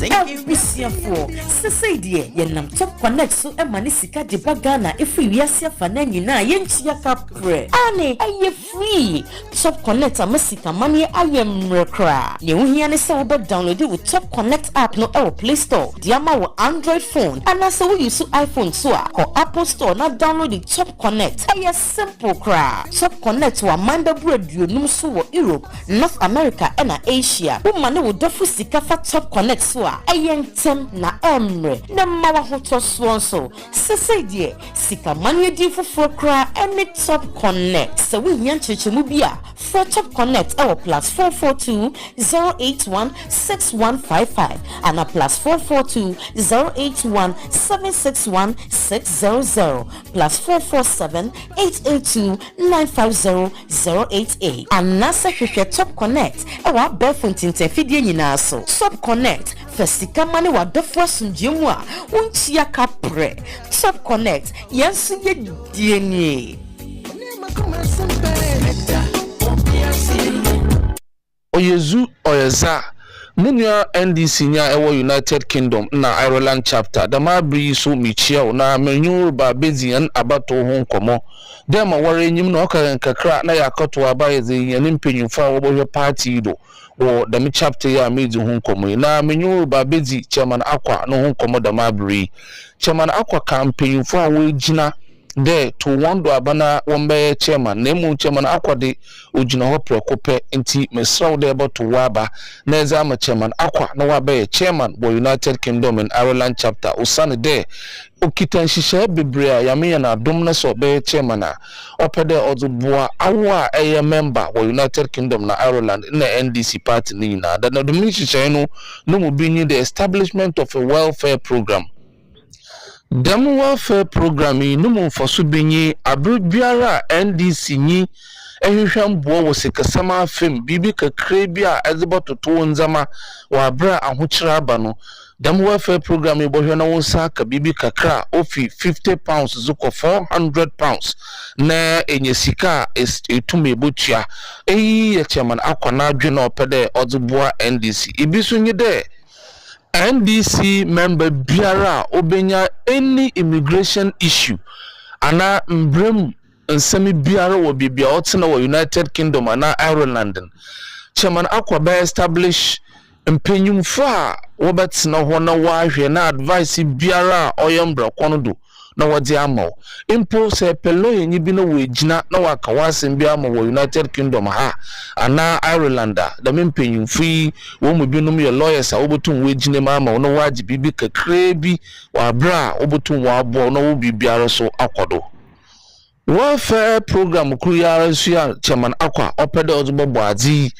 Thank you. Bisiafo. Sese die yenam top connect so emani sika de bagana efi wiase afa na nyina yentia kapre. Ane aye free. Top connect amasika mani aye mrekra. Ye wohia ne se wo download with Top Connect app no e Play Store. Diama wo Android phone. Ana se wo use iPhone so a ko Apple Store na download the Top Connect. Aye simple cra. Top Connect wa manda radio num so wo Europe, North America and Asia. Wo mane wo dofu sika fa Top Connect so a aye ntem na emre. Na mawa hoto so sese die sika mani di foforo cra any Top Connect. Se wo hia chechemu bia for Top Connect our plus 442 081 6155 and a plus 442 081 761 600 plus 447 882 950 088 and nasa hwehwe Top Connect our Belfontin Tefidie nyina so Top Connect Fesika mani wa dofo asumdjemu a untia kapre Top Connect yensu ye dieni Oyezu oyeza Munya NDC nya ewo United Kingdom na Ireland chapter da ma bri so michia na menyu ba bezian abato ho nkomo dem awore nyim na oka nkakra na yakoto abaye yen mpenyumfa wo bohwe party do wo da mi chapter ya meji ho nkomo na menyu ba bezi chairman akwa no ho nkomo da ma bri chairman akwa campaign a wo gina there to wando abana wombe chairman nemu chairman akwade ojina ho prekope nti mesraw de ebo to waba na eza ma chairman akwa na wabe chairman bo United Kingdom and Ireland chapter usane de okitan hihye bebre a yame na dom na so be chairman a opede ozuboa awo a member bo United Kingdom na Ireland na NDC party ni na da no dom hihye no mu bi ni the establishment of a welfare program. Demo welfare program no mo foso benyi abrubiara NDC ni ehwehwam bo wo sekasama afem bibi kakra bi a ezeboto to nzama wa bra ahokyira aba no demo welfare program e bohwe na wonsa ka bibi kakra ofi 50 pounds zuko 400 pounds na enyesika etume botua eyi chairman akwana adwe na opede odzeboa NDC ibiso nyi de NDC member biara obenya any immigration issue ana mbrem nsemi biara wo bibia otena wo United Kingdom ana Ireland chairman akwa establish mpenyumfa wo betina ho na wahwe na advice biara oyembra kono do na wadi amaw impo se pelo yenyi bi na wejina na waka wasem bi amaw wo United Kingdom ha ana Ireland da mpenyumfi wo mu binum ye lawyers a wobotun wejina ma amaw na waji bibi kakra bi wa bra wobotun wa abo na wo bibiara so akodo welfare program kuriyara su ya chairman akwa opede ozubobo azi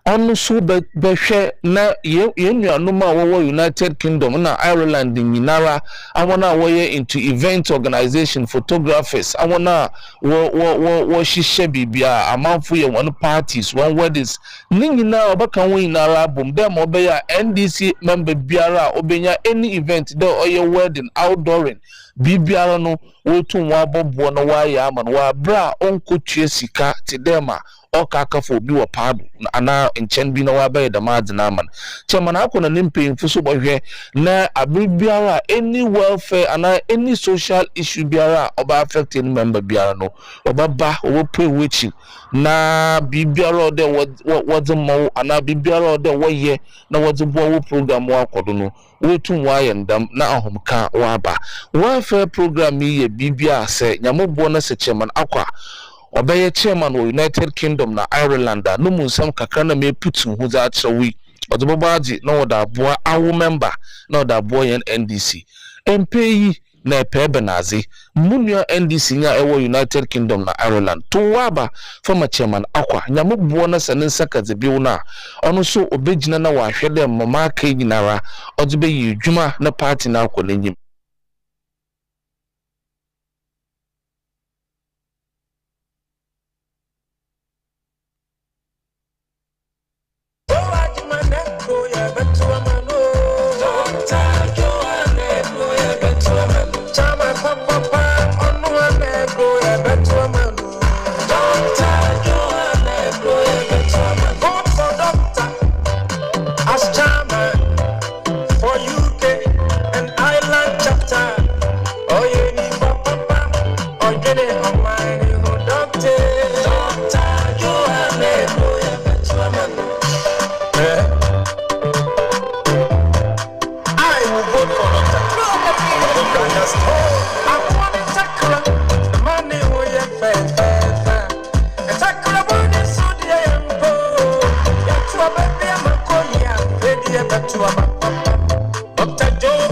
onu so behwe na yenuanuma wo United Kingdom na Ireland nyinara awona woye into event organization photographers awona wo shishe bibia amanfo ye one parties one weddings nyina obaka wo nyinara bom dem obeya NDC member biara obenya any event there oye wedding outdooring bibiara no wotun wa bobo na wa ya ama wa bra onkotue sika ti dem a okakafo obi wo paado ana enchen bi na wa baye da madina man chairman akona nimpe mfuso bohwe na abibiara any welfare ana any social issue biara oba affecting member biara no obaba owo pay wechi na bibiara de wodze mo ana bibiara de woye na wodze bo wo program wa kodo no wotun wa yendam na ahomka wa ba welfare program yi bibia se nyamobo na se chairman akwa obeye chairman wo United Kingdom na Ireland no munsam kakra na me putu hu za achewi odobobaji na oda aboa awo member na oda aboa yen NDC MPyi na epebe nazi munua NDC nya ewo United Kingdom na Ireland to waba former chairman akwa nyamobo na senensa kazebiu na ono so obegina na wa hwede mama ka nyinara odobe yi dwuma na party na akwa n'enyim. For Dr. Joe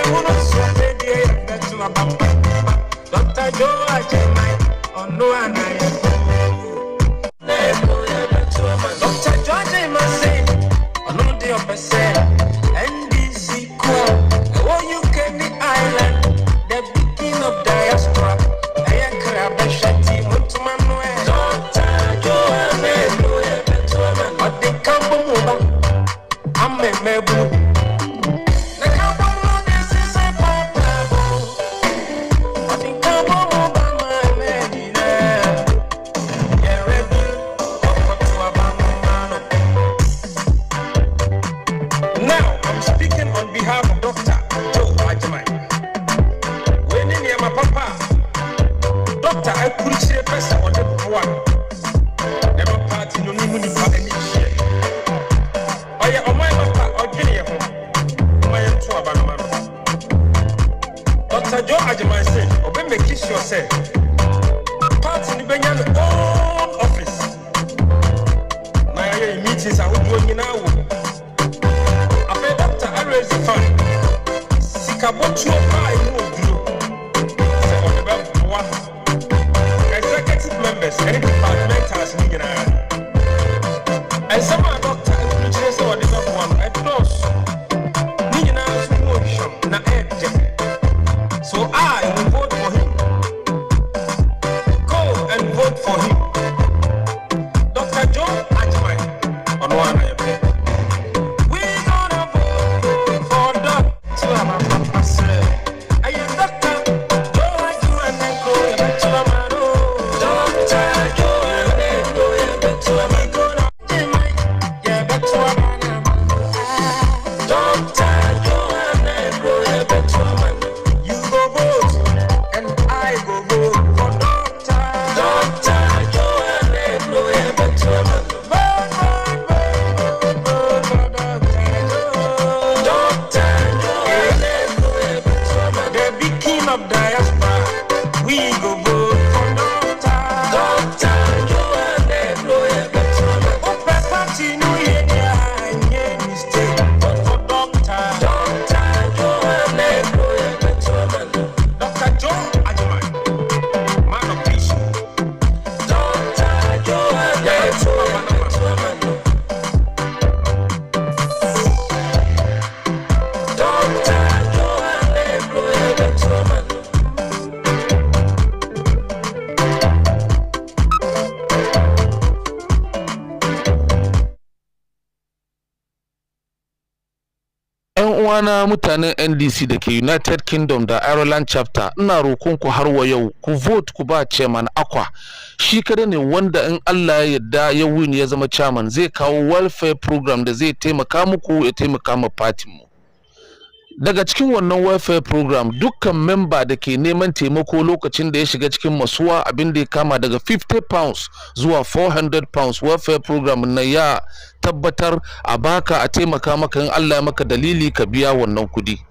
Owusu Dr. Joe Agyemang, no and Dr. Joe Agyemang say, no the opposite. NDC call, oh you can the island, the beginning of diaspora. I crab a shanty, Montumano, Dr. Joe Agyemang, but the camp over. I'm a mebu. Dr. Joe Agyemang said, "Obey me kiss yourself. Part in the Benyan own office. My meetings are doing now. I pay Doctor I raise the fund. Sikabotu I move through. Say on the back executive members and departmentals in and some of Doctor which is on the back one. I don't know. So I will vote for him. Go and vote for him. Dr. Joe Agyemang on one eye. We gonna vote for Dr. Papa say. I am Dr. Joe Agyemang. Dr. Joe wana mutanen NDC da ke United Kingdom da Ireland chapter ina roƙon ku har wa yau ku vote ku ba chairman Akwa shi kada ne wanda in Allah ya yarda ya win ya zama chairman zai kawo welfare program da zai taimaka muku ya taimaka ma party mu daga cikin wannan welfare program dukkan member da ke neman taimako lokacin da ya shiga cikin masuwa abin da ya kama daga 50 pounds zuwa 400 pounds welfare program na ya tabbatar a baka a taimaka maka in Allah ya maka dalili ka biya wannan kudi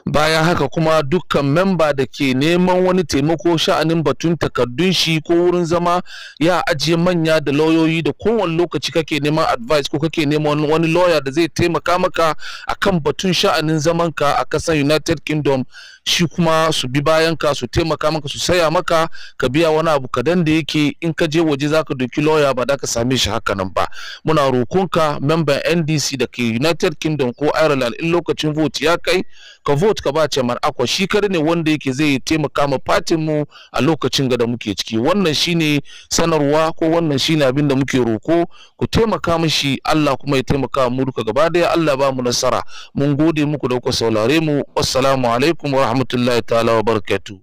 bayan haka kuma dukkan member da ke neman wani taimako sha'anin batun takardun shi ko wurin zama ya ajiye manya da lauyoyi da kowane lokaci kake neman advice ko kake neman wani lawyer da zai taimaka maka akan batun sha'anin zamanka a kasar United Kingdom shi kuma su bi bayan ka su taimaka maka su saya maka ka biya wani abu kadan da yake in ka je waje zaka doki lawyer ba da ka same shi haka nan ba muna roƙonka member NDC da ke United Kingdom ko Ireland in lokacin vote ya kai ka vote ka ba chairman Akwa shi kare ne wanda yake zai taimaka ma party mu a lokacin da muke ciki wannan shine sanarwa ko wannan shine abin da muke roko ku taimaka mishi Allah kuma ya taimaka mu duka gaba daya Allah ba mu nasara mun gode muku da ku saurare mu assalamu alaikum wa rahmatullahi ta'ala wa barakatuh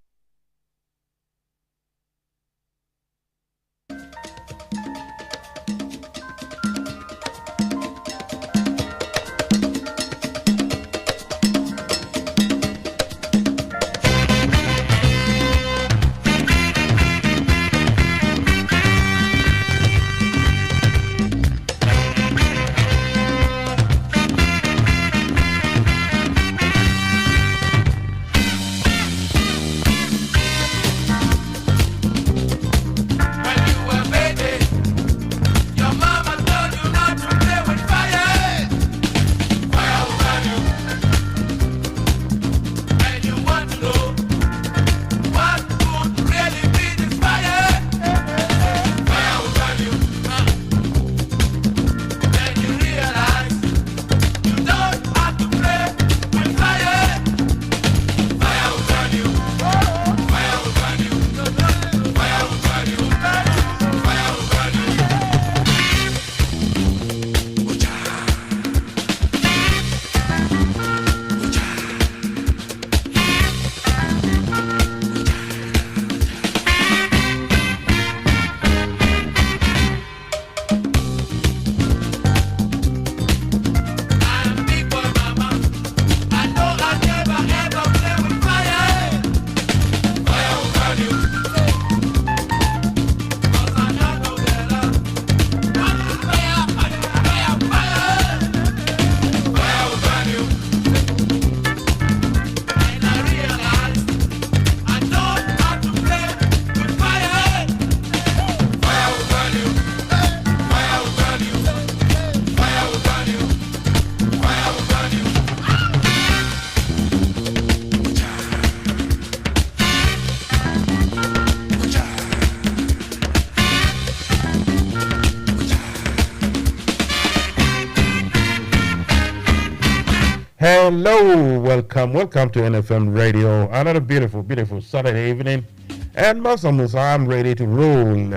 Hello, welcome to NFM Radio. Another beautiful Saturday evening. And Musa, I'm ready to roll.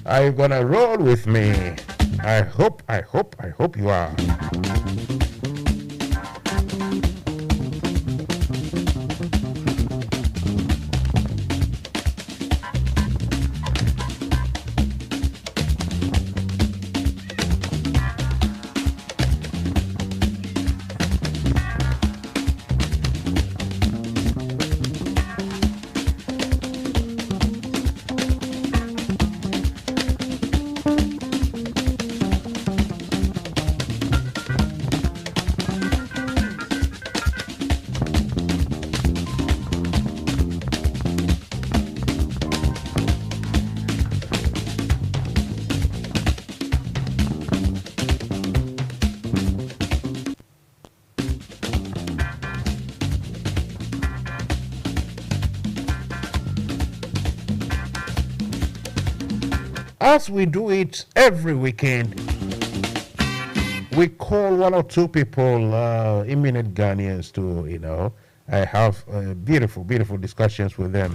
Are you gonna roll with me? I hope you are. As we do it every weekend, we call one or two people, eminent Ghanaians, to, I have beautiful discussions with them.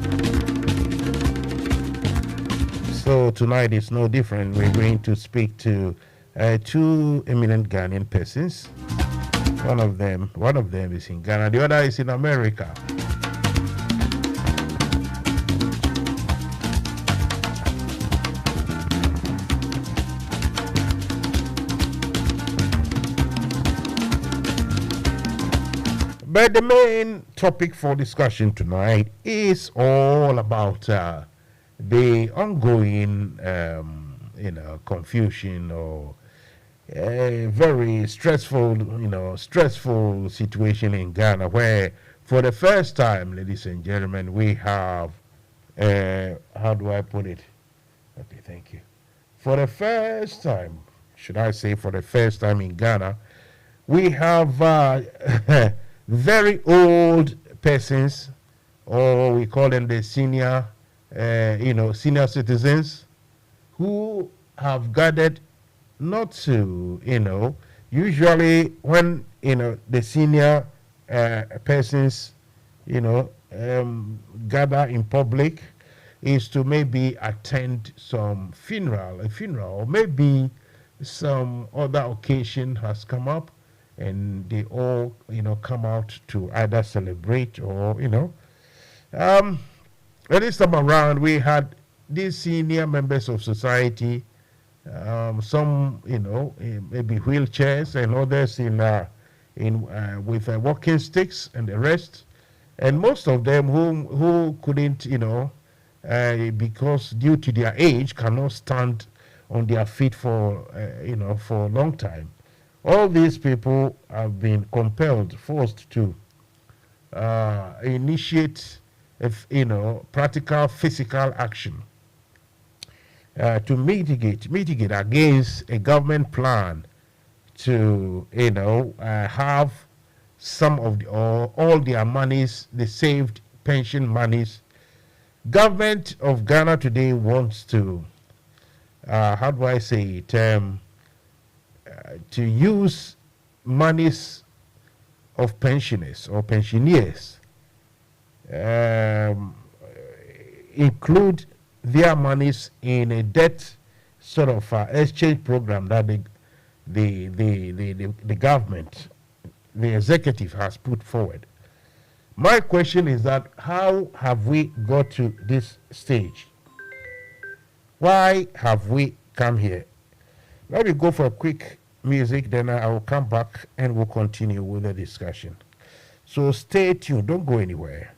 So tonight is no different. We're going to speak to two eminent Ghanaian persons. One of them is in Ghana, the other is in America. But the main topic for discussion tonight is all about the ongoing, confusion or a very stressful situation in Ghana, where for the first time, ladies and gentlemen, we have, how do I put it? Okay, thank you. For the first time, should I say for the first time in Ghana, we have very old persons, or we call them the senior citizens, who have gathered not to, usually when, the senior persons, gather in public is to maybe attend some funeral, or maybe some other occasion has come up, and they all, come out to either celebrate or, this time around we had these senior members of society, some, maybe wheelchairs, and others with walking sticks and the rest, and most of them who couldn't, because due to their age, cannot stand on their feet for, for a long time. All these people have been forced to initiate, practical physical action to mitigate against a government plan to, have some of all their monies, the saved pension monies. Government of Ghana today wants to, how do I say it? To use monies of pensioners or pensioners, include their monies in a debt sort of exchange program that the government, the executive, has put forward. My question is that how have we got to this stage? Why have we come here? Let me go for a quick music, then I will come back and we'll continue with the discussion. So stay tuned, don't go anywhere.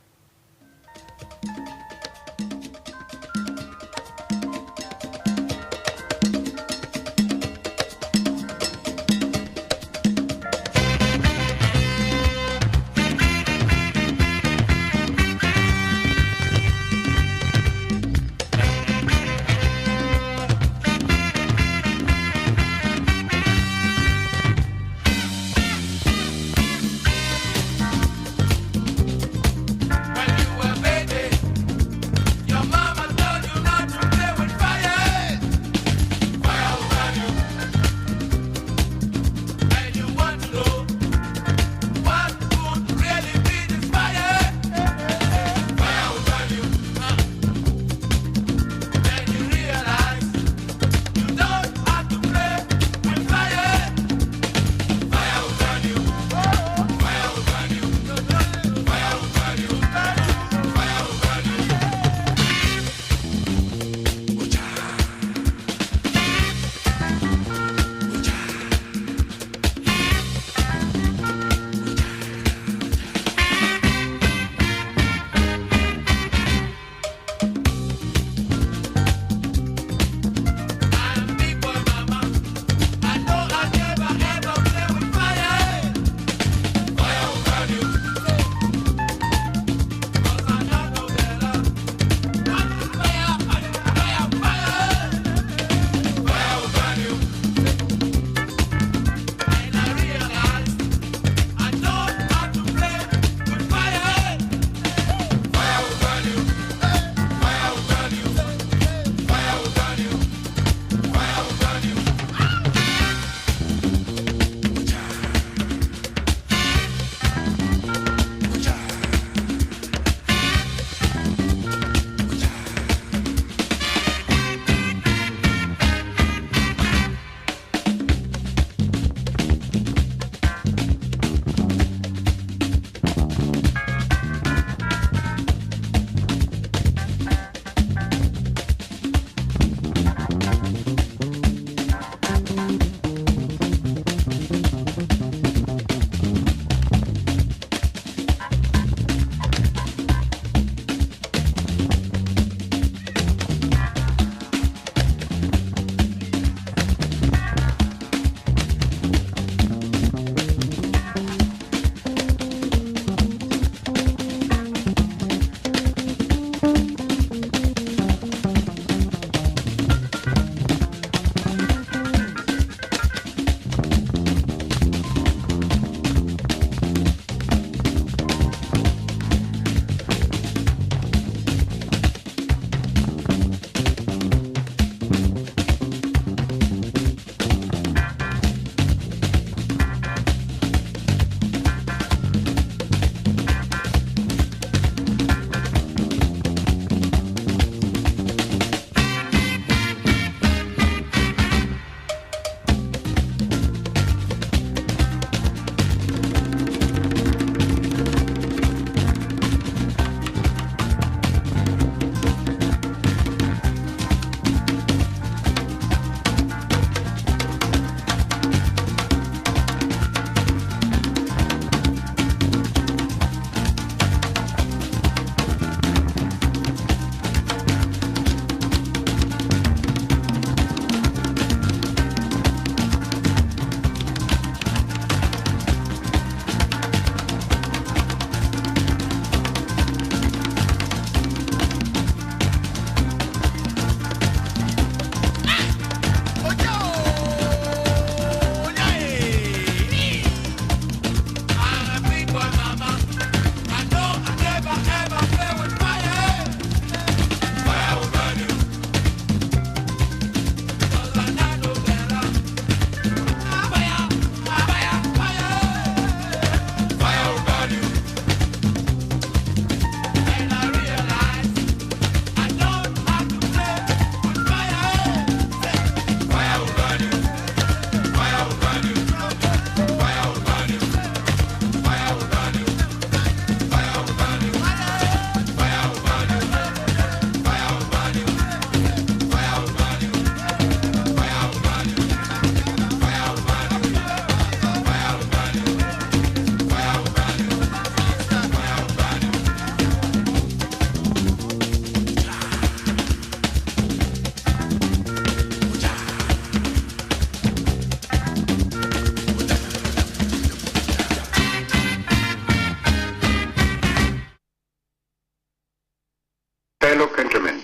fellow countrymen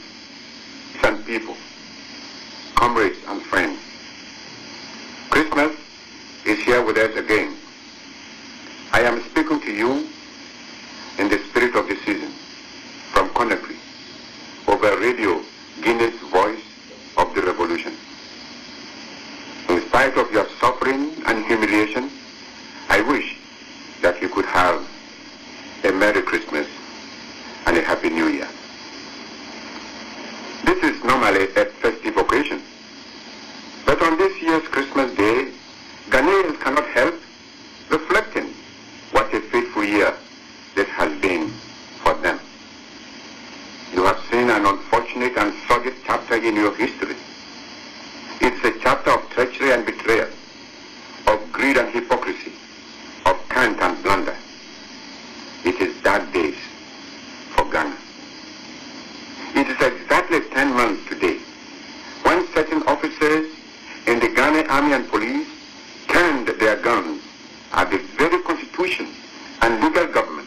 and people, comrades and friends, Christmas is here with us again. I am speaking to you in the spirit of the season from Conakry over Radio Guinness Voice of the Revolution. In spite of your suffering and humiliation, I wish that you could have a Merry Christmas and a Happy New Year. This is normally a festive occasion, but on this year's Christmas Day, Ghanaians cannot help reflecting what a fateful year this has been for them. You have seen an unfortunate and sordid chapter in your history. It's a chapter of treachery and betrayal, of greed and hypocrisy, of cant and blunder. It is dark days for Ghana. It is exactly 10 months today when certain officers in the Ghanaian Army and Police turned their guns at the very constitution and legal government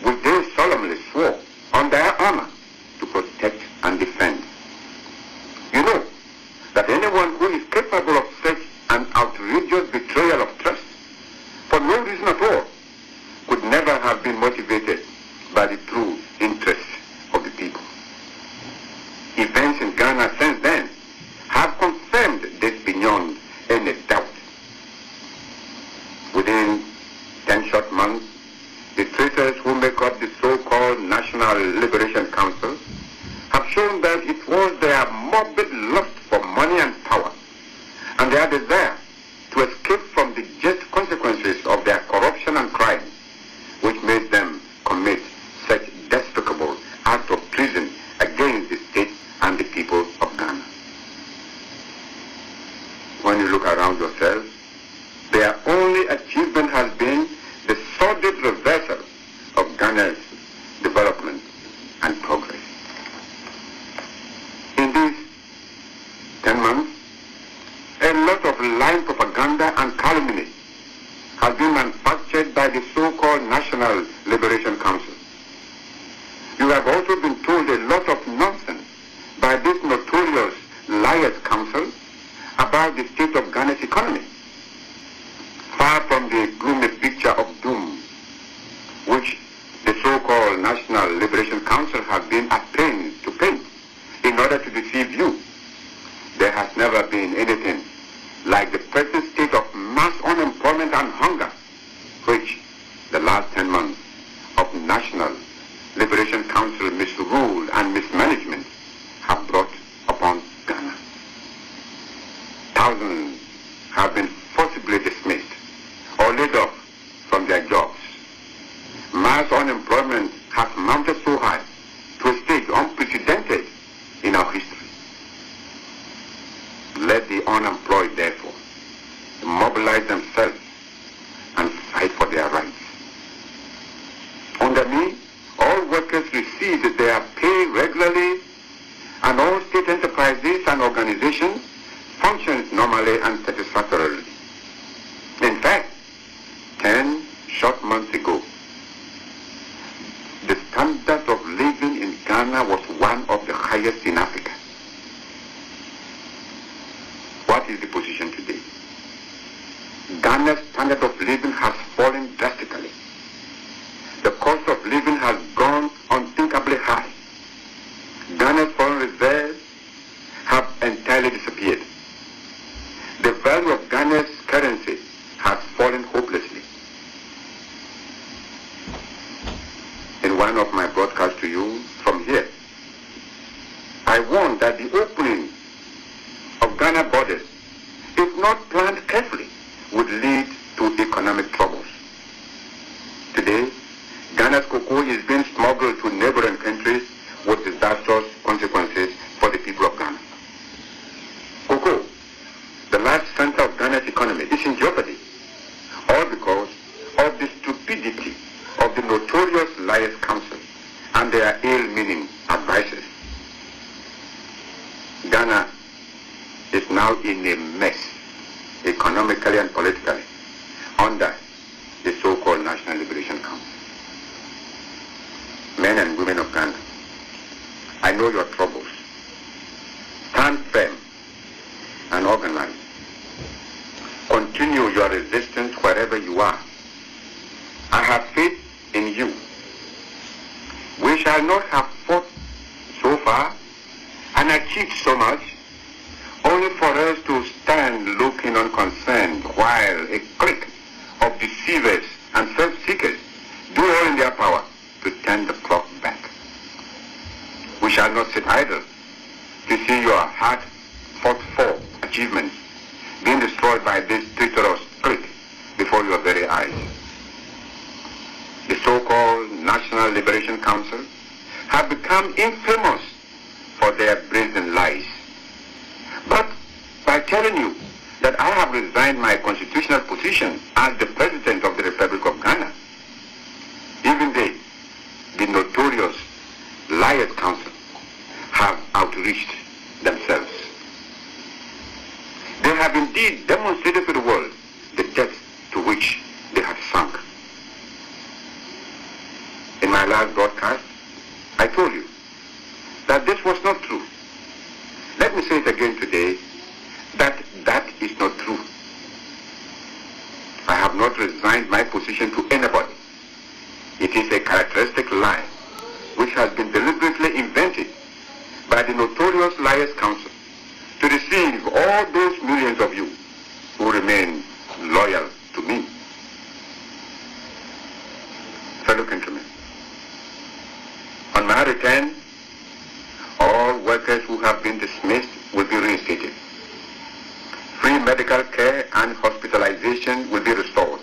which they solemnly swore on their honor to protect and defend. You know that anyone who is capable of such an outrageous betrayal of trust for no reason at all could never have been motivated by the true interests of the people. Events in Ghana since then have confirmed this beyond any doubt. Within 10 short months, the traitors who make up the so-called National Liberation Council have shown that it was their morbid lust for money and power and their desire to escape from the just consequences of their corruption and crime which made them commit such despicable acts of treason against the state and the people of Ghana. When you look around yourselves, their only achievement has been the sordid reversal of Ghana's development and progress. In these 10 months, a lot of lying propaganda and calumny has been manufactured by the so-called National Liberation Council. You have also been told a lot of nonsense by this notorious Liars Council about the state of Ghana's economy. Far from the gloomy picture of doom which the so-called National Liberation Council have been at pains to paint in order to deceive you, there has never been anything like the present state of mass unemployment and hunger which the last 10 months of National Liberation Council misrule and mismanagement have brought upon Ghana. Thousands have been forcibly dismissed or laid off from their jobs. Mass unemployment has mounted so high to a stage unprecedented in our history. Let the unemployed, therefore, mobilize themselves and fight for their rights. Under me, all workers receive their pay regularly and all state enterprises and organizations function normally and satisfactorily. In fact, 10 short months ago, the standard of living in Ghana was one of the highest in Africa. What is the position today? Ghana's standard of living has fallen drastically. The cost of living has gone unthinkably high. Ghana's foreign reserves have entirely disappeared. The value of Ghana's currency has fallen hopelessly. In one of my broadcasts to you from here, I warned that the opening of Ghana borders, if not planned carefully, would lead to economic troubles. Today, Ghana's cocoa is being smuggled to neighboring countries with disastrous consequences for the people of Ghana. Cocoa, the last center of Ghana's economy, is in jeopardy, all because of the stupidity of the notorious Liars Council and their ill-meaning advisors. Ghana is now in a mess, economically and politically, under the so-called National Liberation Council. Men and women of Ghana, I know your troubles. Stand firm and organize. Continue your resistance wherever you are. I have faith in you. We shall not have fought so far and achieved so much, only for us to stand looking unconcerned while a clique of deceivers and self-seekers do all in their power to turn the clock back. We shall not sit idle to see your hard-fought-for achievements being destroyed by this traitorous clique before your very eyes. The so-called National Liberation Council have become infamous for their brazen lies. But by telling you that I have resigned my constitutional position as the President of the Republic of Ghana, even they, the notorious Liars Council, have outreached themselves. They have indeed demonstrated to the world the depth to which they have sunk. In my last broadcast, I told you that this was not true. Let me say it again today, that is not true. I have not resigned my position to anybody. It is a characteristic lie which has been deliberately invented by the notorious Liars Council to deceive all those millions of you who remain loyal to me. Fellow countrymen, on my return, all workers who have been dismissed will be reinstated. Free medical care and hospitalization will be restored.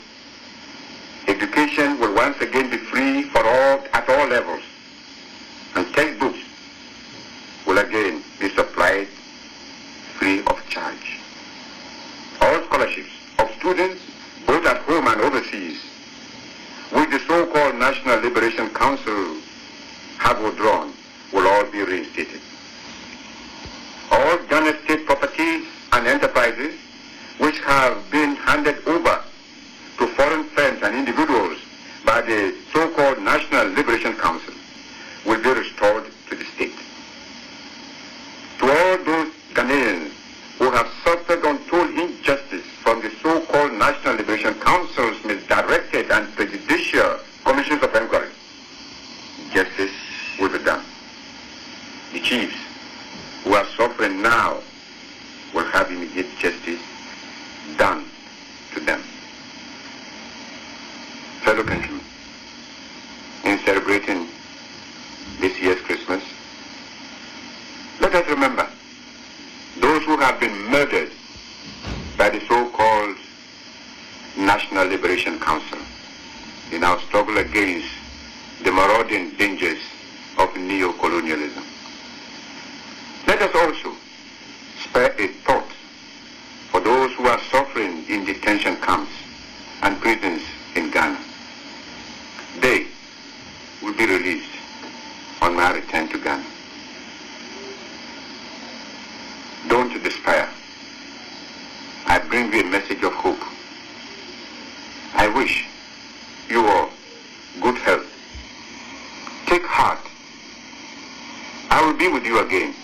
Education will once again be free for all at all levels, and textbooks will again be supplied free of charge. All scholarships of students, both at home and overseas, which the so-called National Liberation Council have withdrawn, will all be reinstated. All Ghana state properties and enterprises which have been handed over to foreign firms and individuals by the so-called National Liberation Council will be restored to the state. To all those Ghanaians who have suffered untold injustice from the so-called National Liberation Council's misdirected and prejudicial commissions of inquiry, justice will be done. The chiefs who are suffering now will have immediate justice done to them. Fellow countrymen, in celebrating this year's Christmas, let us remember those who have been murdered by the so-called National Liberation Council in our struggle against the marauding dangers of neo-colonialism. Let us also spare a thought for those who are suffering in detention camps and prisons in Ghana. They will be released on my return to Ghana. Don't despair. I bring you a message of hope. I wish you all good health. Take heart. I will be with you again.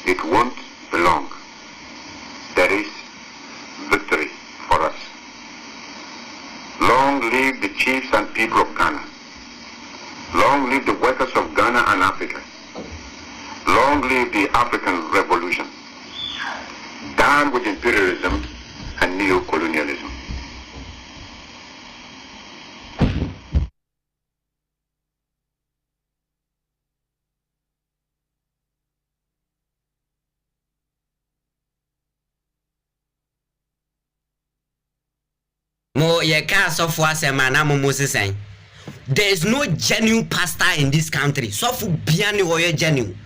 It won't be long. There is victory for us. Long live the chiefs and people of Ghana. Long live the workers of Ghana and Africa. Long live the African Revolution. Down with imperialism and neo-colonialism. Mo ye ka so for asema na mo Moses. There is no genuine pastor in this country. So for biani oye genuine.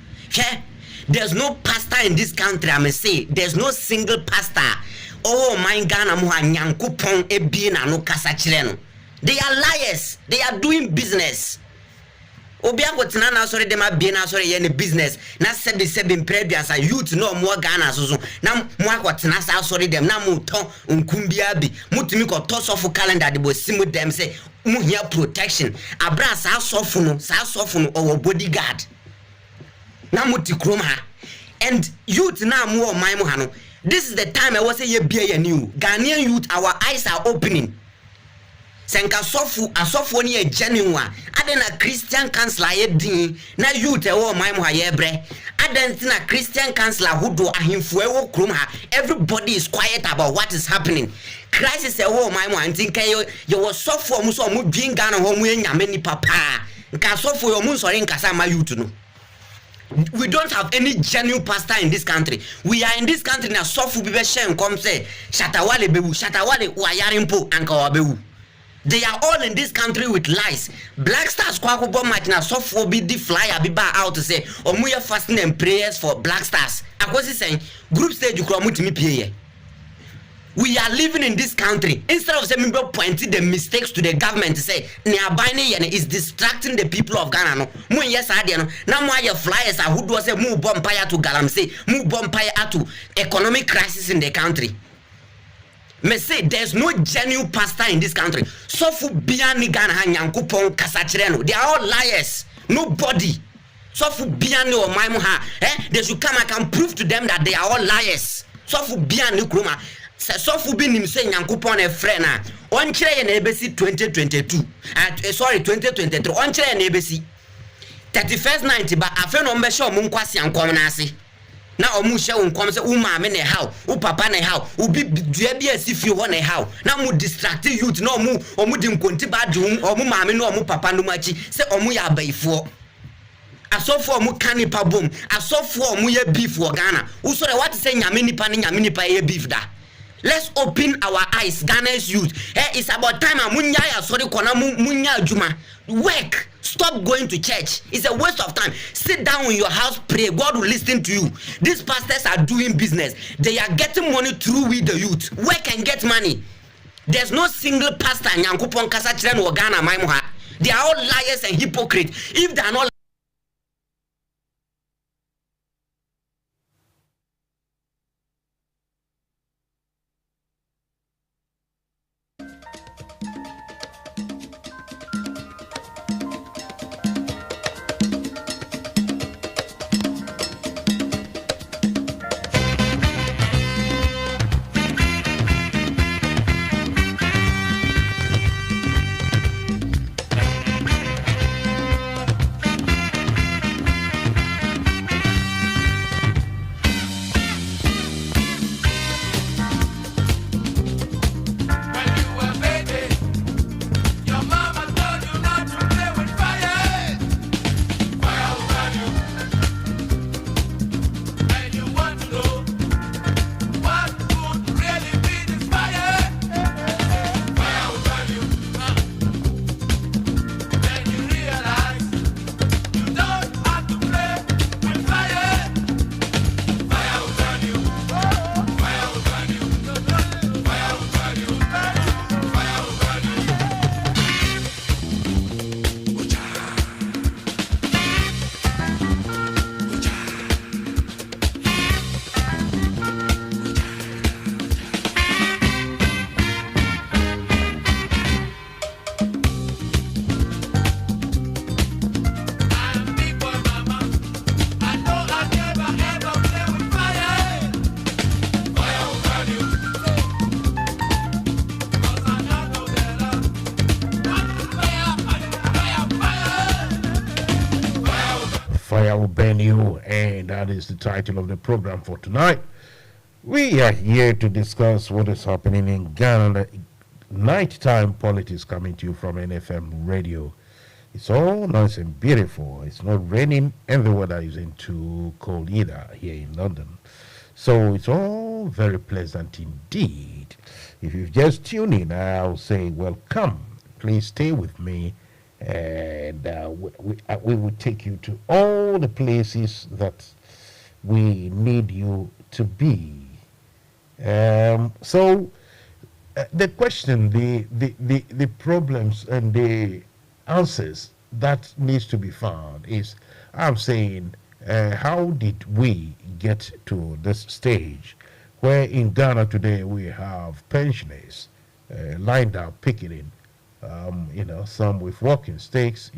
There's no pastor in this country. I may say there's no single pastor. Oh my Ghana mo nyankopon ebi na no kasa kire no. They are liars. They are doing business. Obi akotina na sorry dem abie na sorry ye ne business. Na sebi previous youth no mo Ghana so na mo akotina sa sorry dem na mo ton nkumbia bi. Mutumi ko toss off calendar de bo simu dem say mu hia protection. Abra sa sofu no owo bodyguard. na muti krom ha and youth na mo man mo ha no. This is the time I was say ye be new Ghanaian youth, our eyes are opening. Senka asofo ni e genuine adena Christian counselor ye din na youth e wo man mo ha ye bre adentina Christian counselor who do ahimfo e wo krom ha. Everybody is quiet about what is happening. Crisis e wo man mo antinka ye wo sofo mo so mo dwin Ghana ho mo nyame ni papa nka sofo yo mo nsori nkasa ma youth no. We don't have any genuine pastor in this country. We are in this country na sofo bi be shen kom say shatawale bewu shatawale wa yarimpo anka wa bewu. They are all in this country with lies. Black Stars kwako go match na sofo bi di flyer bi ba out to say omuye fasting and prayers for Black Stars. Akosi saying group stage kura mutimi pie. We are living in this country. Instead of saying pointing the mistakes to the government to say is distracting the people of Ghana. No, mu yes ade no. Na mo aye flyers a who do say mu bompire to Galamsey, mu bompire to economic crisis in the country. Me say there's no genuine pastor in this country. So fu biani Ghana ha nyankopon kasa kire no. They are all liars. Nobody. So fu biani o maimu ha. They should come. I can prove to them that they are all liars. So fu biani kroma. So fu bi nim say nyankopon e frɛ na. On kire ye na ebesi 2022. 2023. On kire ye na ebesi 31st night ba afa no mbɛhye o mu nkwasi ankom na ase. Na omu hye wonkom se wo maame ne how wo papa ne how wo bi dua bi asifie ho ne how na mu distract youth na omu di nkonti ba de omu maame na omu papa no machi se omu ya abaifo asofo omu kanipa bom asofo omu ye beef wo Ghana wo so what say nyame nipa ye beef da. Let's open our eyes. Ghana's youth. It's about time amunya ya sorry kona munya adwuma. Work. Stop going to church. It's a waste of time. Sit down in your house, pray. God will listen to you. These pastors are doing business. They are getting money through with the youth. Work and get money. There's no single pastor nyankopon kasa kire no Ghana maimu ha. They are all liars and hypocrites. If they are not Fire will burn you, and that is the title of the program for tonight. We are here to discuss what is happening in Ghana. Nighttime politics coming to you from NFM radio. It's all nice and beautiful. It's not raining, and the weather isn't too cold either here in London. So it's all very pleasant indeed. If you've just tuned in, I'll say welcome. Please stay with me, and we will take you to all the places that we need you to be. So the question, the problems and the answers that needs to be found is, I'm saying, how did we get to this stage where in Ghana today we have pensioners lined up picketing, some with walking sticks,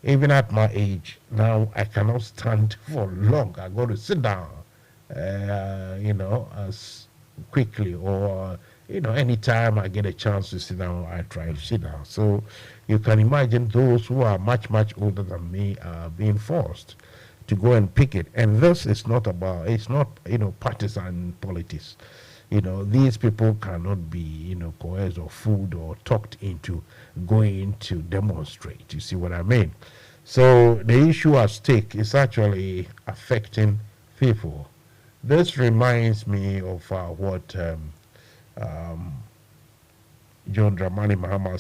even at my age, now I cannot stand for long. I got to sit down, as quickly, or anytime I get a chance to sit down, I try to sit down. So you can imagine those who are much, much older than me are being forced to go and picket. And this is not about, it's not, partisan politics. These people cannot be, coerced or fooled or talked into going to demonstrate. You see what I mean? So the issue at stake is actually affecting people. This reminds me of what John Dramani Mahama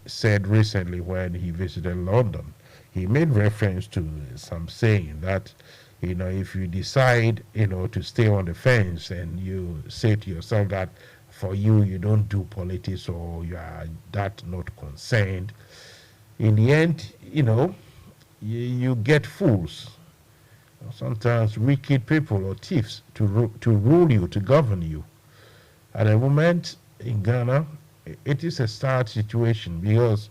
said recently when he visited London. He made reference to some saying that, if you decide, to stay on the fence and you say to yourself that for you don't do politics or you are that not concerned, in the end, you get fools, sometimes wicked people or thieves to rule you, to govern you. At the moment in Ghana, it is a sad situation because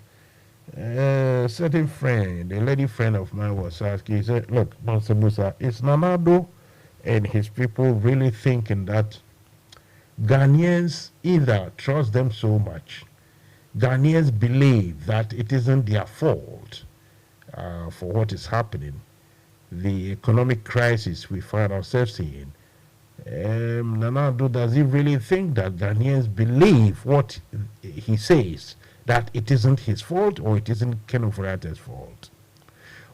a certain friend, a lady friend of mine was asking, he said, look, Mansa Musa, is Nanado and his people really thinking that Ghanaians either trust them so much, Ghanaians believe that it isn't their fault for what is happening, the economic crisis we find ourselves in. Nanado, does he really think that Ghanaians believe what he says, that it isn't his fault or it isn't Ken Ofori Atta's fault?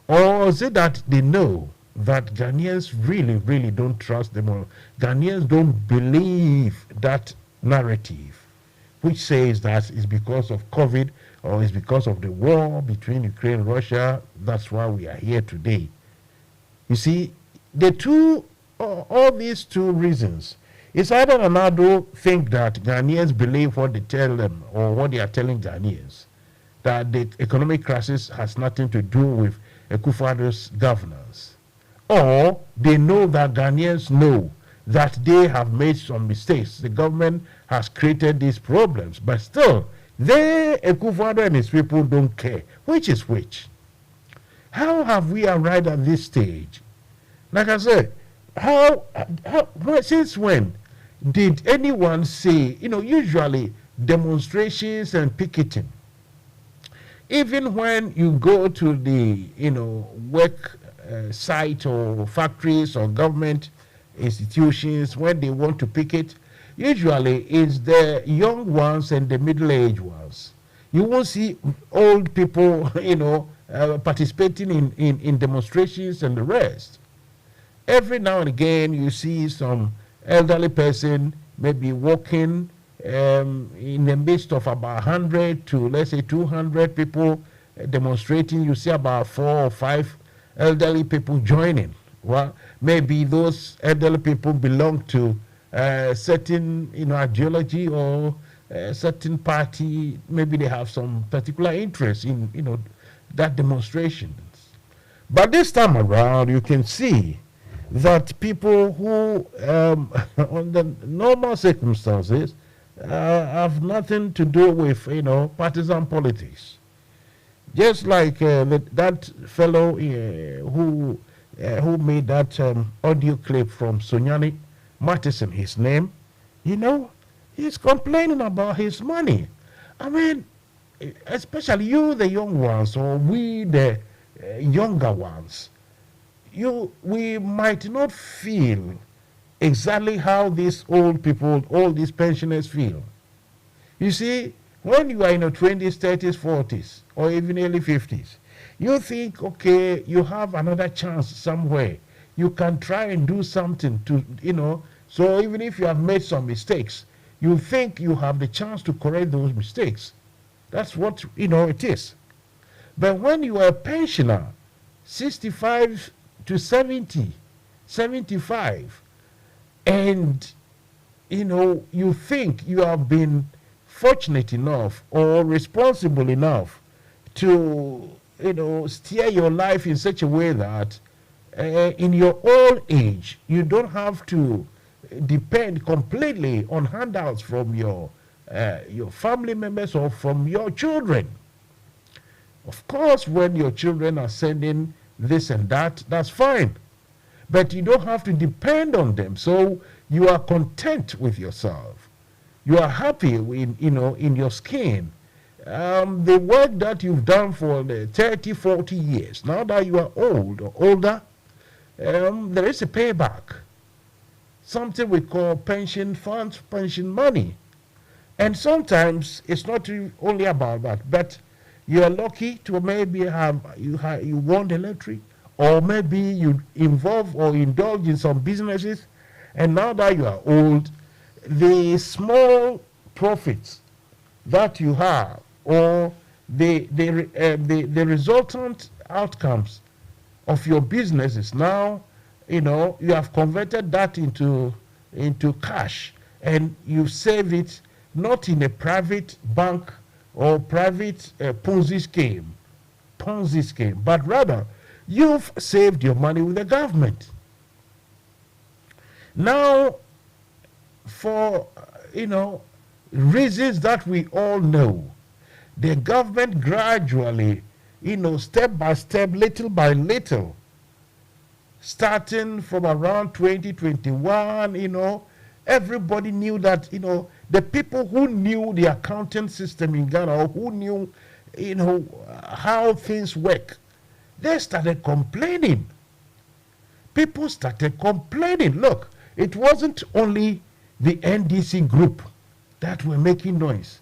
Or is it that they know that Ghanaians really, really don't trust them, or Ghanaians don't believe that narrative which says that it's because of COVID or it's because of the war between Ukraine and Russia, that's why we are here today? You see, all these two reasons, it's either Nanado think that Ghanaians believe what they tell them or what they are telling Ghanaians, that the economic crisis has nothing to do with Akufo-Addo's governance, or they know that Ghanaians know that they have made some mistakes. The government has created these problems, but still, Akufo-Addo and his people don't care. Which is which? How have we arrived at this stage? Like I said, since when did anyone say, usually demonstrations and picketing, even when you go to the, work site or factories or government institutions, when they want to picket, usually it's the young ones and the middle-aged ones. You won't see old people, participating in demonstrations and the rest. Every now and again, you see some elderly person maybe walking in the midst of about 100 to, let's say, 200 people demonstrating. You see about 4 or 5 elderly people joining. Well, maybe those elderly people belong to certain, ideology or a certain party. Maybe they have some particular interest in, that demonstration. But this time around, you can see that people who, under normal circumstances, have nothing to do with, partisan politics. Just like that fellow who made that audio clip from Sonyani Mattison, his name, he's complaining about his money. I mean, especially you, the young ones, or we, the younger ones, we might not feel exactly how these old people, all these pensioners feel. You see, when you are in your 20s, 30s, 40s, or even early 50s, you think, okay, you have another chance somewhere. You can try and do something to, so even if you have made some mistakes, you think you have the chance to correct those mistakes. That's what, it is. But when you are a pensioner, 65 to 70, 75, and you think you have been fortunate enough or responsible enough to steer your life in such a way that in your old age you don't have to depend completely on handouts from your family members or from your children. Of course, when your children are sending this and that, that's fine. But you don't have to depend on them. So you are content with yourself. You are happy in your skin. The work that you've done for the 30, 40 years, now that you are old or older, there is a payback. Something we call pension funds, pension money. And sometimes it's not only about that, but you are lucky to maybe you won the lottery, or maybe you involve or indulge in some businesses, and now that you are old, the small profits that you have, or the resultant outcomes of your businesses, now you have converted that into cash, and you save it not in a private bank or private Ponzi scheme, but rather you've saved your money with the government. Now, for reasons that we all know, the government gradually, step by step, little by little, starting from around 2021, everybody knew that, the people who knew the accounting system in Ghana, or who knew, how things work, they started complaining. People started complaining. Look, it wasn't only the NDC group that were making noise.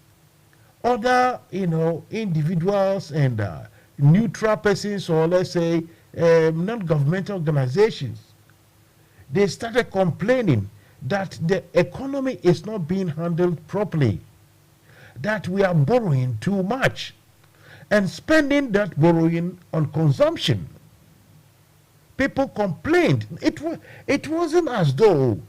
Other, individuals and neutral persons, or let's say non-governmental organizations, they started complaining that the economy is not being handled properly, that we are borrowing too much and spending that borrowing on consumption. People complained. It wasn't as though,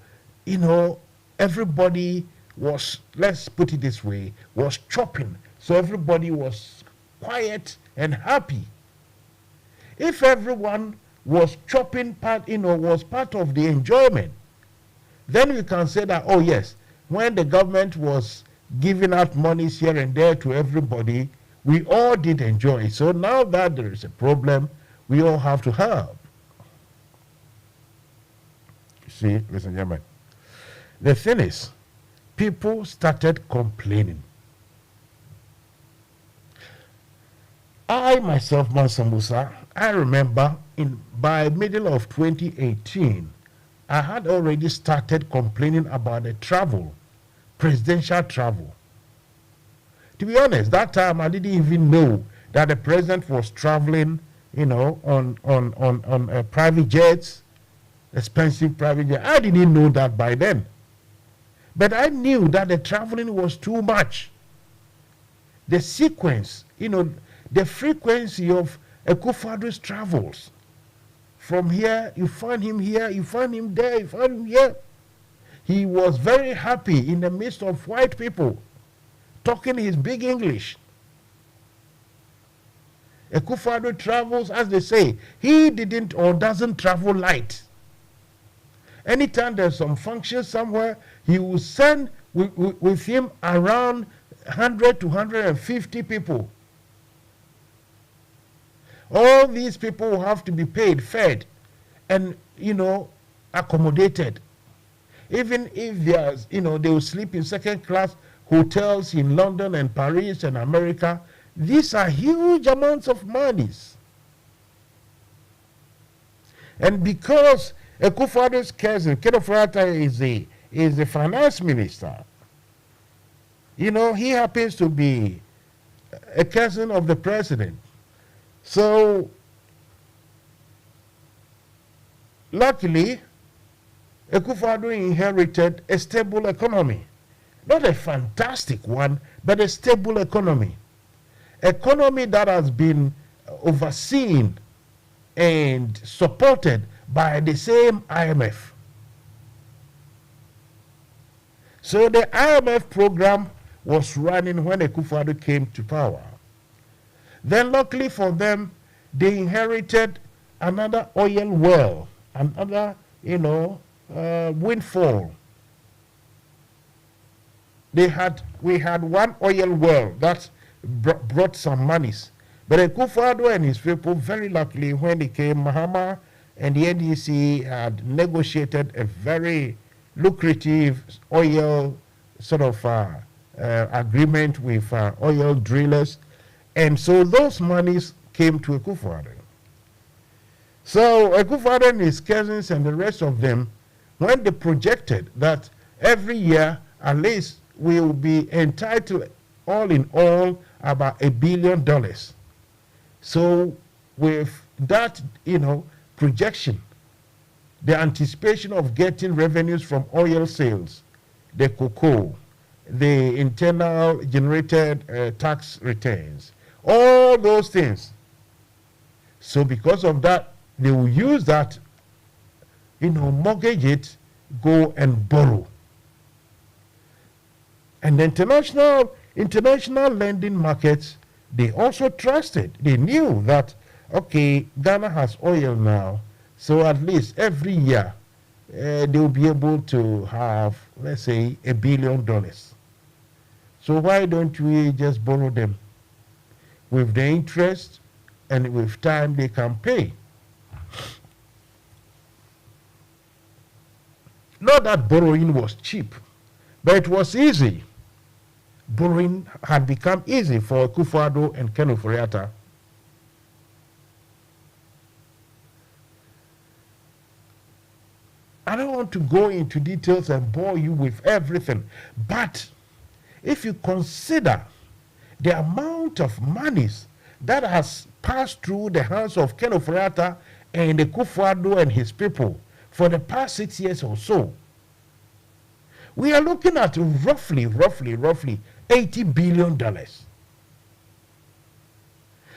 everybody was, let's put it this way, was chopping. So everybody was quiet and happy. If everyone was chopping was part of the enjoyment, then we can say that, oh yes, when the government was giving out monies here and there to everybody, we all did enjoy it. So now that there is a problem, we all have to help. You see, ladies and gentlemen, the thing is, people started complaining. I myself, Mansa Musa, I remember by middle of 2018, I had already started complaining about the travel, presidential travel. To be honest, that time I didn't even know that the president was traveling, on private jets, expensive private jets. I didn't know that by then. But I knew that the traveling was too much. The sequence, the frequency of Akufo-Addo's travels. From here, you find him here, you find him there, you find him here. He was very happy in the midst of white people, talking his big English. Akufo-Addo travels, as they say, he didn't or doesn't travel light. Anytime there's some function somewhere, he will send with him around 100 to 150 people. All these people will have to be paid, fed, and, accommodated. Even if there's, they will sleep in second-class hotels in London and Paris and America. These are huge amounts of monies. And because Akufo-Addo's cousin, Ken Ofori Atta, is the finance minister, he happens to be a cousin of the president. So, luckily, Akufo-Addo inherited a stable economy. Not a fantastic one, but a stable economy. Economy that has been overseen and supported by the same IMF. So the IMF program was running when Akufo-Addo came to power. Then luckily for them, they inherited another oil well, another, windfall. We had one oil well that brought some monies. But Akufo-Addo and his people, very luckily, when they came, Mahama and the NDC had negotiated a very lucrative oil sort of agreement with oil drillers. And so those monies came to Akufo-Addo. So Akufo-Addo and his cousins and the rest of them, when they projected that every year at least we will be entitled all in all about $1 billion. So with that, projection, the anticipation of getting revenues from oil sales, the cocoa, the internal generated tax returns, all those things. So because of that, they will use that, mortgage it, go and borrow. And the international lending markets, they also trusted. They knew that, okay, Ghana has oil now, so at least every year they will be able to have, let's say, $1 billion. So why don't we just borrow them? With the interest and with time they can pay. Not that borrowing was cheap, but it was easy. Borrowing had become easy for Akufo-Addo and Ken Ofori Atta. I don't want to go into details and bore you with everything, but if you consider the amount of monies that has passed through the hands of Ken Ofori Atta and Akufo-Addo and his people for the past 6 years or so, we are looking at roughly $80 billion.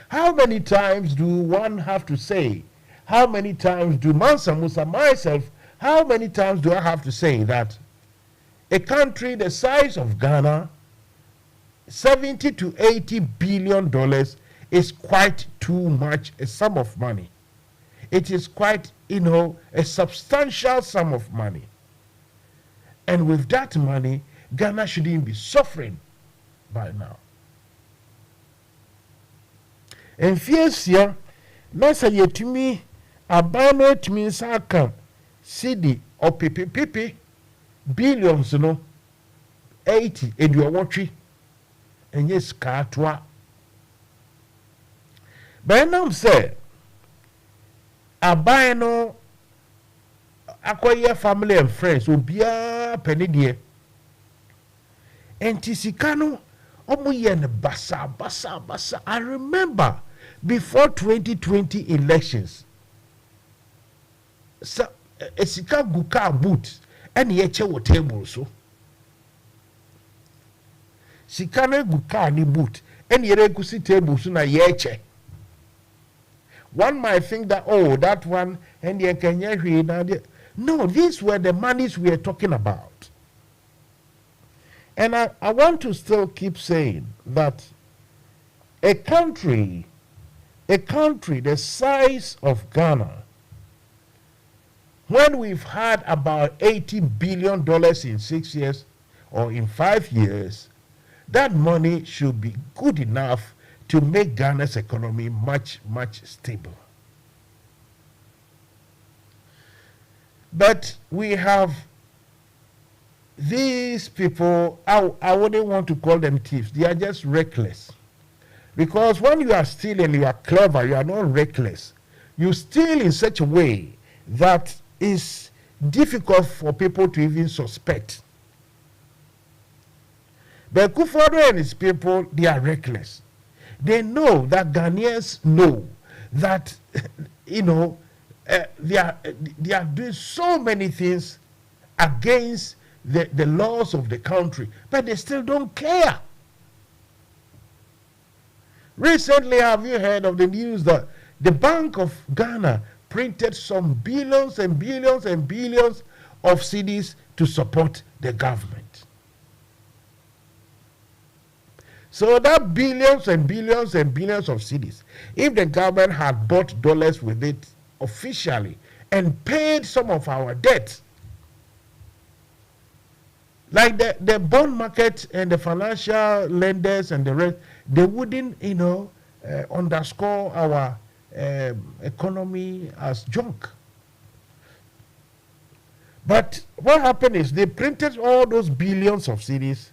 How many times do one have to say, how many times do Mansa, Musa, myself, how many times do I have to say that a country the size of Ghana, $70 to $80 billion is quite too much a sum of money. It is quite, a substantial sum of money. And with that money, Ghana shouldn't be suffering by now. And fierce, Nasa yetumi abano etumi nsa CD or pipi billions 80 eduawotwe enye sika toa. But now say abano akoye family and friends obia penidie enti sika no omoye ne basa. I remember before 2020 elections so sika guka boot and ye che wo table so sika na guka ni boot and ye regusi table so na ye che. One might think that, oh, that one and ye can hear. No, these were the monies we are talking about. And I want to still keep saying that a country the size of Ghana, when we've had about $80 billion in 6 years or in 5 years, that money should be good enough to make Ghana's economy much stable. But we have these people, I wouldn't want to call them thieves, they are just reckless. Because when you are stealing, you are clever, you are not reckless. You steal in such a way that is difficult for people to even suspect. But Akufo-Addo and his people, they are reckless. They know that Ghanaians know that, they are doing so many things against the laws of the country, but they still don't care. Recently, have you heard of the news that the Bank of Ghana printed some billions and billions and billions of cedis to support the government? So that billions and billions and billions of cedis, if the government had bought dollars with it officially and paid some of our debt, like the bond market and the financial lenders and the rest, they wouldn't, underscore our economy as junk. But what happened is they printed all those billions of cedis,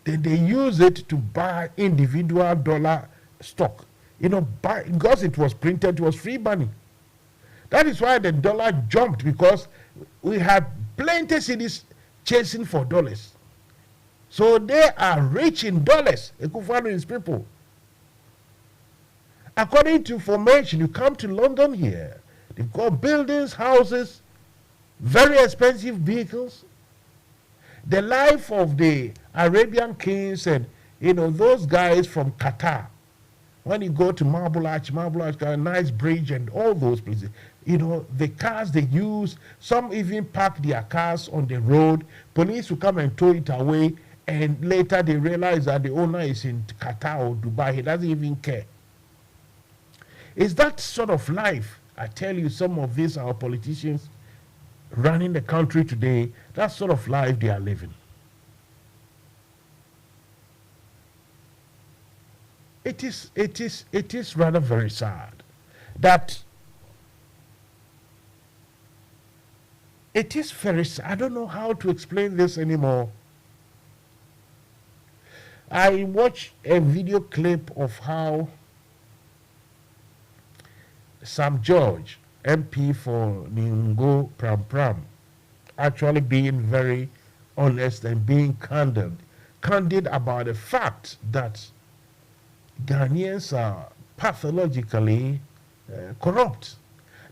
then they use it to buy individual dollar stock. Because it was printed, it was free money. That is why the dollar jumped, because we had plenty cedis chasing for dollars. So they are rich in dollars. These people. According to information, you come to London here, they've got buildings, houses, very expensive vehicles. The life of the Arabian kings and those guys from Qatar. When you go to Marble Arch got a nice bridge and all those places. The cars they use, some even park their cars on the road. Police will come and tow it away, and later they realize that the owner is in Qatar or Dubai. He doesn't even care. It's that sort of life. I tell you, some of these our politicians running the country today, that sort of life they are living. It is rather very sad that it is very sad. I don't know how to explain this anymore. I watched a video clip of how Sam George, MP for Ningo Pram Pram, actually being very honest and being candid about the fact that Ghanaians are pathologically corrupt.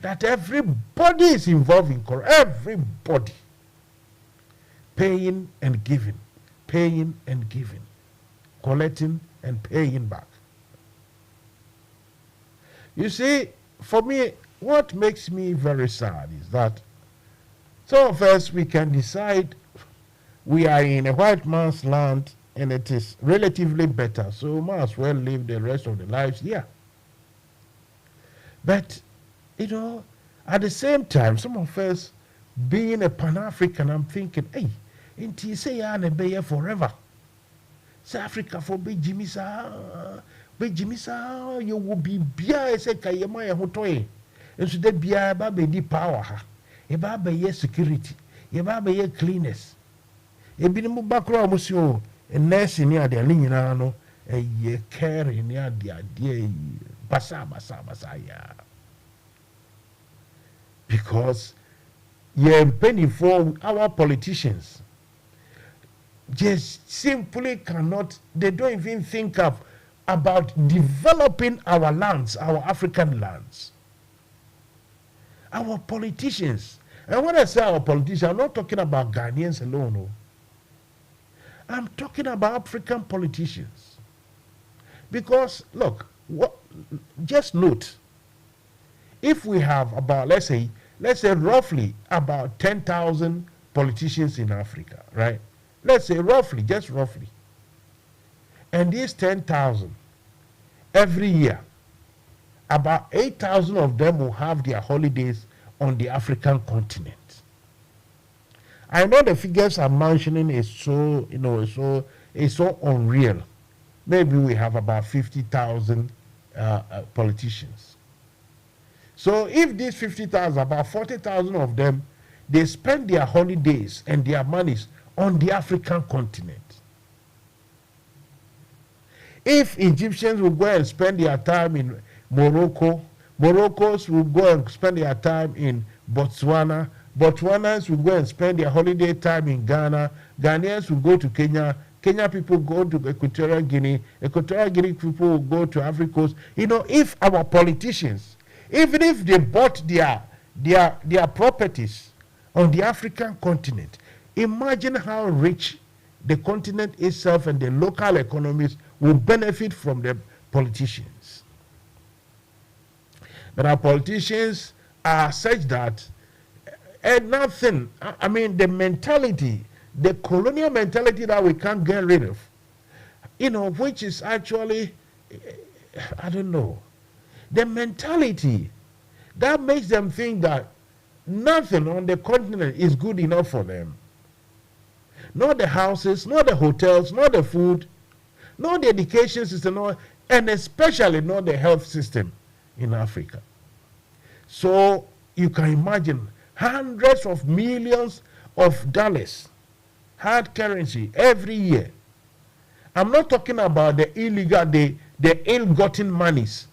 That everybody is involved in corruption. Everybody. Paying and giving. Paying and giving. Collecting and paying back. You see, for me, what makes me very sad is that some of us, we can decide we are in a white man's land and it is relatively better, so we might as well live the rest of the lives here. But, at the same time, some of us, being a Pan-African, I'm thinking, hey, ain't you say I'm a bear forever? South Africa for be Jimmy Sa, you will be beer, say Kayamaya Hotoy. And so they be a baby power, a baby security, a baby cleanness. A binimu background, monsieur, a nurse near the Linano, a ye care near the idea, basa. Because you're penny for our politicians just simply cannot, they don't even think about developing our lands, our African lands. Our politicians, and when I say our politicians, I'm not talking about Ghanaians alone. No. I'm talking about African politicians. Because, look, just note, if we have about, let's say roughly about 10,000 politicians in Africa, right? Let's say roughly, just roughly. And these 10,000, every year, about 8,000 of them will have their holidays on the African continent. I know the figures I'm mentioning is so, it's so unreal. Maybe we have about 50,000 politicians. So if these 50,000, about 40,000 of them, they spend their holidays and their monies on the African continent. If Egyptians will go and spend their time in Morocco, Moroccans will go and spend their time in Botswana, Botswanans will go and spend their holiday time in Ghana, Ghanaians will go to Kenya, Kenya people go to Equatorial Guinea people will go to Ivory Coast. If our politicians, even if they bought their properties on the African continent, imagine how rich the continent itself and the local economies will benefit from the politicians. But our politicians are such that nothing, the mentality, the colonial mentality that we can't get rid of, which is actually, I don't know, the mentality that makes them think that nothing on the continent is good enough for them. Not the houses, not the hotels, not the food, not the education system. and especially not the health system in Africa. So you can imagine hundreds of millions of dollars hard currency every year. I'm not talking about the illegal, the ill-gotten monies,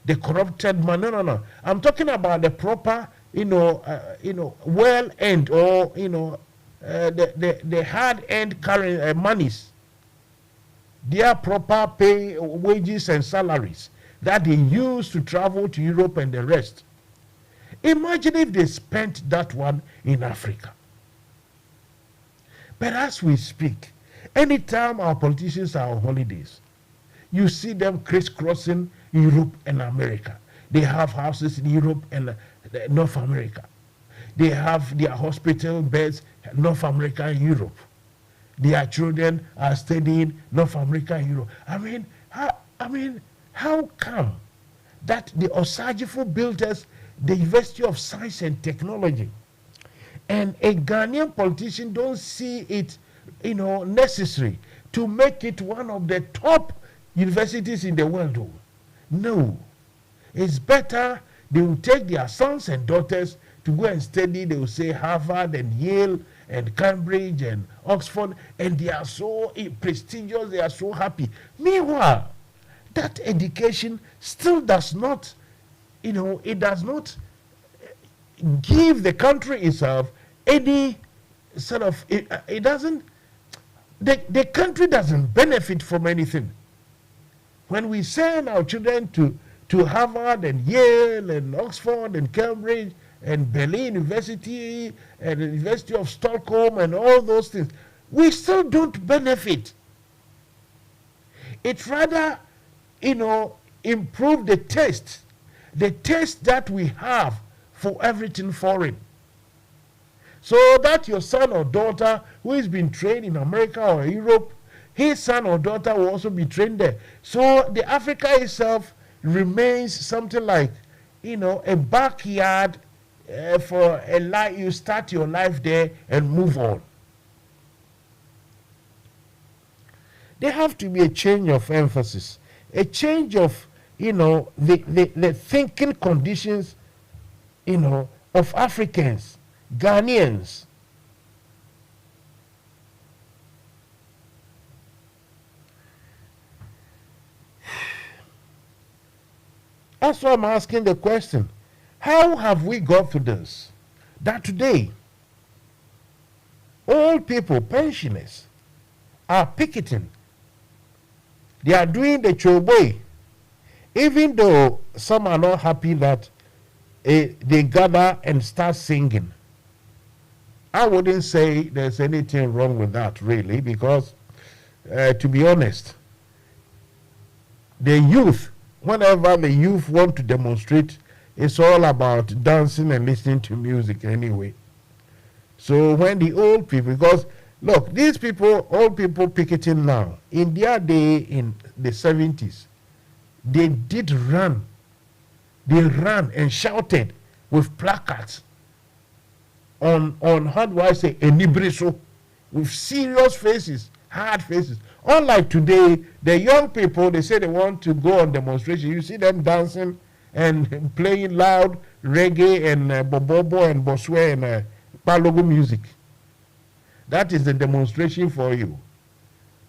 the corrupted money. No. I'm talking about the proper, well-earned or the hard-earned monies. Their proper pay, wages, and salaries that they use to travel to Europe and the rest. Imagine if they spent that one in Africa. But as we speak, anytime our politicians are on holidays, you see them crisscrossing Europe and America. They have houses in Europe and North America. They have their hospital beds in North America and Europe. Their children are studying North America and Europe. How come that the Osagifo built us the University of Science and Technology, and a Ghanaian politician don't see it, necessary to make it one of the top universities in the world? No, it's better they will take their sons and daughters to go and study. They will say Harvard and Yale and Cambridge and Oxford, and they are so prestigious, they are so happy. Meanwhile, that education still does not, it does not give the country itself any sort of, it doesn't, the country doesn't benefit from anything. When we send our children to Harvard and Yale and Oxford and Cambridge and Berlin University and the University of Stockholm and all those things, we still don't benefit. It rather, improve the taste that we have for everything foreign. So that your son or daughter who has been trained in America or Europe, his son or daughter will also be trained there. So the Africa itself remains something like, a backyard for a life. You start your life there and move on. There have to be a change of emphasis, a change of, the thinking conditions, of Africans, Ghanaians. That's why I'm asking the question, how have we got to this? That today, old people, pensioners, are picketing. They are doing the choboy, even though some are not happy that they gather and start singing. I wouldn't say there's anything wrong with that, really, because to be honest, the youth, whenever the youth want to demonstrate, it's all about dancing and listening to music anyway. So when the old people, because look, these people, old people picketing now, in their day in the 70s, they did run. They ran and shouted with placards on how do I say, enibreso, with serious faces, hard faces. Unlike today, the young people, they say they want to go on demonstration. You see them dancing and playing loud reggae and bobobo and boswe and palogo music. That is the demonstration for you.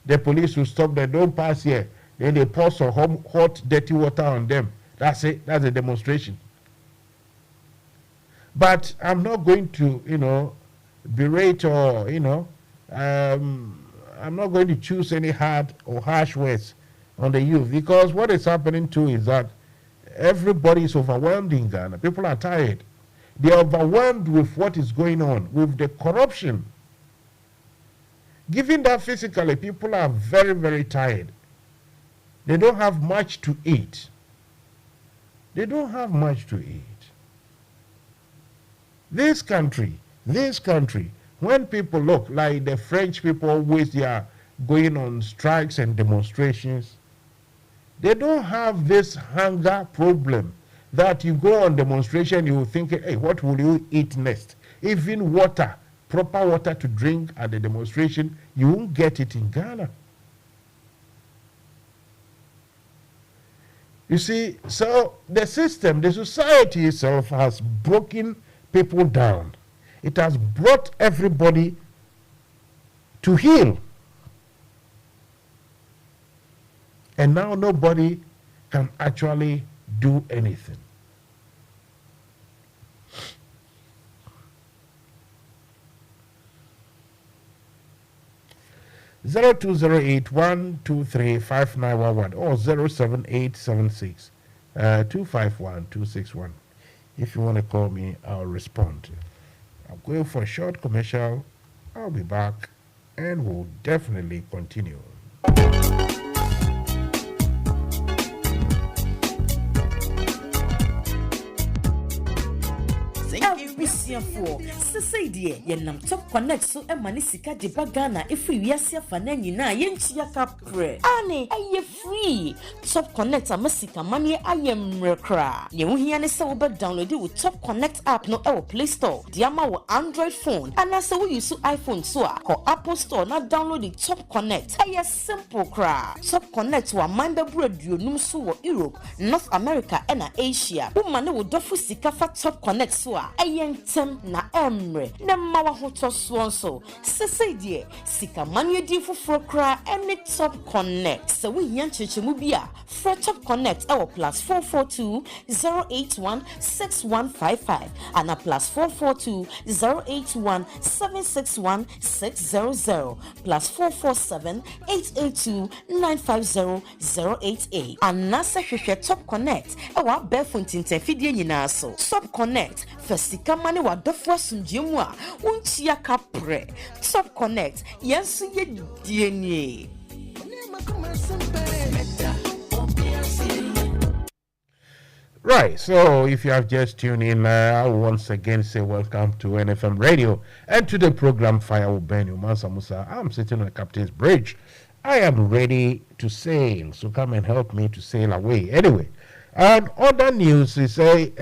The police will stop them, don't pass here. Then they pour some hot, dirty water on them. That's it. That's a demonstration. But I'm not going to, berate or, I'm not going to choose any hard or harsh words on the youth, because what is happening too is that everybody is overwhelmed in Ghana. People are tired. They are overwhelmed with what is going on, with the corruption. Given that physically, people are very, very tired. They don't have much to eat. They don't have much to eat. This country, when people look like the French people always, they are going on strikes and demonstrations, they don't have this hunger problem that you go on demonstration, you will think, hey, what will you eat next? Even water, proper water to drink at the demonstration, you won't get it in Ghana. You see, so the system, the society itself has broken people down. It has brought everybody to heel. And now nobody can actually do anything. Zero 208-123-5911 or 07876 251-261. If you want to call me, I'll respond. I'm going for a short commercial. I'll be back and we'll definitely continue. Busiafo sesei die yenam top connect so e mani sika de bagana efi wiase afa na nyina yenchia kapre ane aye free top connect amasika mani aye mrekra ye wo hia ne se wo be download wo top connect app no e wo play store de ama wo android phone ana se wo use iphone so a ko apple store na download the top connect aye simple kra top connect wa manda buraduonum so wo Europe North America and Asia wo mane wo dofo sika fa top connect so a aye tem na emre na mawa hoto so sese die sika manu di foforo kra any top connect so we yan chechemu bia for top connect our +442 081 6155 and a +442 081 761 600 +447 882 950 088 and nasa hwehwe top connect our befontin tefidie nyina so top connect fasika mane wadofo asumdiem a wontia kapre top connect yensu ye dienie. Right, so if you have just tuned in, I will once again say welcome to NFM Radio and to the program Fire Will Burn You. Mansa Musa, I'm sitting on the captain's bridge. I am ready to sail, so come and help me to sail away. Anyway, and other news, we say,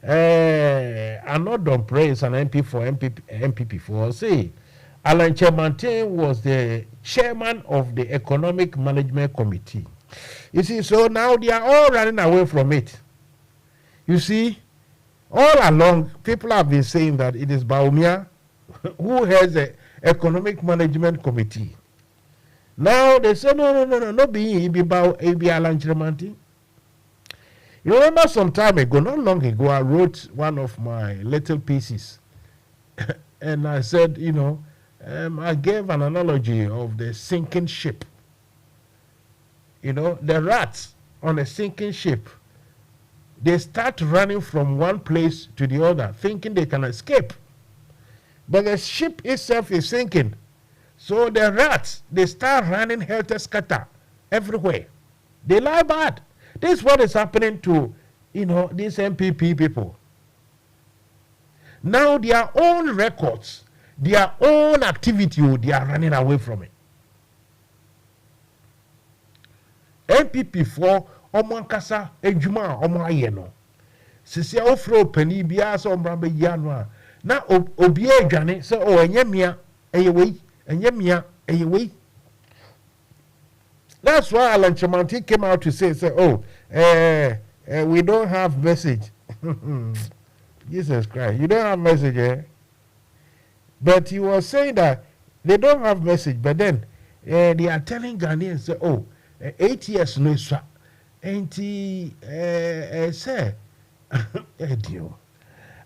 I'm not done praise an MP for MPP for say, Alan Chairmanship was the chairman of the Economic Management Committee. You see, so now they are all running away from it. You see, all along, people have been saying that it is Baumia who has the Economic Management Committee. Now they say, no, be Alan Chairmanship. You remember some time ago, not long ago, I wrote one of my little pieces. And I said, I gave an analogy of the sinking ship. The rats on a sinking ship, they start running from one place to the other, thinking they can escape. But the ship itself is sinking. So the rats, they start running helter-skelter everywhere. They lie bad. This is what is happening to, these MPP people. Now their own records, their own activity, they are running away from it. MPP for Omankasa Ejuma Omayeno. Sisi ofro penny bia so mrambe yanwa. Na obie adwane say enyemia eyewei. That's why Alan Chamanti came out to say we don't have message. Jesus Christ, you don't have message, eh? But he was saying that they don't have message, but then they are telling Ghanaians, say, 8 years no sir. Ain't he say,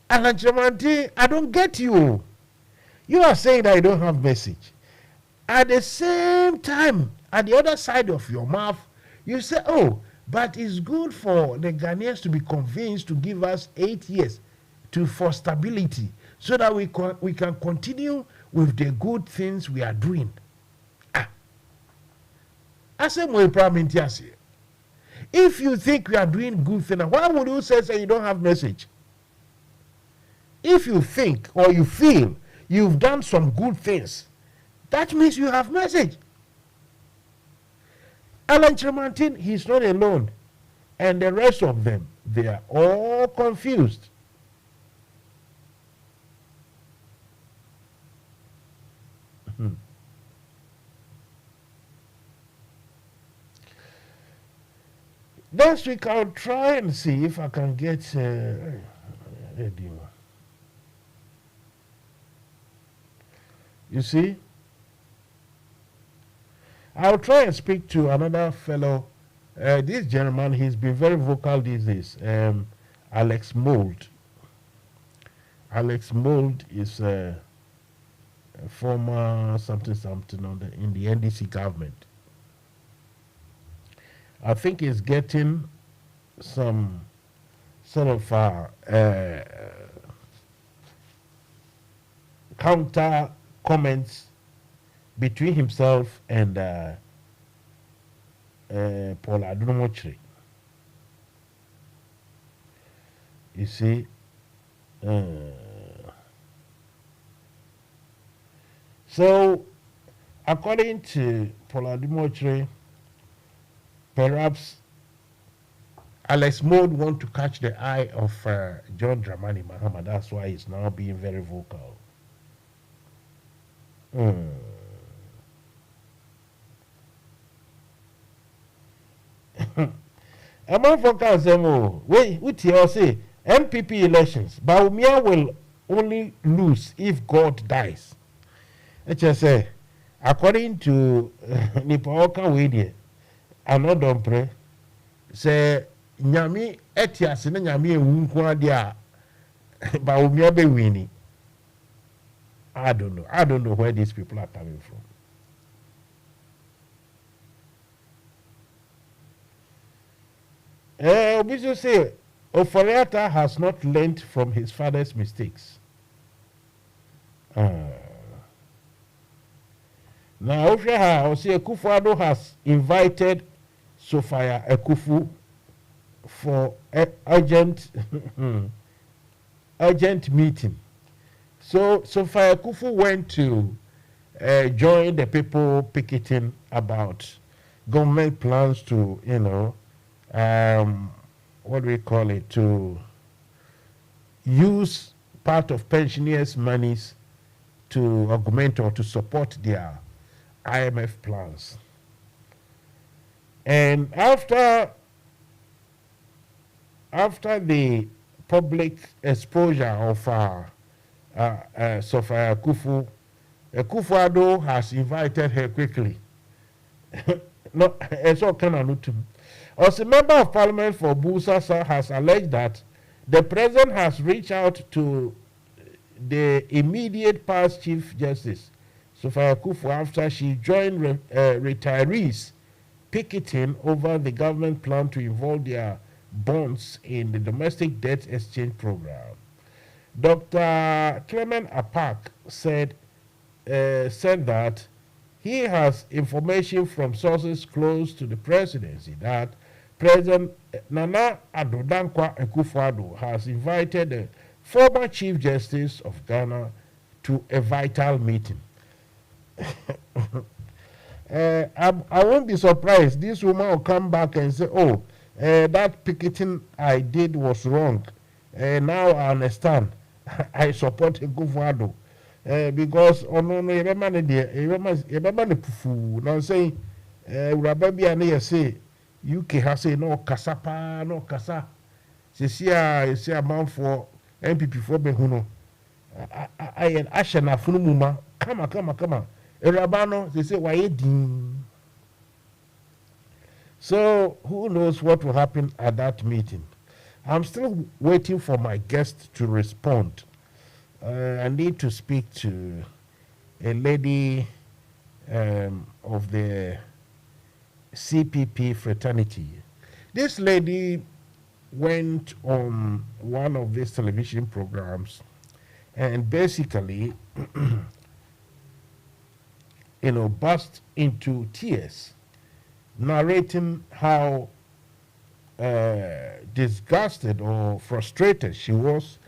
Alan Chamanti, I don't get you. You are saying that you don't have message. At the same time, at the other side of your mouth, you say, but it's good for the Ghanaians to be convinced to give us 8 years for stability so that we can continue with the good things we are doing. If you think we are doing good things, why would you say you don't have message? If you think or you feel you've done some good things, that means you have message. Alan Chairmantin, he's not alone. And the rest of them, they are all confused. Next week I'll try and see if I can get you see, I'll try and speak to another fellow. This gentleman, he's been very vocal these days. Alex Mould. Alex Mould is a former something in the NDC government. I think he's getting some sort of counter comments between himself and Paul Adunomochri. You see, so according to Paul Adunomochri, perhaps Alex Mould want to catch the eye of John Dramani Mahama. That's why he's now being very vocal. Among focus, wait, you say MPP elections, Baumia will only lose if God dies. HSA, according to Nipaoka Wede, another pray, say Nyami Etias and Nyami Wunkwadia Baumia be winning. I don't know. I don't know where these people are coming from. We should say, Ofori Atta has not learned from his father's mistakes. Now, Akufo-Addo has invited Sophia Ekufu for urgent meeting. So Sophia Ekufu went to join the people picketing about government plans to, what do we call it, to use part of pensioners' monies to augment or to support their IMF plans. And after the public exposure of Sophia Ekufu, Akufo-Addo has invited her quickly. No, it's all kind of new. As a member of parliament for Musa has alleged that the president has reached out to the immediate past Chief Justice, Sophia Ekufu, after she joined retirees picketing over the government plan to involve their bonds in the domestic debt exchange program. Dr. Clement Apak said that he has information from sources close to the presidency that President Nana Addo Dankwa Akufo-Addo has invited the former Chief Justice of Ghana to a vital meeting. I won't be surprised. This woman will come back and say, oh, that picketing I did was wrong. Now I understand. I support Akufo-Addo. Because remember the pufu. Now saying, Urababi and say, UK has say no kasapa, no kasa. Say a man for MPP for Behuno. I ashana funumuma. Come on. Erabano, they say, why ding? So, who knows what will happen at that meeting? I'm still waiting for my guest to respond. I need to speak to a lady of the CPP fraternity. This lady went on one of these television programs and basically burst into tears, narrating how disgusted or frustrated she was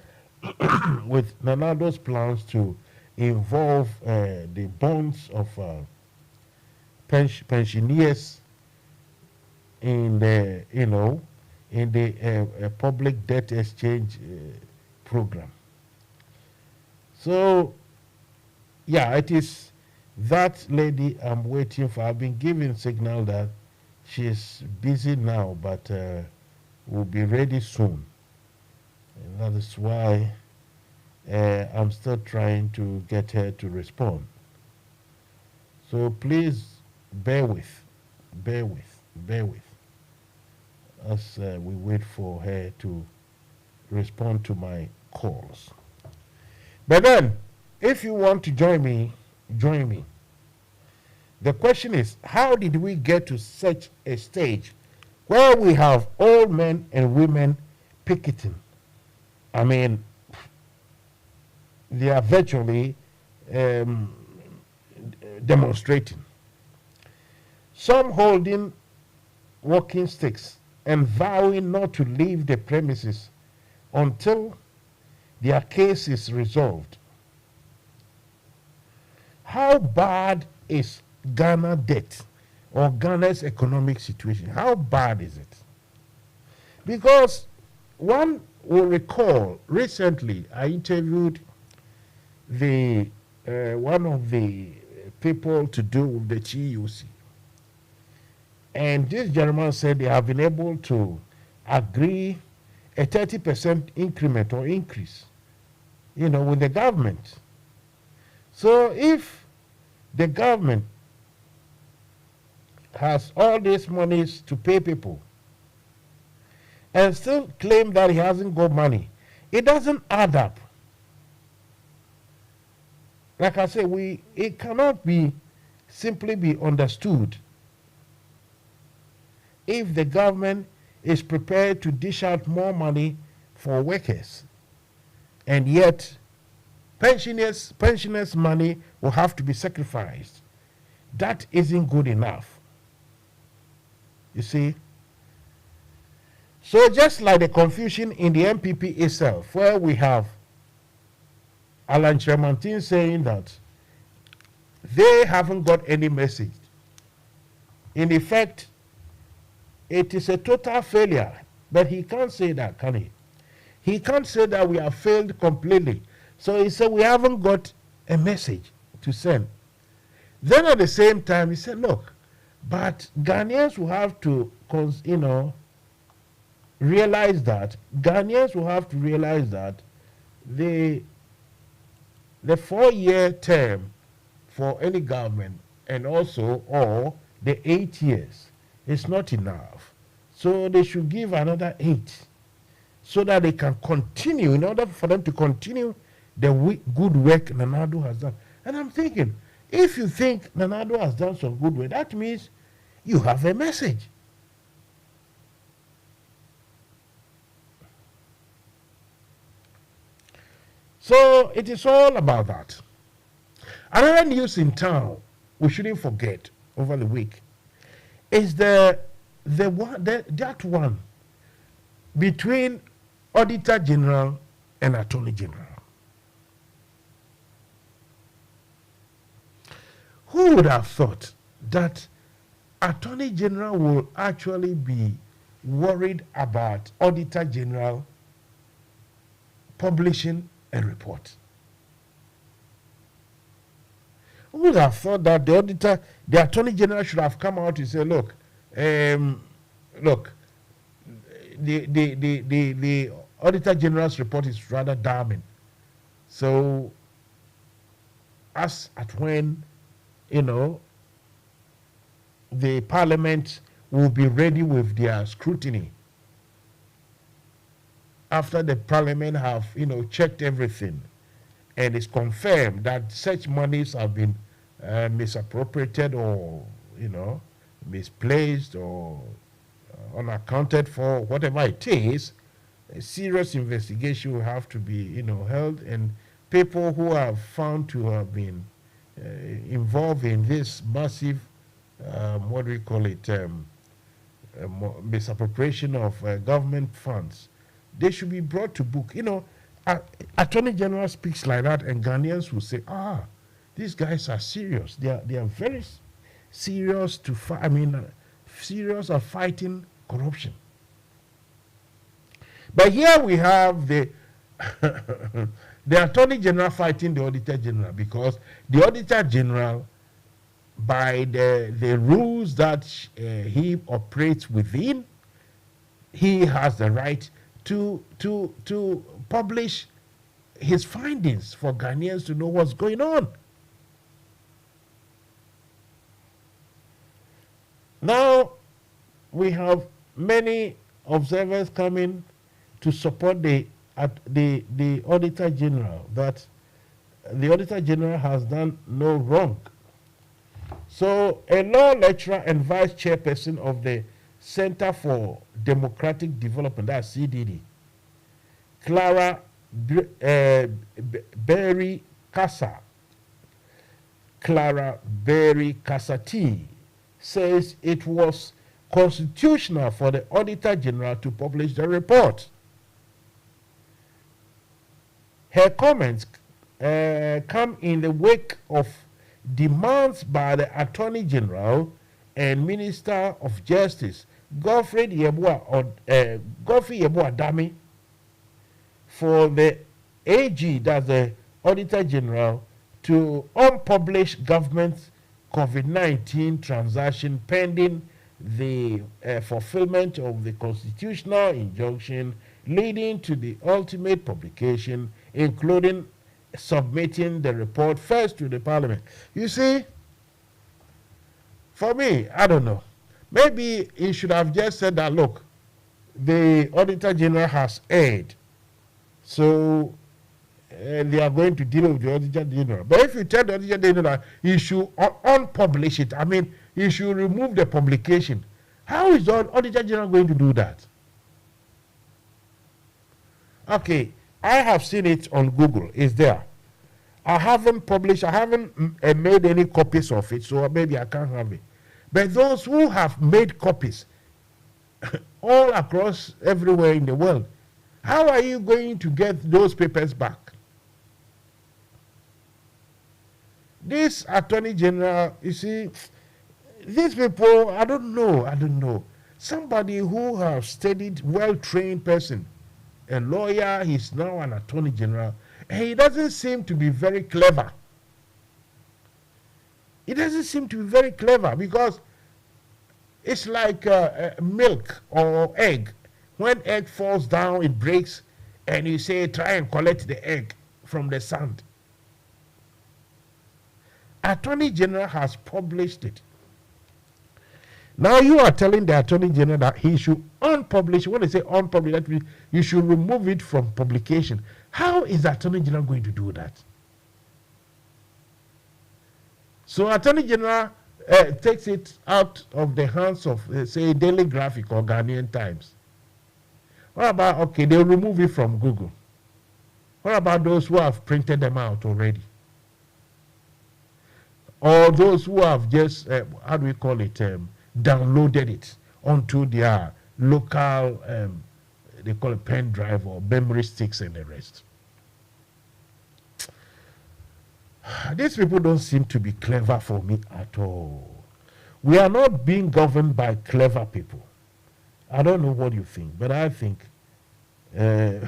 with Nanado's plans to involve the bonds of pensioners in the public debt exchange program. So, yeah, it is that lady I'm waiting for. I've been given signal that she's busy now, but will be ready soon. And that is why I'm still trying to get her to respond. So please bear with as we wait for her to respond to my calls. But then, if you want to join me, join me. The question is, how did we get to such a stage where we have old men and women picketing? I mean, they are virtually demonstrating. Some holding walking sticks and vowing not to leave the premises until their case is resolved. How bad is Ghana debt or Ghana's economic situation? How bad is it? Because one will recall recently I interviewed the one of the people to do with the GUC. And this gentleman said they have been able to agree a 30% increment or increase, with the government. So if the government has all these monies to pay people and still claim that he hasn't got money, it doesn't add up. Like I say, it cannot simply be understood if the government is prepared to dish out more money for workers, and yet pensioners' money will have to be sacrificed. That isn't good enough. You see? So just like the confusion in the MPP itself, where we have Alan Tremantin saying that they haven't got any message. In effect, it is a total failure. But he can't say that, can he? He can't say that we have failed completely. So he said we haven't got a message to send. Then at the same time, he said, look, but Ghanaians will have to, realize that the 4-year term for any government and also or the 8 years is not enough. So they should give another 8 so that they can continue, in order for them to continue the good work Nanado has done. And I'm thinking, if you think Nanado has done some good work, that means you have a message. So it is all about that. Another news in town we shouldn't forget over the week is that one between Auditor General and Attorney General. Who would have thought that Attorney General will actually be worried about Auditor General publishing a report? Who would have thought that the Attorney General should have come out and say, look, the Auditor General's report is rather damning. So, as at when, the Parliament will be ready with their scrutiny, after the Parliament have, checked everything, and it's confirmed that such monies have been misappropriated or, misplaced or unaccounted for, whatever it is, a serious investigation will have to be, held, and people who are found to have been involved in this massive, misappropriation of government funds, they should be brought to book. Attorney General speaks like that, and Ghanaians will say, these guys are serious. They are very serious serious of fighting corruption. But here we have the Attorney General fighting the Auditor General, because the Auditor General by the rules that he operates within, he has the right to publish his findings for Ghanaians to know what's going on. Now, we have many observers coming to support the Auditor General, that the Auditor General has done no wrong. So, a law lecturer and vice chairperson of the Center for Democratic Development, that's CDD, Clara Berry Casa T, says it was constitutional for the Auditor General to publish the report. Her comments come in the wake of demands by the Attorney General and Minister of Justice, Godfrey Yeboah-Dame, for the AG, that's the Auditor General, to unpublish government COVID-19 transaction pending the fulfillment of the constitutional injunction leading to the ultimate publication, including submitting the report first to the Parliament. You see, for me, I don't know. Maybe he should have just said that, look, the Auditor General has erred, so they are going to deal with the Auditor General. But if you tell the Auditor General that he should unpublish it, I mean, he should remove the publication, how is the Auditor General going to do that? Okay, I have seen it on Google. It's there. I haven't published, I haven't made any copies of it, so maybe I can't have it. But those who have made copies all across everywhere in the world, how are you going to get those papers back? This Attorney General, you see, these people, I don't know. Somebody who has studied, well-trained person, a lawyer, he's now an Attorney General, and he doesn't seem to be very clever. He doesn't seem to be very clever because it's like milk or egg. When egg falls down, it breaks, and you say, try and collect the egg from the sand. Attorney General has published it. Now you are telling the Attorney General that he should unpublish. When they say unpublish, that means you should remove it from publication. How is the Attorney General going to do that? So Attorney General takes it out of the hands of, say, Daily Graphic or Ghanaian Times. What about, okay, they'll remove it from Google. What about those who have printed them out already? Or those who have just, how do we call it, downloaded it onto their local, they call it pen drive or memory sticks and the rest. These people don't seem to be clever for me at all. We are not being governed by clever people. I don't know what you think, but I think,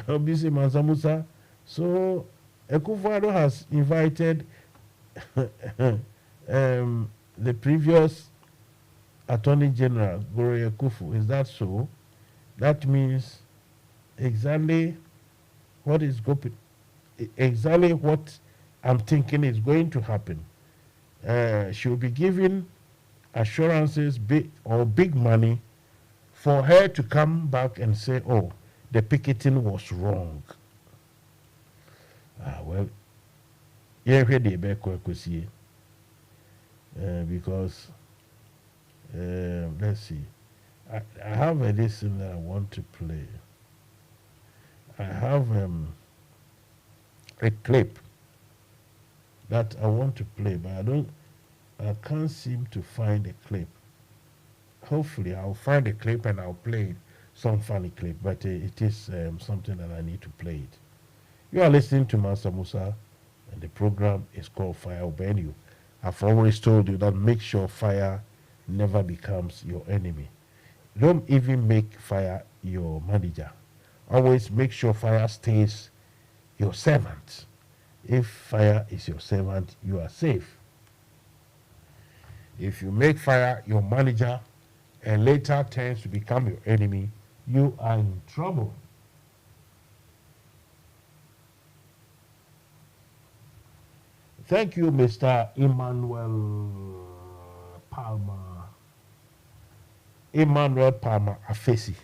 obviously, Mansa Musa, so Akufo-Addo has invited the previous Attorney General, Gore Akufu. Is that so? That means exactly what I'm thinking is going to happen. She will be given assurances big money for her to come back and say, oh, the picketing was wrong. Well, yeah, because let's see. I have a listen that I want to play. I have a clip that I want to play, but I can't seem to find a clip. Hopefully I'll find a clip and I'll play it, some funny clip, but it is something that I need to play it. You are listening to Mansa Musa, and the program is called Fire Obey You. I've always told you that make sure fire never becomes your enemy. Don't even make fire your manager. Always make sure fire stays your servant. If fire is your servant, you are safe. If you make fire your manager and later turns to become your enemy, you are in trouble. Thank you, Mr. Emmanuel Palmer. Emmanuel Palmer Afesi.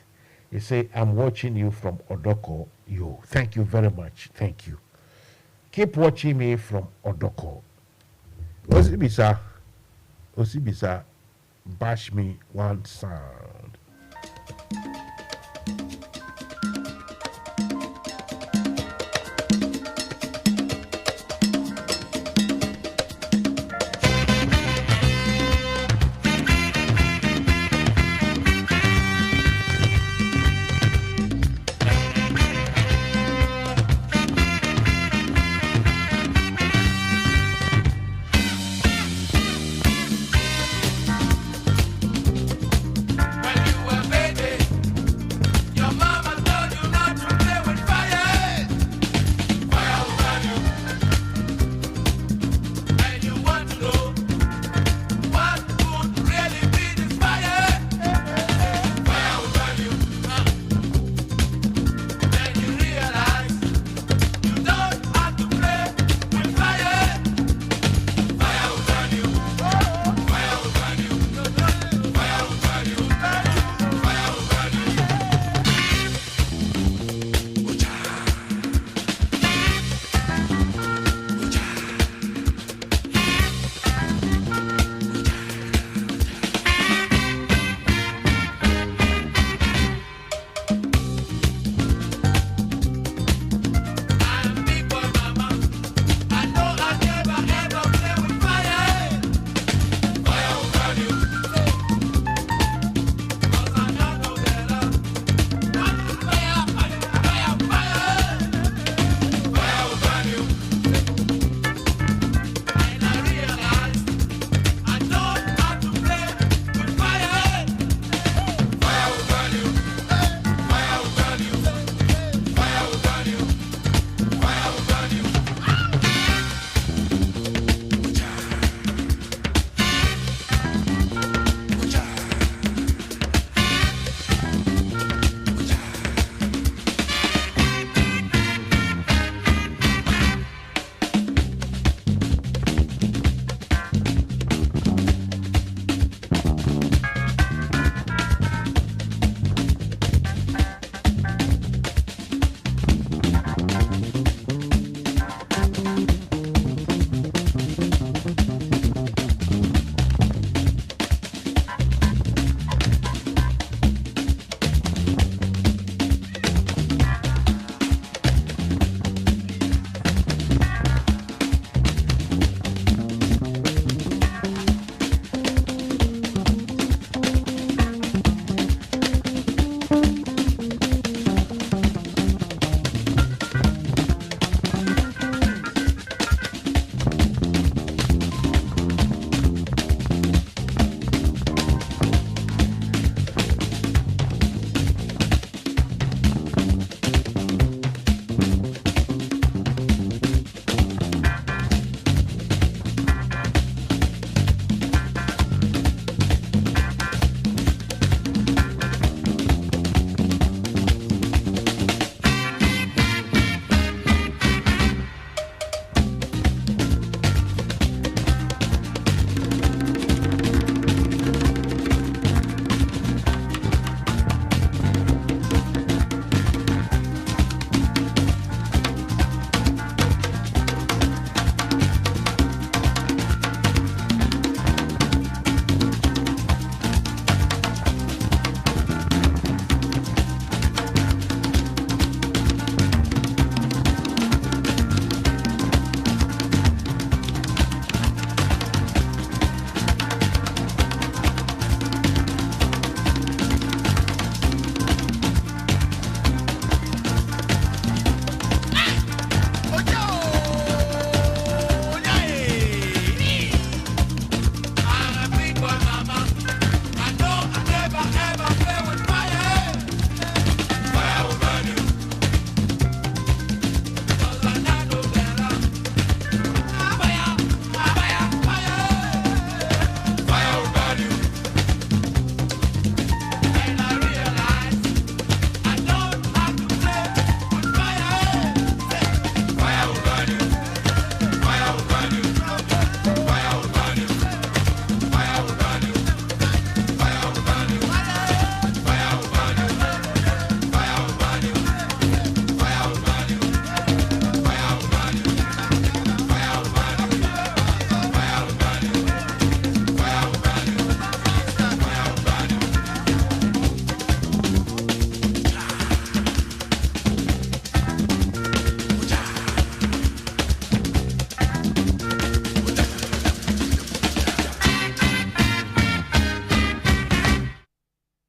He say, I'm watching you from Odoko. Yo, thank you very much. Thank you. Keep watching me from Odoko. Osibisa, bash me one sound.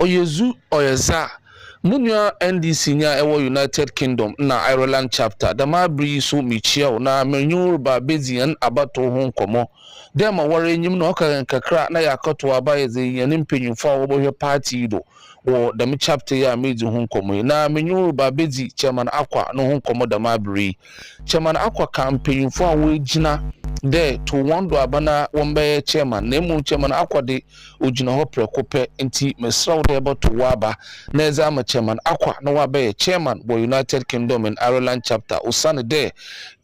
oyezu oyeza munua NDC nya ewo United Kingdom na Ireland chapter da ma bri so michia na menyu ba bezian abato ho nkomo dem ma wore enyim na oka kakra na yakoto abaye ze yanim penyumfa wo bohwe party do wo da mi chapter ya meji ho nkomo na menyu ba bezi chairman akwa no ho nkomo da ma bri chairman akwa campaign for we gina there to wando abana wombe chairman na mu chairman akwa de ogina ho prekope enti mesrawo de ebo to waba na eza ma chairman akwa na wabe chairman bo United Kingdom and Ireland chapter osane de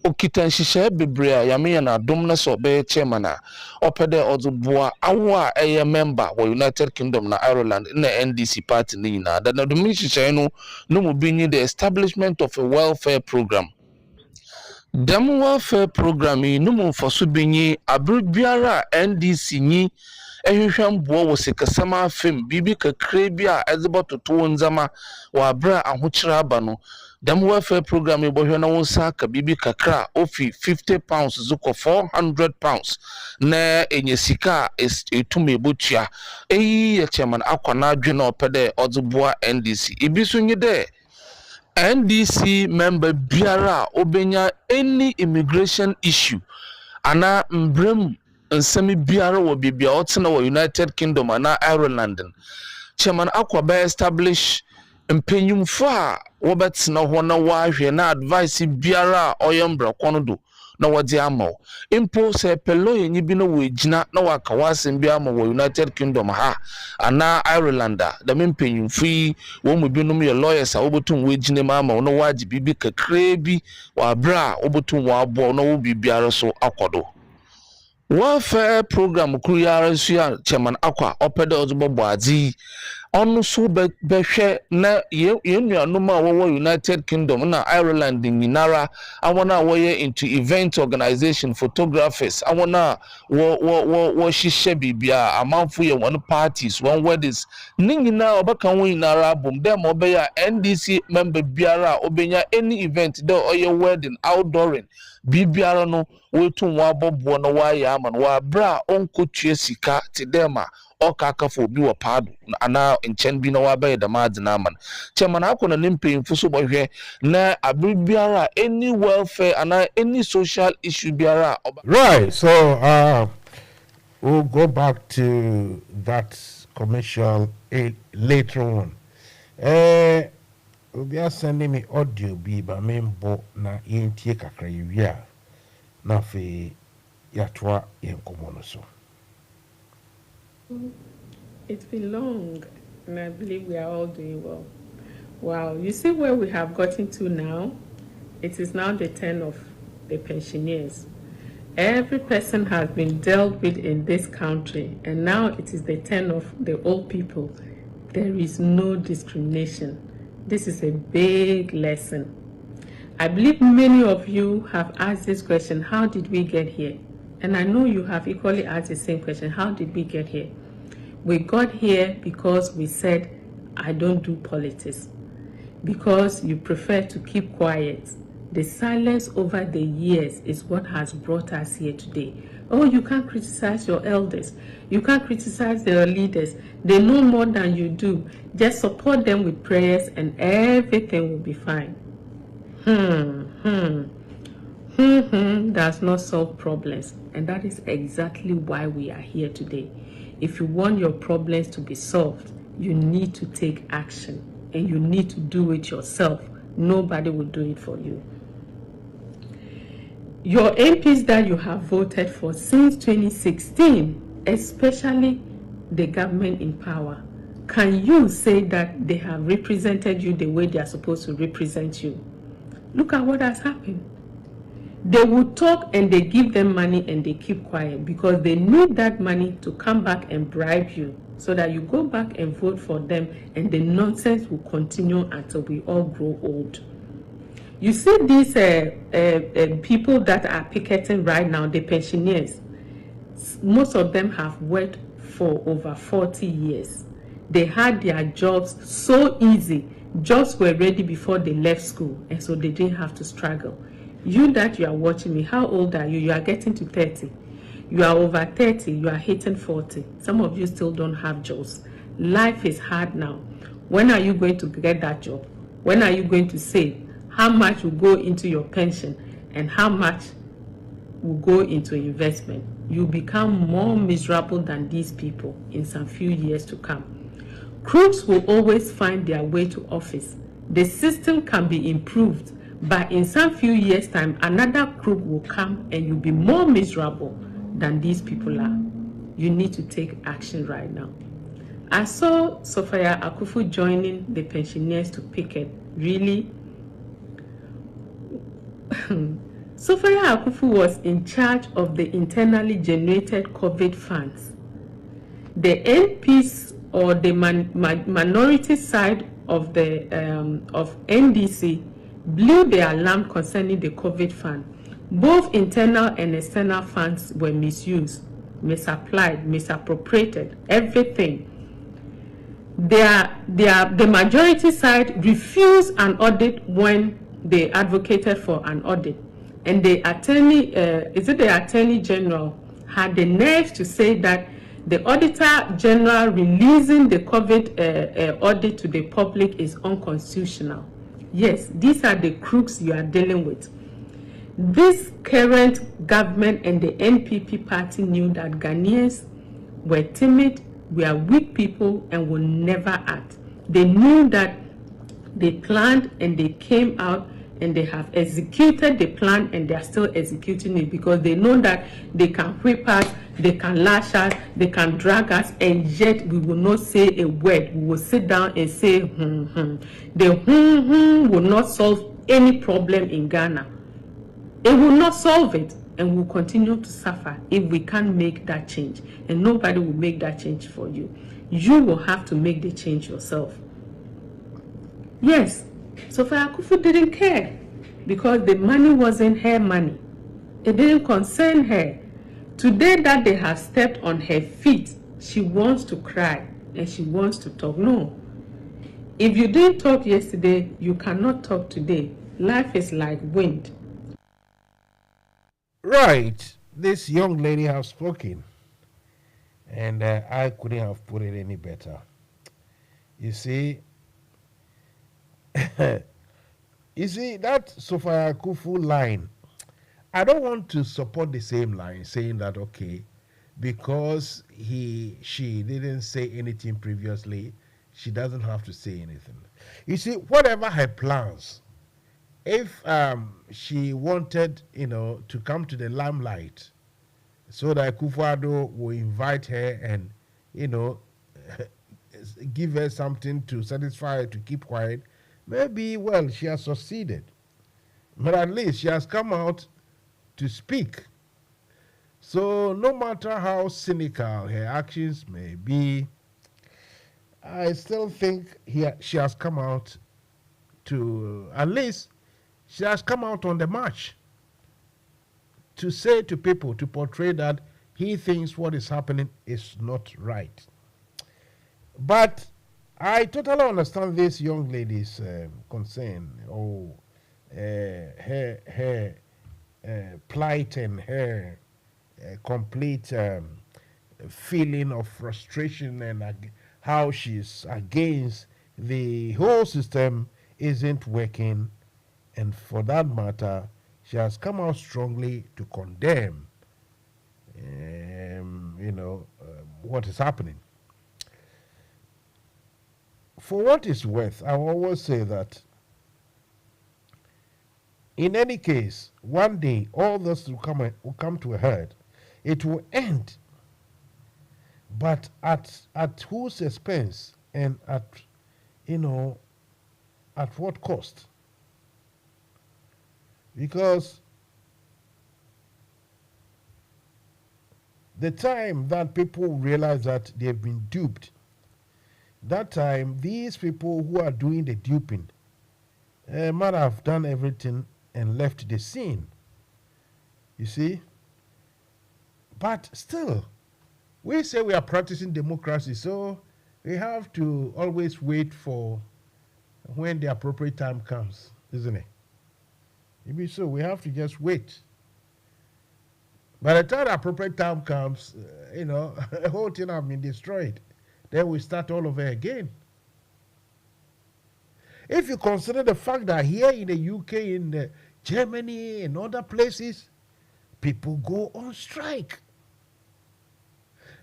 okitan hihye bebre a yame na dom na so be chairman a opede ozuboa awo a eye member wo United Kingdom na Ireland na NDC party ni na da na dom hihye no mu binyi the establishment of a welfare program. Dem welfare program yi numu mfaso binyi abrubiara NDC ni ehwehwam bo wo sekasama fem bibi kakre bi a ezebototo nzama wa abra ahokyira aba no dem welfare program yi bohwe na wonsa ka bibi kakra ofi 50 pounds zuko 400 pounds na enyesika etume botua eyi ye chairman akwana adwe na opede odzeboa NDC ibiso nyi de NDC member biara obenya any immigration issue ana mbrem nsemi biara wo bibia otena wo United Kingdom ana Ireland chairman akwa establish mpenyumfo a wo betena ho na wahwe na advice biara oyembra kono do na wodi amaw impo se pelo yenyi bi na wegina na waka wasem bi amaw wo United Kingdom ha ana Ireland da mpenyumfi wo mu binum ye lawyers a obotum wegina ma amaw no waji bibi kakre bi wa bra obotum wa abo na wo bibiara so akodo welfare program kuriyara su ya chairman akwa opede ozubobo azi onu so behwe na yenuanum a wo United Kingdom na Ireland nyinara awona woye into event organization photographers awona wo hihye bibia amanfo ye one parties one weddings ningina obaka won nyinara bom dem obeya NDC member biara obenya any event there oye wedding outdooring bibiara no wetu wa bobo no wa ya ama no wa bra onkotue sika ti dem a okaka fo bi wo paado ana enchen bi na wa baye da madina man chairman akona nimpemfu so bohwe na abibiara any welfare ana any social issue biara right. So we'll go back to that commercial later on. We'll be sending me audio bi ba membo na yentie kakra yewia na fe yatwa yenkomo no so. It's been long, and I believe we are all doing well. Wow, you see where we have gotten to now? It is now the turn of the pensioners. Every person has been dealt with in this country, and now it is the turn of the old people. There is no discrimination. This is a big lesson. I believe many of you have asked this question, how did we get here? And I know you have equally asked the same question, how did we get here? We got here because we said, I don't do politics. Because you prefer to keep quiet. The silence over the years is what has brought us here today. Oh, you can't criticize your elders. You can't criticize their leaders. They know more than you do. Just support them with prayers and everything will be fine. Does not solve problems. And that is exactly why we are here today. If you want your problems to be solved, you need to take action. And you need to do it yourself. Nobody will do it for you. Your MPs that you have voted for since 2016, especially the government in power, can you say that they have represented you the way they are supposed to represent you? Look at what has happened. They will talk and they give them money and they keep quiet because they need that money to come back and bribe you so that you go back and vote for them and the nonsense will continue until we all grow old. You see these people that are picketing right now, the pensioners, most of them have worked for over 40 years. They had their jobs so easy. Jobs were ready before they left school, and so they didn't have to struggle. You that you are watching me, how old are you? You are getting to 30. You are over 30, you are hitting 40. Some of you still don't have jobs. Life is hard now. When are you going to get that job? When are you going to save? How much will go into your pension and how much will go into investment? You become more miserable than these people in some few years to come. Crooks will always find their way to office. The system can be improved, but in some few years' time, another crook will come and you'll be more miserable than these people are. You need to take action right now. I saw Sophia Akufu joining the pensioners to picket. Really? Sophia Akufu was in charge of the internally generated COVID funds. The NPs or the minority side of the of NDC blew the alarm concerning the COVID fund. Both internal and external funds were misused, misapplied, misappropriated, everything. The majority side refused an audit when they advocated for an audit, and the attorney general had the nerve to say that the auditor general releasing the COVID audit to the public is unconstitutional. Yes, these are the crooks you are dealing with. This current government and the NPP party knew that Ghanaians were timid, we are weak people, and will never act. They knew that they planned and they came out and they have executed the plan, and they are still executing it because they know that they can whip us, they can lash us, they can drag us, and yet we will not say a word. We will sit down and say The will not solve any problem in Ghana. It will not solve it, and we'll continue to suffer if we can't make that change, and nobody will make that change for you. You will have to make the change yourself. Yes, Sophia Akufu didn't care because the money wasn't her money. It didn't concern her. Today that they have stepped on her feet, she wants to cry and she wants to talk. No. If you didn't talk yesterday, you cannot talk today. Life is like wind. Right. This young lady has spoken. And I couldn't have put it any better. You see, that Sophia Akufu line, I don't want to support the same line saying that, okay, because she didn't say anything previously, she doesn't have to say anything. You see, whatever her plans, if she wanted, to come to the limelight so that Akufo-Addo will invite her and, give her something to satisfy her to keep quiet, maybe, well, she has succeeded. But at least she has come out to speak. So no matter how cynical her actions may be, I still think she has come out to, at least she has come out on the march to say to people, to portray that he thinks what is happening is not right. But I totally understand this young lady's concern, her plight and her complete feeling of frustration and how she's against the whole system isn't working, and for that matter, she has come out strongly to condemn, what is happening. For what it's worth, I always say that in any case, one day all this will come to a head. It will end, but at whose expense and at what cost? Because the time that people realize that they've been duped, that time these people who are doing the duping might have done everything and left the scene. You see? But still, we say we are practicing democracy, so we have to always wait for when the appropriate time comes, isn't it? Maybe so, we have to just wait. By the time the appropriate time comes, the whole thing has been destroyed. then we start all over again. If you consider the fact that here in the UK, in Germany, and other places, people go on strike.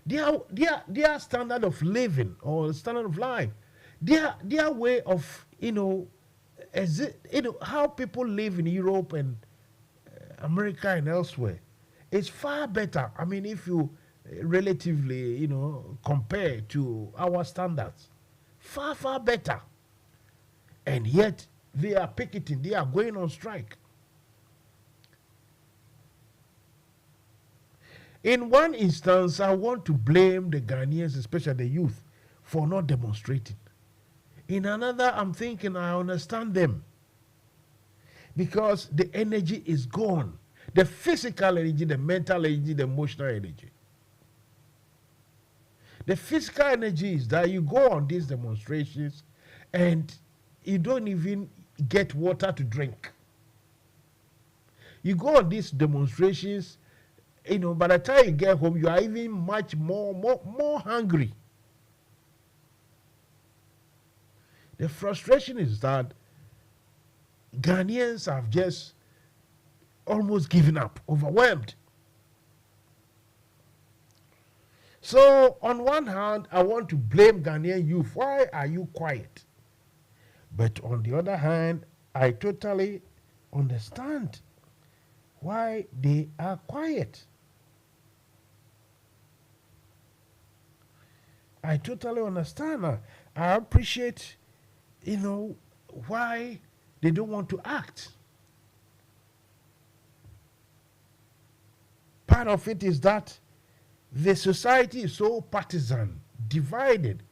Their standard of living or standard of life, their way of, how people live in Europe and America and elsewhere is far better. I mean, if you relatively, compare to our standards, far, far better. And yet they are picketing, they are going on strike. In one instance, I want to blame the Ghanaians, especially the youth, for not demonstrating. In another, I'm thinking I understand them, because the energy is gone. The physical energy, the mental energy, the emotional energy. The physical energy is that you go on these demonstrations and you don't even get water to drink. You go on these demonstrations, by the time you get home, you are even much more hungry. The frustration is that Ghanaians have just almost given up, overwhelmed. So, on one hand, I want to blame Ghanaian youth. Why are you quiet? But on the other hand, I totally understand why they are quiet. I totally understand. I appreciate, why they don't want to act. Part of it is that the society is so partisan, divided,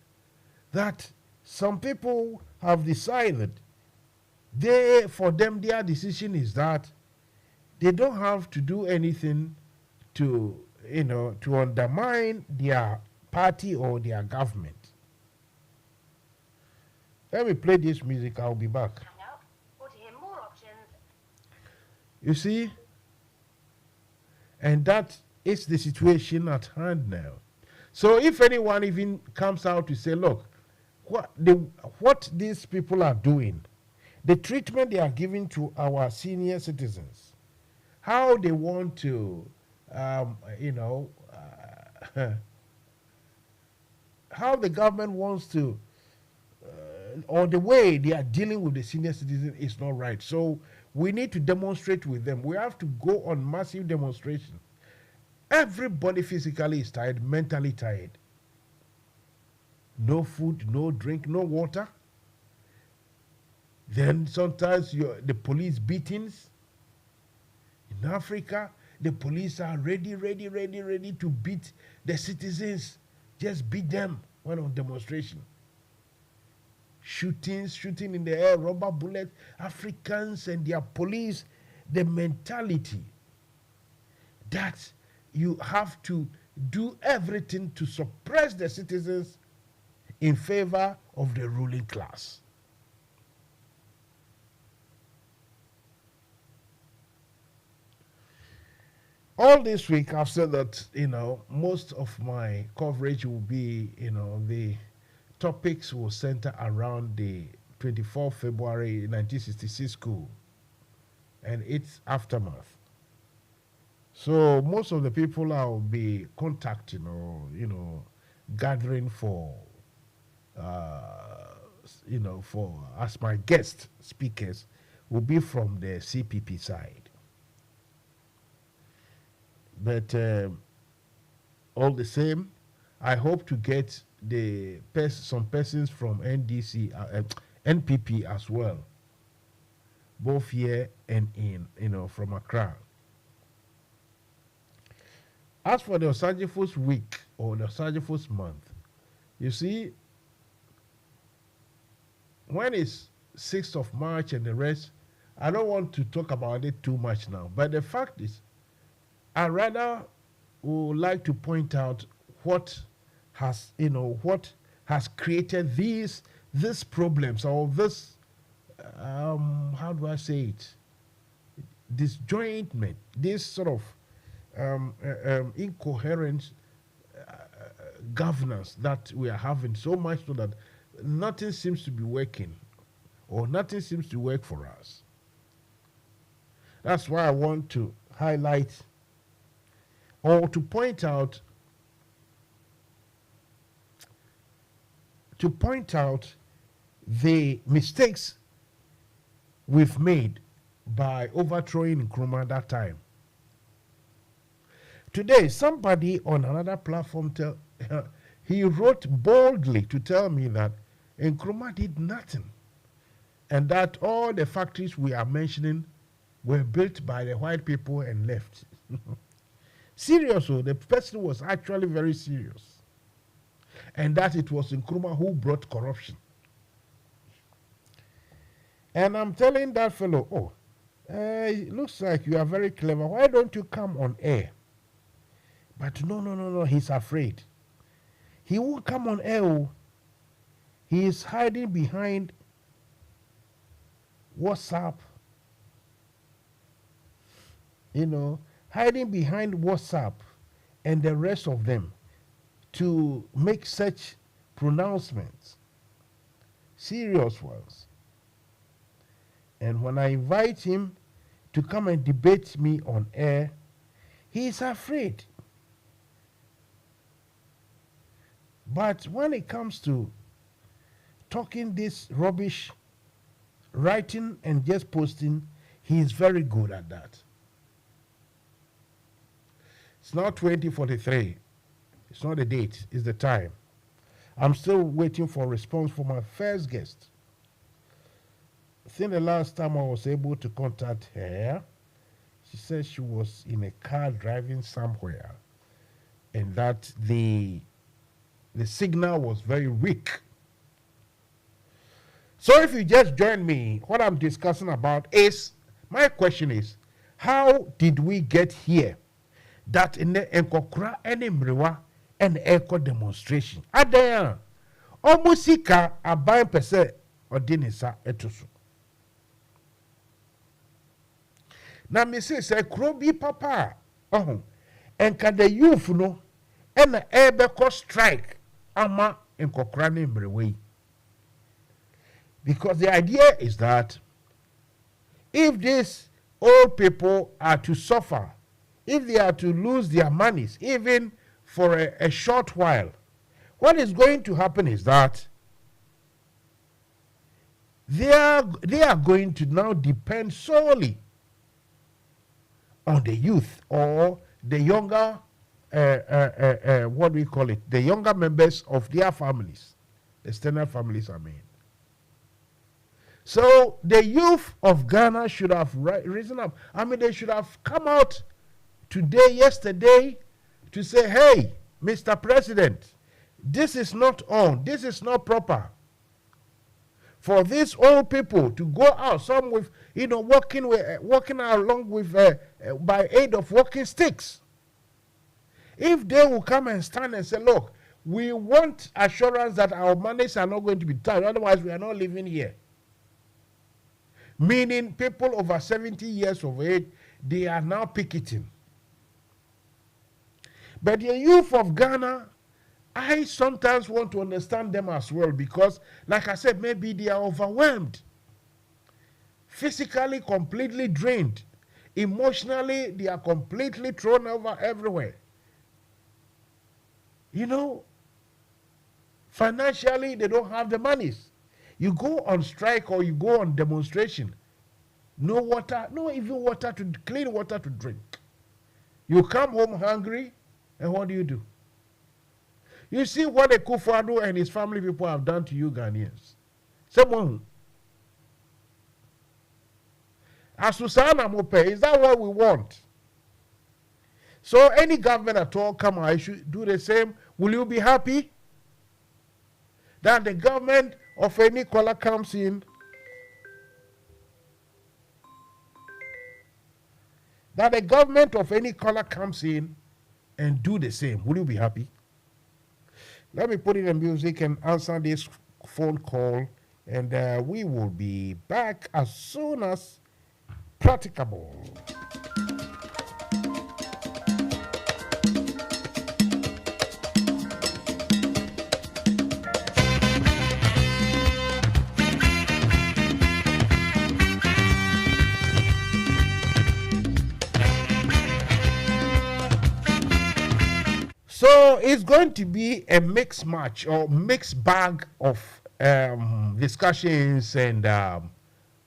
that some people have decided, for them, their decision is that they don't have to do anything to undermine their party or their government. Let me play this music, I'll be back. Or to hear more options. You see? And that is the situation at hand now. So if anyone even comes out to say, look, what these people are doing, the treatment they are giving to our senior citizens, how they want to, how the government wants to, or the way they are dealing with the senior citizen is not right. So we need to demonstrate with them. We have to go on massive demonstration. Everybody physically is tired, mentally tired. No food, no drink, no water. Then sometimes the police beatings. In Africa, the police are ready to beat the citizens. Just beat them when on demonstration. Shooting in the air, rubber bullets. Africans and their police, the mentality that you have to do everything to suppress the citizens in favor of the ruling class. All this week, I've said that, most of my coverage will be, the topics will center around the 24th February 1966 coup and its aftermath. So most of the people I'll be contacting or, gathering for, for as my guest speakers will be from the CPP side. But all the same, I hope to get some persons from NDC, NPP as well, both here and from Accra. As for the Osagefos week or the Osagefos month, you see, when it's 6th of March and the rest, I don't want to talk about it too much now. But the fact is, I rather would like to point out what has created these problems or this, how do I say it? Disjointment, this sort of incoherent governance that we are having, so much so that nothing seems to be working or nothing seems to work for us. That's why I want to highlight or to point out the mistakes we've made by overthrowing Nkrumah that time. Today, somebody on another platform he wrote boldly to tell me that Nkrumah did nothing and that all the factories we are mentioning were built by the white people and left. Seriously, the person was actually very serious. And that it was Nkrumah who brought corruption. And I'm telling that fellow, it looks like you are very clever. Why don't you come on air? But no, he's afraid. He won't come on air. He is hiding behind WhatsApp. Hiding behind WhatsApp and the rest of them to make such pronouncements. Serious ones. And when I invite him to come and debate me on air, he is afraid. But when it comes to talking this rubbish, writing and just posting, he is very good at that. It's not 2043. It's not the date, it's the time. I'm still waiting for a response from my first guest. I think the last time I was able to contact her, she said she was in a car driving somewhere and that the signal was very weak. So if you just join me, what I'm discussing about is, my question is, how did we get here? That in the Nkokra and Mrewa and echo demonstration. Adaya, omusika abayin pese odinisa etusu. Na me say krobi papa, enka the youth no, and the ebeko strike ama Nkokra and Mrewa. Because the idea is that if these old people are to suffer, if they are to lose their monies, even for a short while, what is going to happen is that they are going to now depend solely on the youth or the younger, what do we call it, the younger members of their families, extended families, I mean. So the youth of Ghana should have risen up. I mean, they should have come out today, yesterday, to say, hey, Mr. President, this is not on, this is not proper. For these old people to go out, some with, walking along with, by aid of walking sticks. If they will come and stand and say, look, we want assurance that our monies are not going to be tied, otherwise we are not living here. Meaning people over 70 years of age, they are now picketing. But the youth of Ghana, I sometimes want to understand them as well because, like I said, maybe they are overwhelmed. Physically completely drained. Emotionally, they are completely thrown over everywhere. Financially, they don't have the monies. You go on strike or you go on demonstration. No water, no even water to clean water to drink. You come home hungry, and what do? You see what Akufo-Addo and his family people have done to you Ghanaians. Someone. Asusana Mope, is that what we want? So any government at all come out, I should do the same. Will you be happy that the government of any color comes in? That the government of any color comes in and do the same. Will you be happy? Let me put in the music and answer this phone call, and we will be back as soon as practicable. So it's going to be a mixed match or mixed bag of discussions and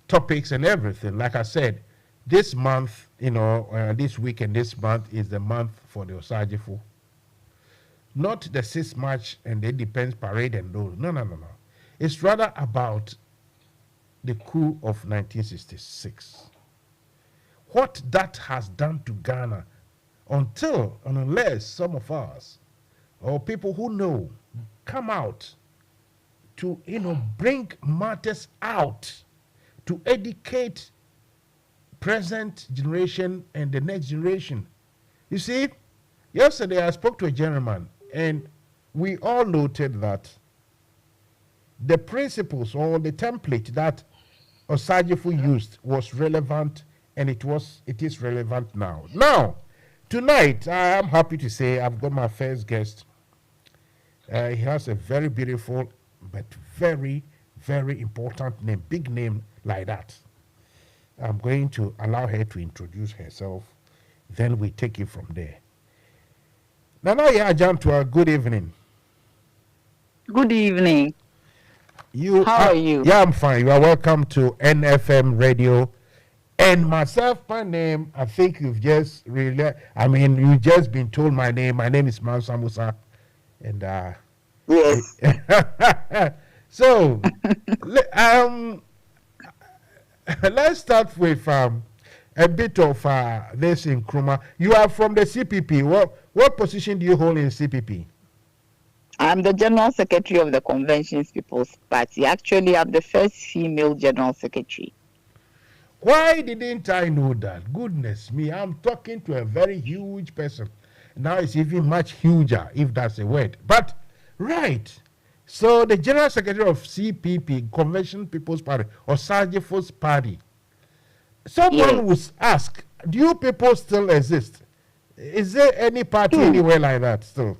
topics and everything. Like I said, this month, this week and this month is the month for the Osagefo. Not the 6th March and the Independence Parade and those. No. It's rather about the coup of 1966. What that has done to Ghana until and unless some of us or people who know come out to bring matters out to educate present generation and the next generation. You see, yesterday I spoke to a gentleman and we all noted that the principles or the template that Osagefo used was relevant, and it is relevant now. Now, tonight, I am happy to say I've got my first guest. He has a very beautiful but very, very important name, big name like that. I'm going to allow her to introduce herself, then we take it from there. Nana Agyemang, good evening. Good evening. How are you? Yeah, I'm fine. You are welcome to NFM Radio. And myself, my name, I think you've just you've just been told my name. My name is Mansa Musa. And yes. So let's start with a bit of this in Nkrumah. You are from the CPP. What position do you hold in CPP? I'm the General Secretary of the Conventions People's Party. Actually, I'm the first female General Secretary. Why didn't I know that? Goodness me, I'm talking to a very huge person. Now it's even much huger, if that's a word. But, right. So the General Secretary of CPP, Convention People's Party, or Osagefo's Party, someone was asked, do you people still exist? Is there any party anywhere like that still?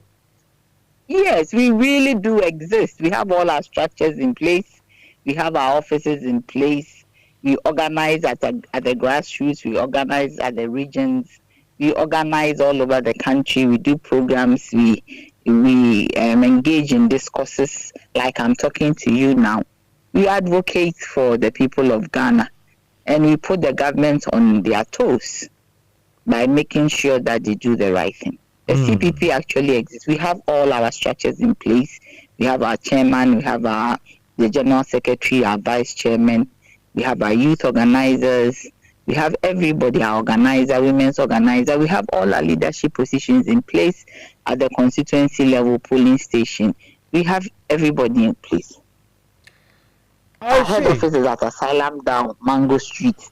Yes, we really do exist. We have all our structures in place. We have our offices in place. We organize at the grassroots. We organize at the regions. We organize all over the country. We do programs. We engage in discourses like I'm talking to you now. We advocate for the people of Ghana, and we put the government on their toes by making sure that they do the right thing. The CPP actually exists. We have all our structures in place. We have our chairman, we have the general secretary, our vice chairman, we have our youth organizers, we have everybody, our organizer, women's organizer. We have all our leadership positions in place at the constituency level polling station. We have everybody in place. Our head office is at Asylum Down, Mango Street.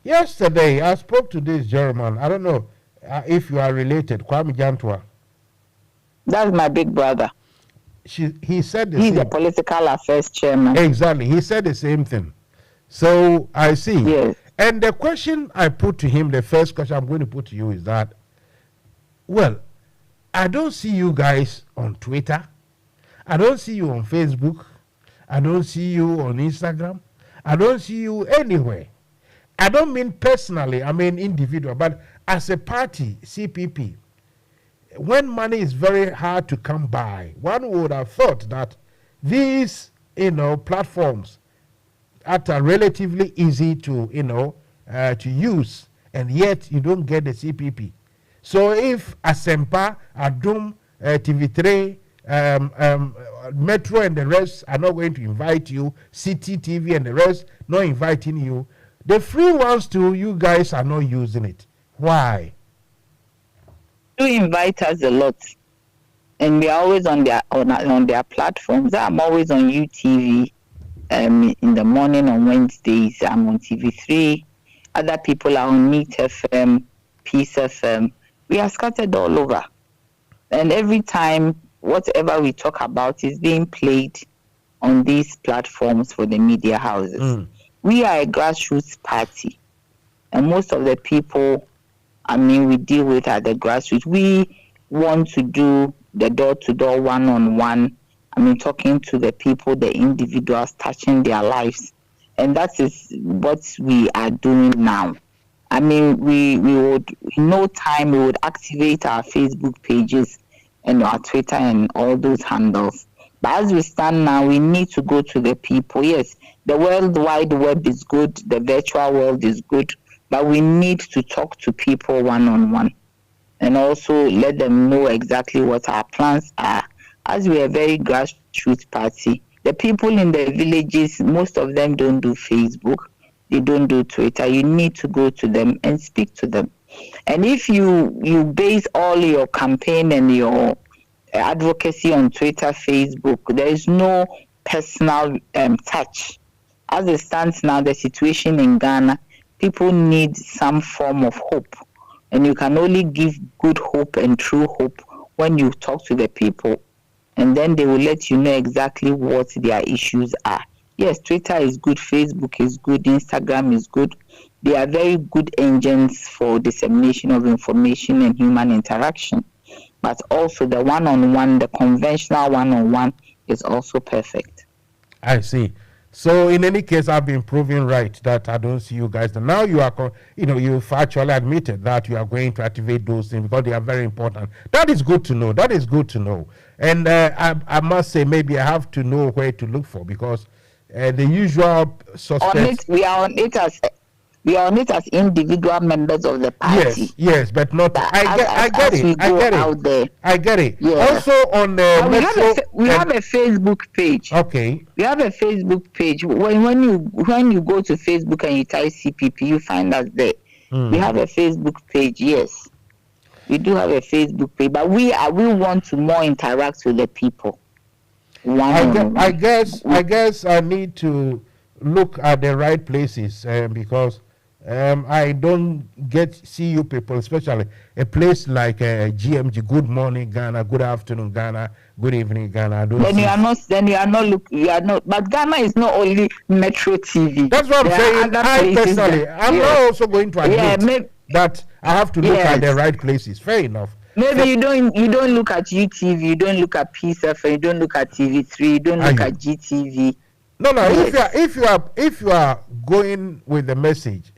Yesterday, I spoke to this gentleman. I don't know if you are related, Kwame Jantwa. That's my big brother. He said the He's same. the political affairs chairman. Exactly. He said the same thing. So I see. Yes. And the question I put to him, the first question I'm going to put to you is that, well, I don't see you guys on Twitter. I don't see you on Facebook. I don't see you on Instagram. I don't see you anywhere. I don't mean personally, I mean individual, but as a party, CPP, when money is very hard to come by, one would have thought that these, platforms that are relatively easy to, to use, and yet you don't get the CPP. So if Asempa, Adum, TV3, Metro and the rest are not going to invite you, City TV and the rest not inviting you, the free ones too, you guys are not using it. Why? You invite us a lot, and we are always on their platforms. I'm always on UTV. In the morning on Wednesdays, I'm on TV3. Other people are on Meet FM, Peace FM. We are scattered all over, and every time whatever we talk about is being played on these platforms for the media houses. We are a grassroots party, and most of the people, we deal with at the grassroots. We want to do the door-to-door, one-on-one. Talking to the people, the individuals, touching their lives. And that is what we are doing now. I mean, we would, in no time, we would activate our Facebook pages and our Twitter and all those handles. But as we stand now, we need to go to the people. Yes, the World Wide Web is good, the virtual world is good, but we need to talk to people one-on-one and also let them know exactly what our plans are. As we are a very grassroots party, the people in the villages, most of them don't do Facebook, they don't do Twitter. You need to go to them and speak to them. And if you base all your campaign and your advocacy on Twitter, Facebook, there is no personal touch. As it stands now, the situation in Ghana, people need some form of hope. And you can only give good hope and true hope when you talk to the people. And then they will let you know exactly what their issues are. Yes, Twitter is good, Facebook is good, Instagram is good. They are very good engines for dissemination of information and human interaction. But also the one-on-one, the conventional one-on-one is also perfect. I see. So in any case, I've been proven right that I don't see you guys. Now you are, you've actually admitted that you are going to activate those things because they are very important. That is good to know. That is good to know. And I must say, maybe I have to know where to look for because the usual suspects. We are on it as individual members of the party. Yes, but not. I get it. Yeah. Also on we have a Facebook page. Okay. We have a Facebook page. When you go to Facebook and you type CPP, you find us there. We have a Facebook page. Yes, we do have a Facebook page, but we want to more interact with the people. I guess I need to look at the right places because I don't see you people, especially a place like GMG. Good morning, Ghana. Good afternoon, Ghana. Good evening, Ghana. You are not. But Ghana is not only Metro TV. That's what I'm saying. I personally, I'm not also going to admit that I have to look at the right places. Fair enough. Maybe you don't look at UTV, you don't look at PSF, you don't look at TV3, you don't look at GTV. No. Yes. If you are going with the message,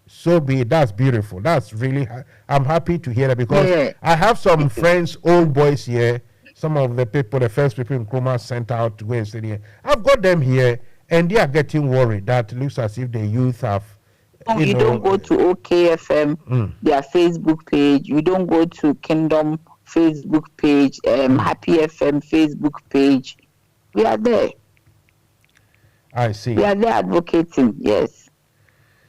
so be it. That's beautiful. That's really. I'm happy to hear that because I have some friends, old boys here. Some of the people, the first people in Kroma sent out to go and study. I've got them here, and they are getting worried. That looks as if the youth have. You don't go to OKFM, their Facebook page. You don't go to Kingdom Facebook page, Happy FM Facebook page. We are there. I see. We are there advocating, yes.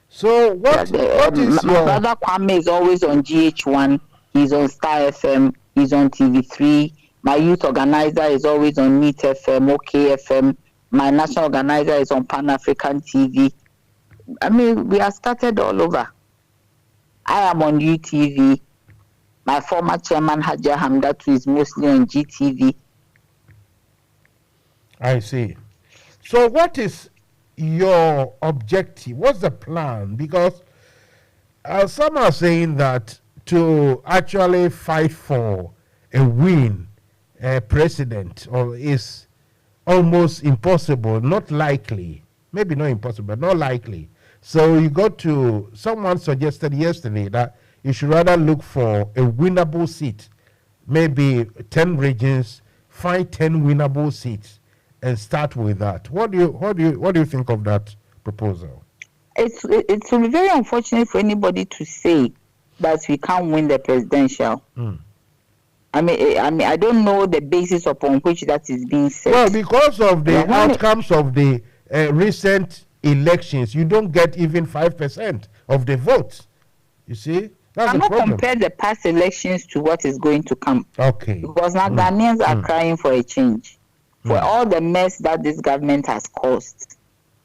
So what is my brother Kwame is always on GH1. He's on Star FM. He's on TV3. My youth organizer is always on Meet FM, OKFM. My national organizer is on Pan African TV. I mean, we are scattered all over. I am on UTV. My former chairman, Haja Hamdatu, is mostly on GTV. I see. So what is your objective? What's the plan? Because some are saying that to actually fight for a win, president, is almost impossible, not likely. Maybe not impossible, but not likely. So you got to, someone suggested yesterday that you should rather look for a winnable seat, maybe 10 regions, find 10 winnable seats, and start with that. What do you think of that proposal? It will be very unfortunate for anybody to say that we can't win the presidential. I mean, I don't know the basis upon which that is being said. Well, because of the outcomes of the recent elections, you don't get even 5% of the votes. You see, that's the problem. Compare the past elections to what is going to come. Okay. Because now Ghanaians are crying for a change. For all the mess that this government has caused,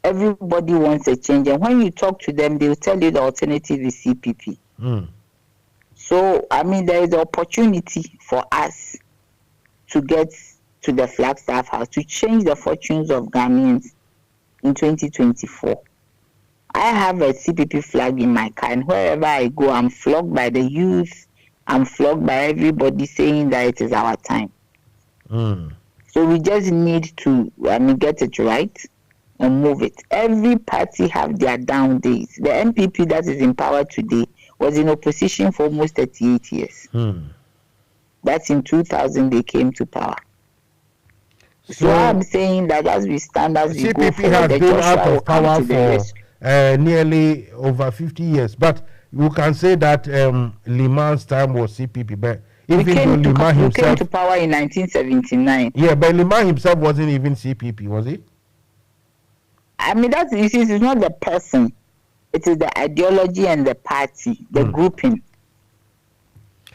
everybody wants a change. And when you talk to them, they will tell you the alternative is CPP. So, I mean, there is an opportunity for us to get to the Flagstaff House, to change the fortunes of Ghanaians in 2024. I have a CPP flag in my car, and wherever I go, I'm flogged by the youth. I'm flogged by everybody saying that it is our time. So we just need to, get it right. and move it. Every party have their down days. The MPP that is in power today was in opposition for almost 38 years. That's in 2000 they came to power. So I'm saying that as we stand, as we go CPP forward, has the been Joshua out will of come power to the for rescue. nearly over 50 years. But you can say that Liman's time was CPP. But even though Liman We came himself, to power in 1979. yeah, but Liman himself wasn't even CPP, was he? I mean, that's, you see, it's not the person. It is the ideology and the party, the grouping.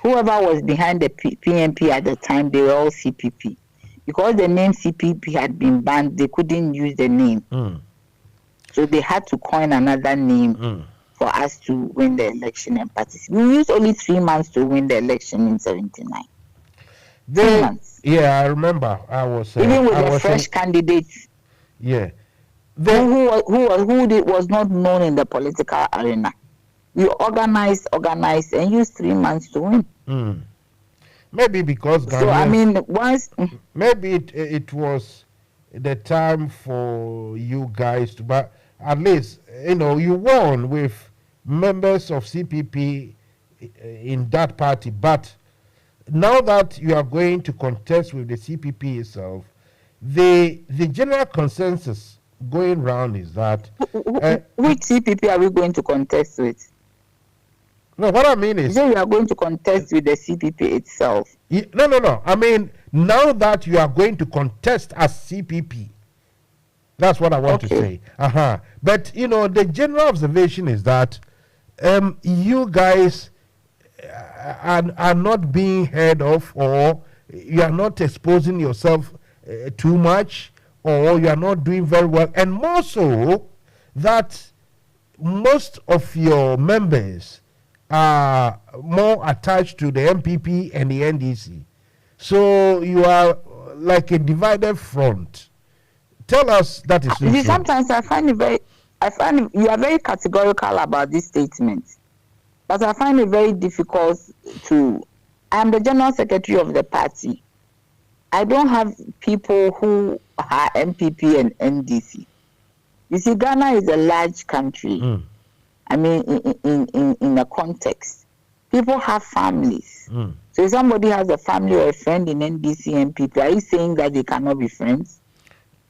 Whoever was behind the PNP at the time, they were all CPP. Because the name CPP had been banned, they couldn't use the name. So they had to coin another name for us to win the election and participate. We used only 3 months to win the election in 79. 3 months. Yeah, I remember. I was even with the fresh candidates. Yeah. Who was not known in the political arena. We organized, and used 3 months to win. Maybe because Ghanaians, so I mean, once maybe it was the time for you guys to, but at least you won with members of CPP in that party. But now that you are going to contest with the CPP itself, the general consensus going round is that which CPP are we going to contest with? No, what I mean is, you are going to contest with the CPP itself. No. I mean, now that you are going to contest as CPP, that's what I want to say. But the general observation is that you guys are not being heard of, or you are not exposing yourself too much, or you are not doing very well, and more so that most of your members are more attached to the MPP and the NDC. So you are like a divided front. Tell us that is true. Sometimes I find you are very categorical about this statement. But I find it very difficult I am the general secretary of the party. I don't have people who are MPP and NDC. You see, Ghana is a large country. I mean, in a context, people have families. So if somebody has a family or a friend in NDC and MPP, are you saying that they cannot be friends?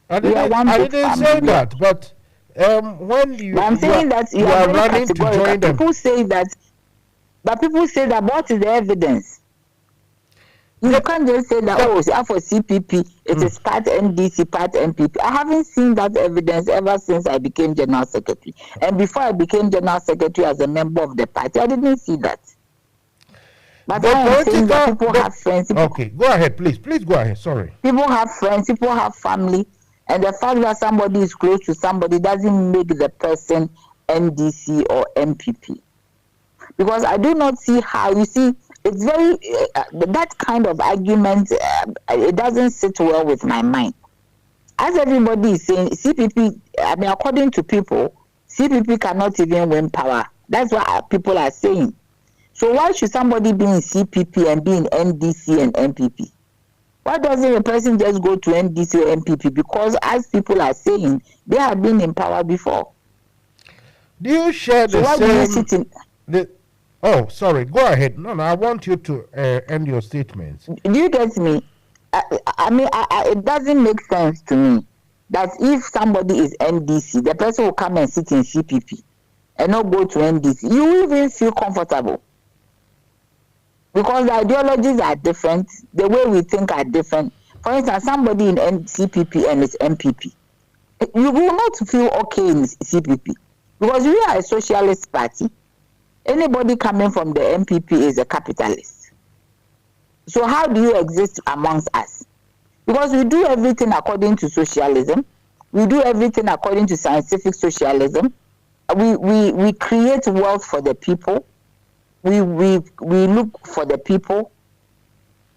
I didn't say that, but when I'm saying that you are running to join them. People say that, but people say that what is the evidence? You can't just say that, for CPP, it is part NDC, part MPP. I haven't seen that evidence ever since I became General Secretary. And before I became General Secretary as a member of the party, I didn't see that. But I am saying that people have friends. Okay, go ahead, please. Please go ahead, sorry. People have friends, people have family. And the fact that somebody is close to somebody doesn't make the person NDC or MPP. Because I do not see how, you see, it's very, that kind of argument, it doesn't sit well with my mind. As everybody is saying, CPP, I mean, according to people, CPP cannot even win power. That's what people are saying. So why should somebody be in CPP and be in NDC and MPP? Why doesn't a person just go to NDC or MPP? Because as people are saying, they have been in power before. Do you share the same... Do you sit in... Oh, sorry. Go ahead. No, I want you to end your statements. Do you get me? I mean, it doesn't make sense to me that if somebody is NDC, the person will come and sit in CPP and not go to NDC. You will even feel comfortable. Because the ideologies are different, the way we think are different. For instance, somebody in CPP and is MPP, you will not feel okay in CPP. Because we are a socialist party. Anybody coming from the MPP is a capitalist. So how do you exist amongst us? Because we do everything according to socialism. We do everything according to scientific socialism. We create wealth for the people. We look for the people.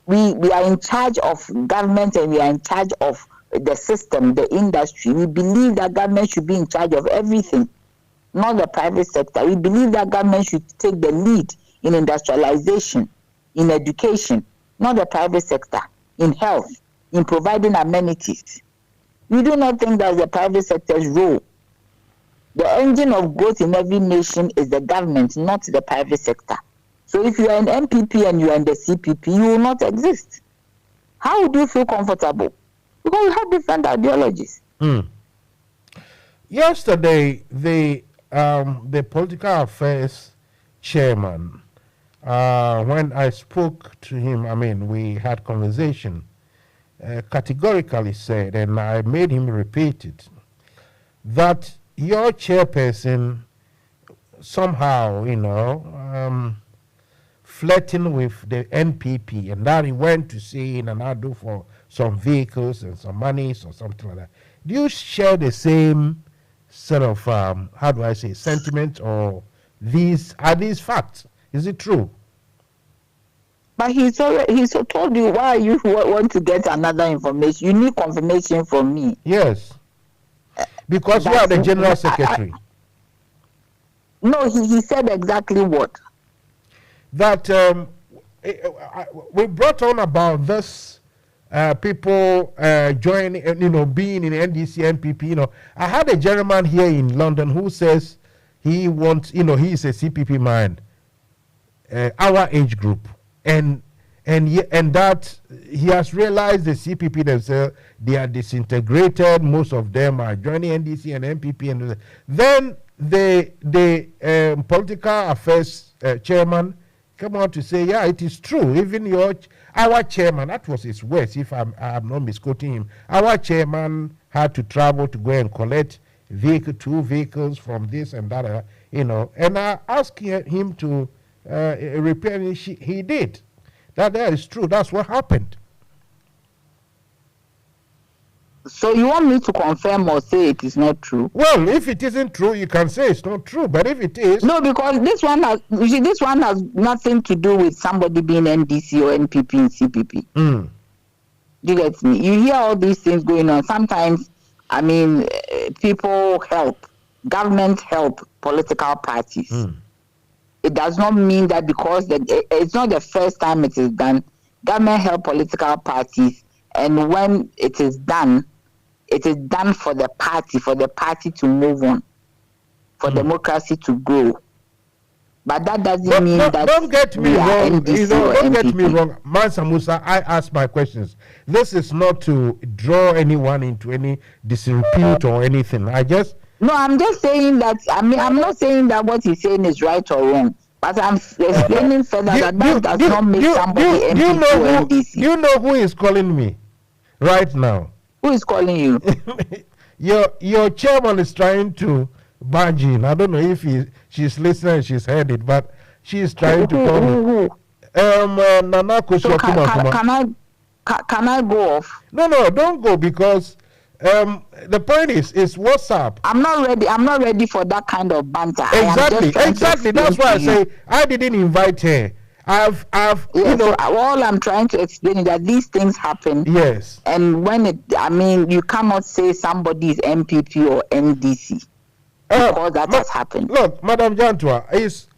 We are in charge of government and we are in charge of the system, the industry. We believe that government should be in charge of everything, not the private sector. We believe that government should take the lead in industrialization, in education, not the private sector, in health, in providing amenities. We do not think that's the private sector's role. The engine of growth in every nation is the government, not the private sector. So if you are an MPP and you are in the CPP, you will not exist. How would you feel comfortable? Because we have different ideologies. Yesterday, the political affairs chairman, when I spoke to him, I mean, we had conversation, categorically said, and I made him repeat it, that your chairperson somehow, flirting with the NPP, and that he went to see in Anado for some vehicles and some monies or something like that. Do you share the same sort of, sentiment, or are these facts? Is it true? But he's told you why you want to get another information. You need confirmation from me. Yes. Because you are the general secretary. No, he said exactly what? That we brought on about this people joining, being in NDC, NPP. I had a gentleman here in London who says he wants, he is a CPP man, our age group, and that he has realized the CPP themselves, they are disintegrated. Most of them are joining NDC and NPP, and then the political affairs chairman come out to say, yeah, it is true. Even our chairman, that was his words, if I'm not misquoting him, our chairman had to travel to go and collect two vehicles from this and that, and I asked him to repair it. He did. That is true. That's what happened. So you want me to confirm or say it is not true? Well, if it isn't true, you can say it's not true. But if it is, no, because this one has nothing to do with somebody being NDC or NPP and CPP. You get me? You hear all these things going on. Sometimes, people help, government help political parties. It does not mean that because it's not the first time it is done. Government help political parties, and when it is done for the party to move on, for democracy to grow. But that doesn't mean that. Don't get me wrong. Don't get me wrong, Mansa Musa. I ask my questions. This is not to draw anyone into any disrepute or anything. No, I'm just saying that. I'm not saying that what he's saying is right or wrong. But I'm explaining further that does not make somebody MPP or NDC. Do you know who is calling me right now? Who is calling you? Your chairman is trying to barge in. I don't know if she's listening and she's heard it, but she is trying to call me. Nana so can I go off? No, don't go, because the point is WhatsApp. I'm not ready for that kind of banter. Exactly. That's why I say I didn't invite her. So all I'm trying to explain is that these things happen. Yes. And when you cannot say somebody is MPP or NDC because that has happened. Look, Madam Jantua,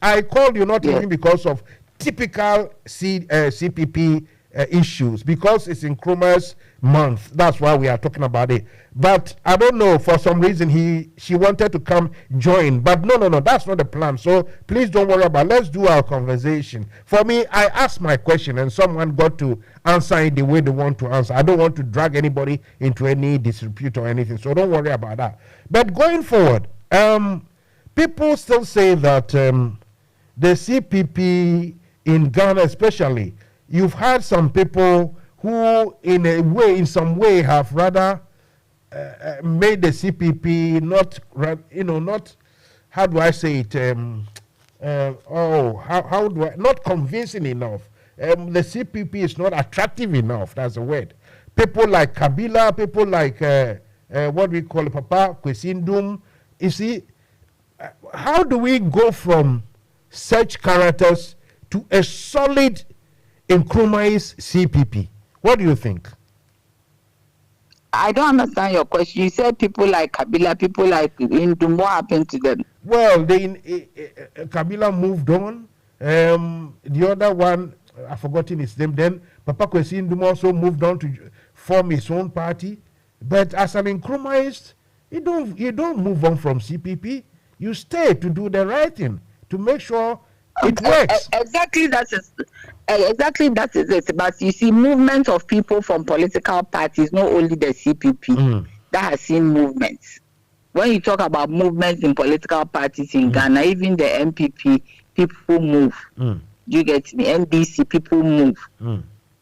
I called you not even because of typical CPP issues, because it's in Nkrumah's month. That's why we are talking about it. But I don't know, for some reason she wanted to come join. But no, that's not the plan. So please don't worry about it. Let's do our conversation. For me, I asked my question and someone got to answer it the way they want to answer. I don't want to drag anybody into any disrepute or anything. So don't worry about that. But going forward, people still say that the CPP in Ghana especially, you've had some people who in some way have rather made the CPP not, how do I say it, not convincing enough. The CPP is not attractive enough, that's the word. People like Kabila, people like, what we call Papa Kwesindum, you see, how do we go from such characters to a solid Nkrumah's CPP? What do you think? I don't understand your question. You said people like Kabila, people like Indum. What happened to them? Well, Kabila moved on. The other one, I've forgotten his name. Then Papa Kwesi Indum also moved on to form his own party. But as an Nkrumahist, you don't move on from CPP. You stay to do the right thing, to make sure it works. Exactly that is it. But you see, movement of people from political parties, not only the CPP, that has seen movements. When you talk about movements in political parties in Ghana, even the MPP, people move. You get me? NDC, people move.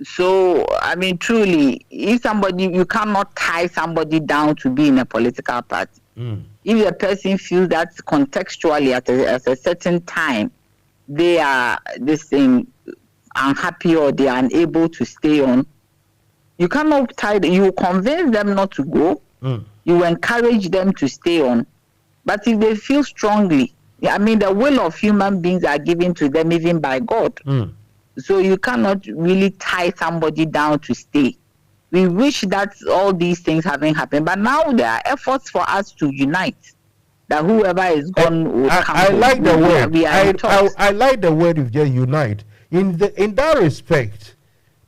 So, I mean, truly, if somebody, you cannot tie somebody down to be in a political party. If the person feels that contextually at a certain time, they are this thing unhappy or they are unable to stay on, you cannot tie them. You convince them not to go. You encourage them to stay on. But if they feel strongly, I mean, the will of human beings are given to them even by God. So you cannot really tie somebody down to stay. We wish that all these things haven't happened, but now there are efforts for us to unite. That whoever is gone will come. I like the word. I like the word of just unite. In that respect,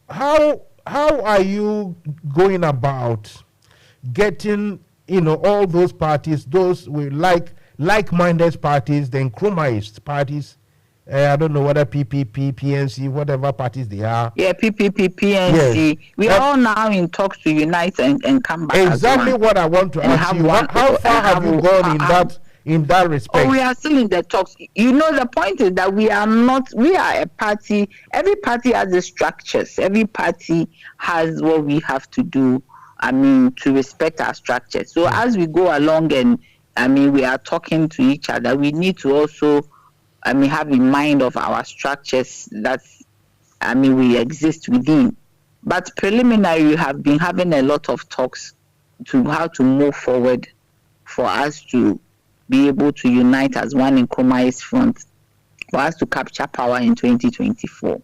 how are you going about getting all those parties, those with like-minded parties, the Nkrumahist parties? I don't know whether PPP, PNC, whatever parties they are. Yeah, PPP, PNC. Yes. We are all now in talks to unite and come back. Exactly what I want to ask you. How far have you gone in that respect? Oh, we are still in the talks. The point is that we are a party. Every party has the structures. Every party has what we have to do, to respect our structures. So as we go along and, we are talking to each other, we need to also have in mind of our structures that, we exist within. But preliminary, we have been having a lot of talks to how to move forward for us to be able to unite as one Nkrumahist front, for us to capture power in 2024.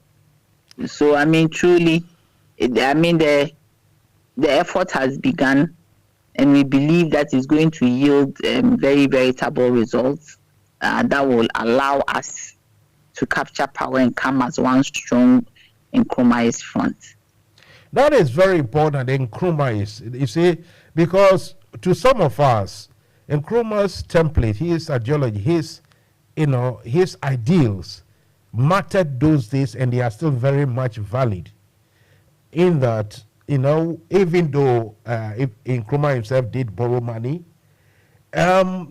So, truly, the effort has begun, and we believe that is going to yield very veritable results. That will allow us to capture power and come as one strong Nkrumahist front. That is very important, Nkrumahist. You see, because to some of us, Nkrumah's template, his ideology, his ideals mattered those days, and they are still very much valid. In that, even though Nkrumah himself did borrow money,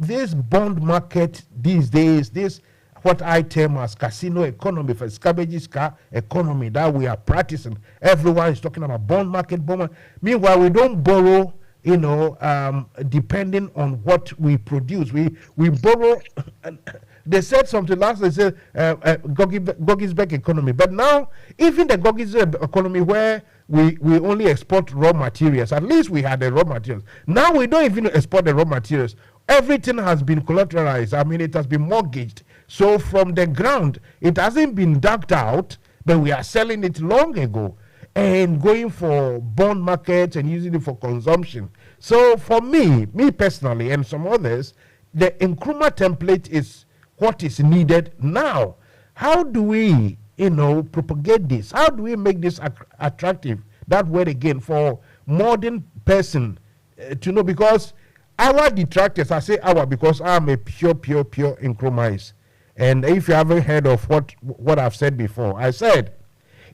this bond market these days, this what I term as casino economy, for scavenger economy that we are practicing. Everyone is talking about bond market. Meanwhile, we don't borrow, depending on what we produce. We borrow. They said something last. They said Gogisbeck economy, but now even the Gogisbeck economy where we only export raw materials. At least we had the raw materials. Now we don't even export the raw materials. Everything has been collateralized. It has been mortgaged. So from the ground, it hasn't been dug out, but we are selling it long ago and going for bond markets and using it for consumption. So for me personally, and some others, the Nkrumah template is what is needed now. How do we, propagate this? How do we make this attractive? That word again for modern person to know, because our detractors, I say our because I'm a pure Nkrumahist. And if you haven't heard of what I've said before, I said,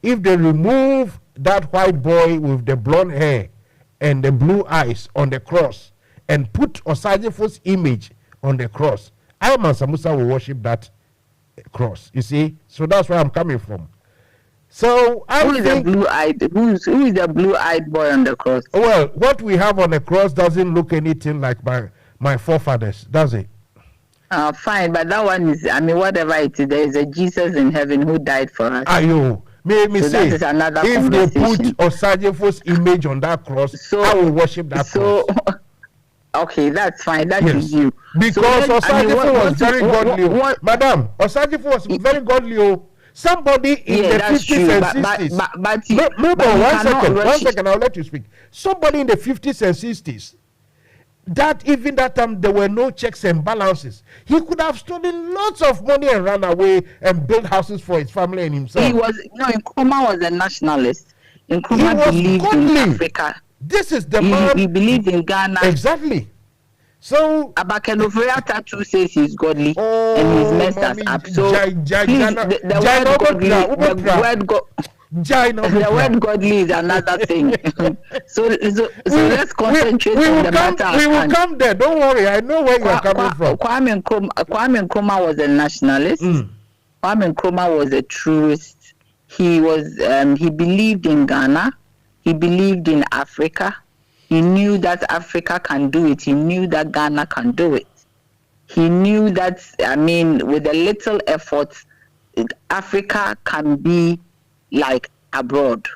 if they remove that white boy with the blonde hair and the blue eyes on the cross and put Osagyefo's image on the cross, I, Mansa Musa, will worship that cross. You see? So that's where I'm coming from. So who is the blue-eyed boy on the cross? Well, what we have on the cross doesn't look anything like my forefathers, does it? Fine, but that one is, whatever it is, there is a Jesus in heaven who died for us. Ayo, so say, if they put Osagyefo's image on that cross, I will worship that cross. Okay, that's fine. That is you. Because Osagyefo was very godly. Madam, Osagyefo was very godly. Somebody in the 50s and 60s. One second, I'll let you speak. Somebody in the 50s and 60s, that even that time there were no checks and balances. He could have stolen lots of money and run away and build houses for his family and himself. Nkrumah was a nationalist. Nkrumah believed in Africa. This is the man. He believed in Ghana. Exactly. So Ken Ofori Atta too says he's godly and he's messed us up. So please, the word godly is another thing. so let's concentrate on the matter. We will come there. Don't worry. I know where you are coming from. Kwame Nkrumah was a nationalist. Kwame Nkrumah was a truist. He was he believed in Ghana. He believed in Africa. He knew that Africa can do it. He knew that Ghana can do it. He knew that, with a little effort, Africa can be like abroad.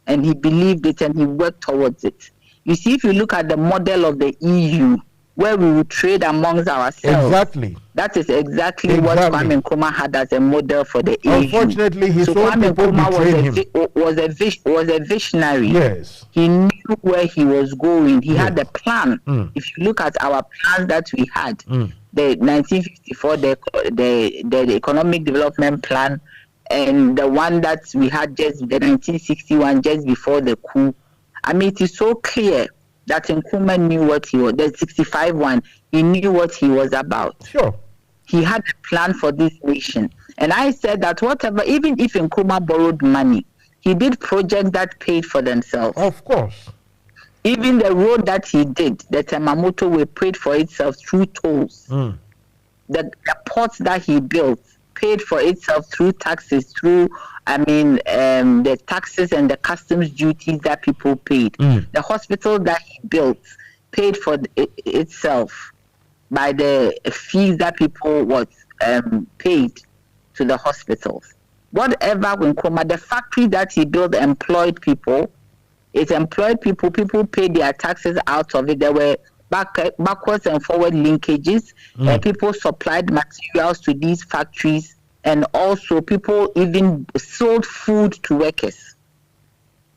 And he believed it and he worked towards it. You see, if you look at the model of the EU, where we will trade amongst ourselves. Exactly. That is exactly what Kwame Nkrumah had as a model for the EU. Unfortunately, his own people betrayed him. Was a visionary. Yes. He knew where he was going. He had a plan. If you look at our plans that we had, the 1954, the economic development plan, and the one that we had the 1961, just before the coup. It is so clear that Nkrumah knew what he was. The 65 one, he knew what he was about. Sure. He had a plan for this nation. And I said that whatever, even if Nkrumah borrowed money, he did projects that paid for themselves. Of course. Even the road that he did, the Temamoto way, paid for itself through tolls. The ports that he built paid for itself through taxes, through the taxes and the customs duties that people paid. The hospital that he built paid for itself by the fees that people paid to the hospitals. Whatever Nkrumah, the factory that he built employed people. It employed people. People paid their taxes out of it. There were backwards and forward linkages. People supplied materials to these factories. And also people even sold food to workers.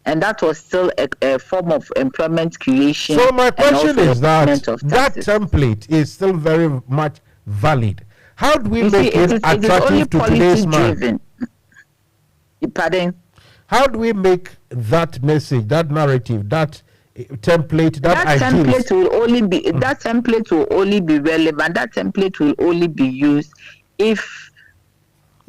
And that was still a form of employment creation. So my question is that template is still very much valid. How do we make it attractive to today's man? Pardon? How do we make that message, that narrative, that template, that template will only be that template will only be relevant. That template will only be used if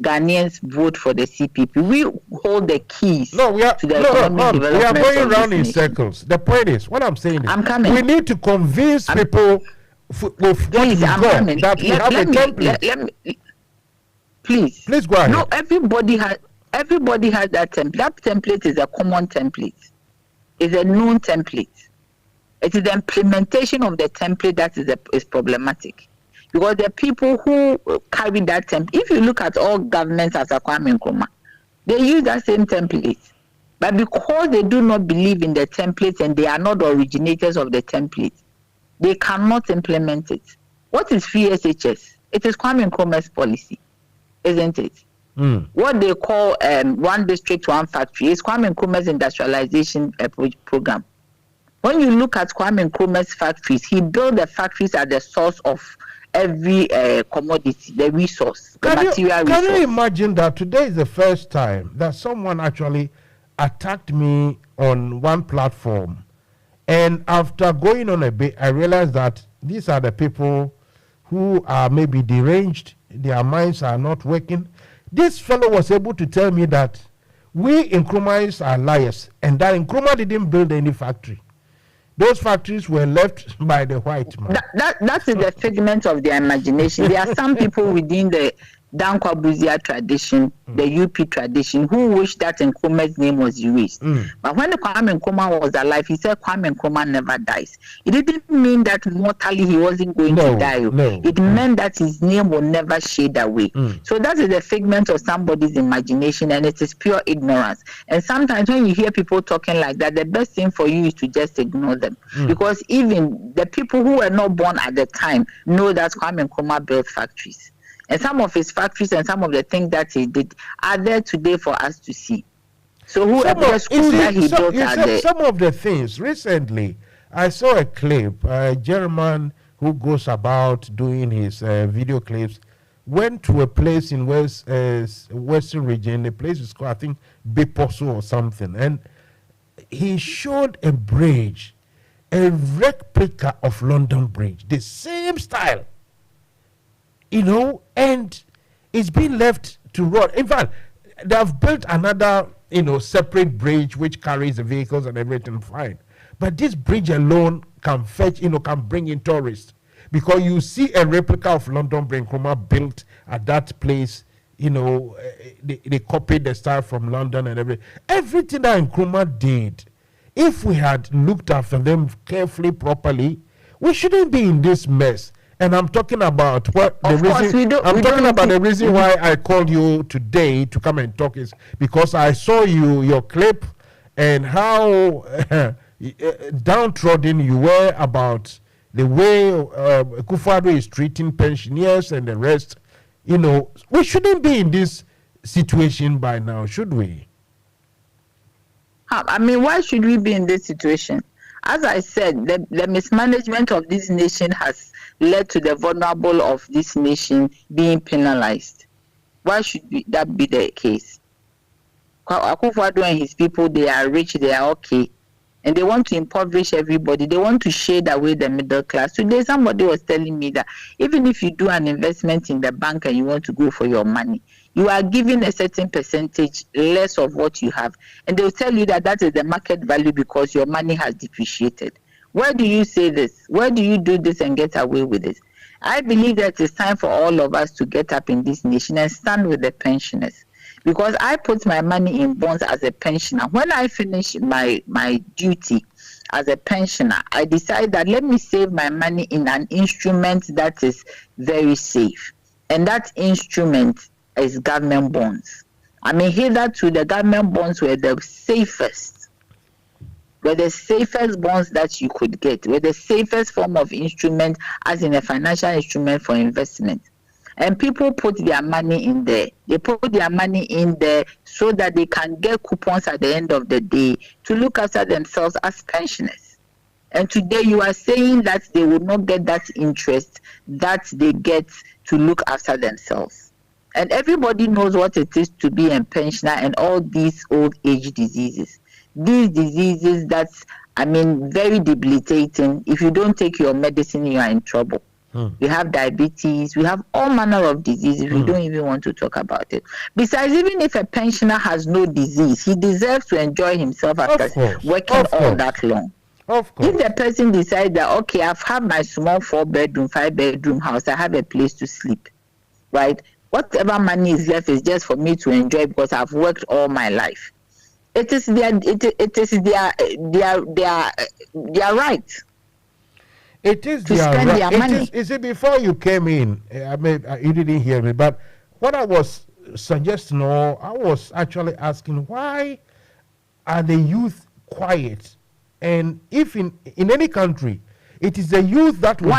Ghanaians vote for the CPP. We hold the keys. We are going around in circles. The point is, what I'm saying is, we need to convince people with what we got that we have a template. Please go ahead. No, everybody has that template. That template is a common template. It's a known template. It is the implementation of the template that is problematic. Because the people who carry that template, if you look at all governments as a Kwame Nkrumah, they use that same template. But because they do not believe in the template and they are not the originators of the template, they cannot implement it. What is free SHS? It is Kwame Nkrumah's policy, isn't it? What they call one district, one factory is Kwame Nkrumah's industrialization program. When you look at Kwame Nkrumah's factories, he built the factories at the source of every commodity, the resource, the material resource. Can you imagine that today is the first time that someone actually attacked me on one platform, and after going on a bit, I realized that these are the people who are maybe deranged, their minds are not working. This fellow was able to tell me that we Nkrumahs are liars, and that Nkrumah didn't build any factory. Those factories were left by the white man. That is the figment of their imagination. There are some people within the Dankwa Buzia tradition, the UP tradition, who wish that Nkrumah's name was erased. But when Kwame Nkrumah was alive, he said Kwame Nkrumah never dies. It didn't mean that mortally he wasn't going to die. It meant that his name will never shade away. So that is the figment of somebody's imagination, and it is pure ignorance. And sometimes when you hear people talking like that, the best thing for you is to just ignore them. Because even the people who were not born at the time know that Kwame Nkrumah built factories. And some of his factories and some of the things that he did are there today for us to see. So whoever school that he built are there. Some of the things, recently, I saw a clip, a German who goes about doing his video clips, went to a place in Western region, the place is called, I think, Beposo or something. And he showed a bridge, a replica of London Bridge, the same style, and it's been left to rot. In fact, they have built another, separate bridge which carries the vehicles and everything fine. But this bridge alone can fetch, can bring in tourists. Because you see a replica of London Bridge Nkrumah built at that place, they copied the style from London and everything. Everything that Nkrumah did, if we had looked after them carefully, properly, we shouldn't be in this mess. And I'm talking about the reason why I called you today to come and talk is because I saw your clip and how downtrodden you were about the way Akufo-Addo is treating pensioners and the rest. We shouldn't be in this situation by now, should we? I mean, why should we be in this situation? As I said, the mismanagement of this nation has led to the vulnerable of this nation being penalized. Why should that be the case? Akufo-Addo and his people, they are rich, they are okay, and they want to impoverish everybody. They want to shade away the middle class. Today, somebody was telling me that even if you do an investment in the bank and you want to go for your money, you are given a certain percentage less of what you have. And they'll tell you that is the market value because your money has depreciated. Where do you say this? Where do you do this and get away with it? I believe that it's time for all of us to get up in this nation and stand with the pensioners. Because I put my money in bonds as a pensioner. When I finish my duty as a pensioner, I decide that let me save my money in an instrument that is very safe. And that instrument is government bonds. I mean, hitherto the government bonds were the safest bonds that you could get, were the safest form of instrument as in a financial instrument for investment. And people put their money in there. They put their money in there so that they can get coupons at the end of the day to look after themselves as pensioners. And today you are saying that they will not get that interest that they get to look after themselves. And everybody knows what it is to be a pensioner and all these old age diseases. These diseases that's, very debilitating. If you don't take your medicine, you are in trouble. We have diabetes, we have all manner of diseases. We don't even want to talk about it. Besides, even if a pensioner has no disease, he deserves to enjoy himself after working all that long. Of course. If the person decides that, okay, I've had my small 4-bedroom, 5-bedroom house, I have a place to sleep, right? Whatever money is left is just for me to enjoy because I've worked all my life. It is their right. It is to spend their money. Is it before you came in? You didn't hear me, but what I was suggesting, or I was actually asking, why are the youth quiet? And if in any country, it is the youth that will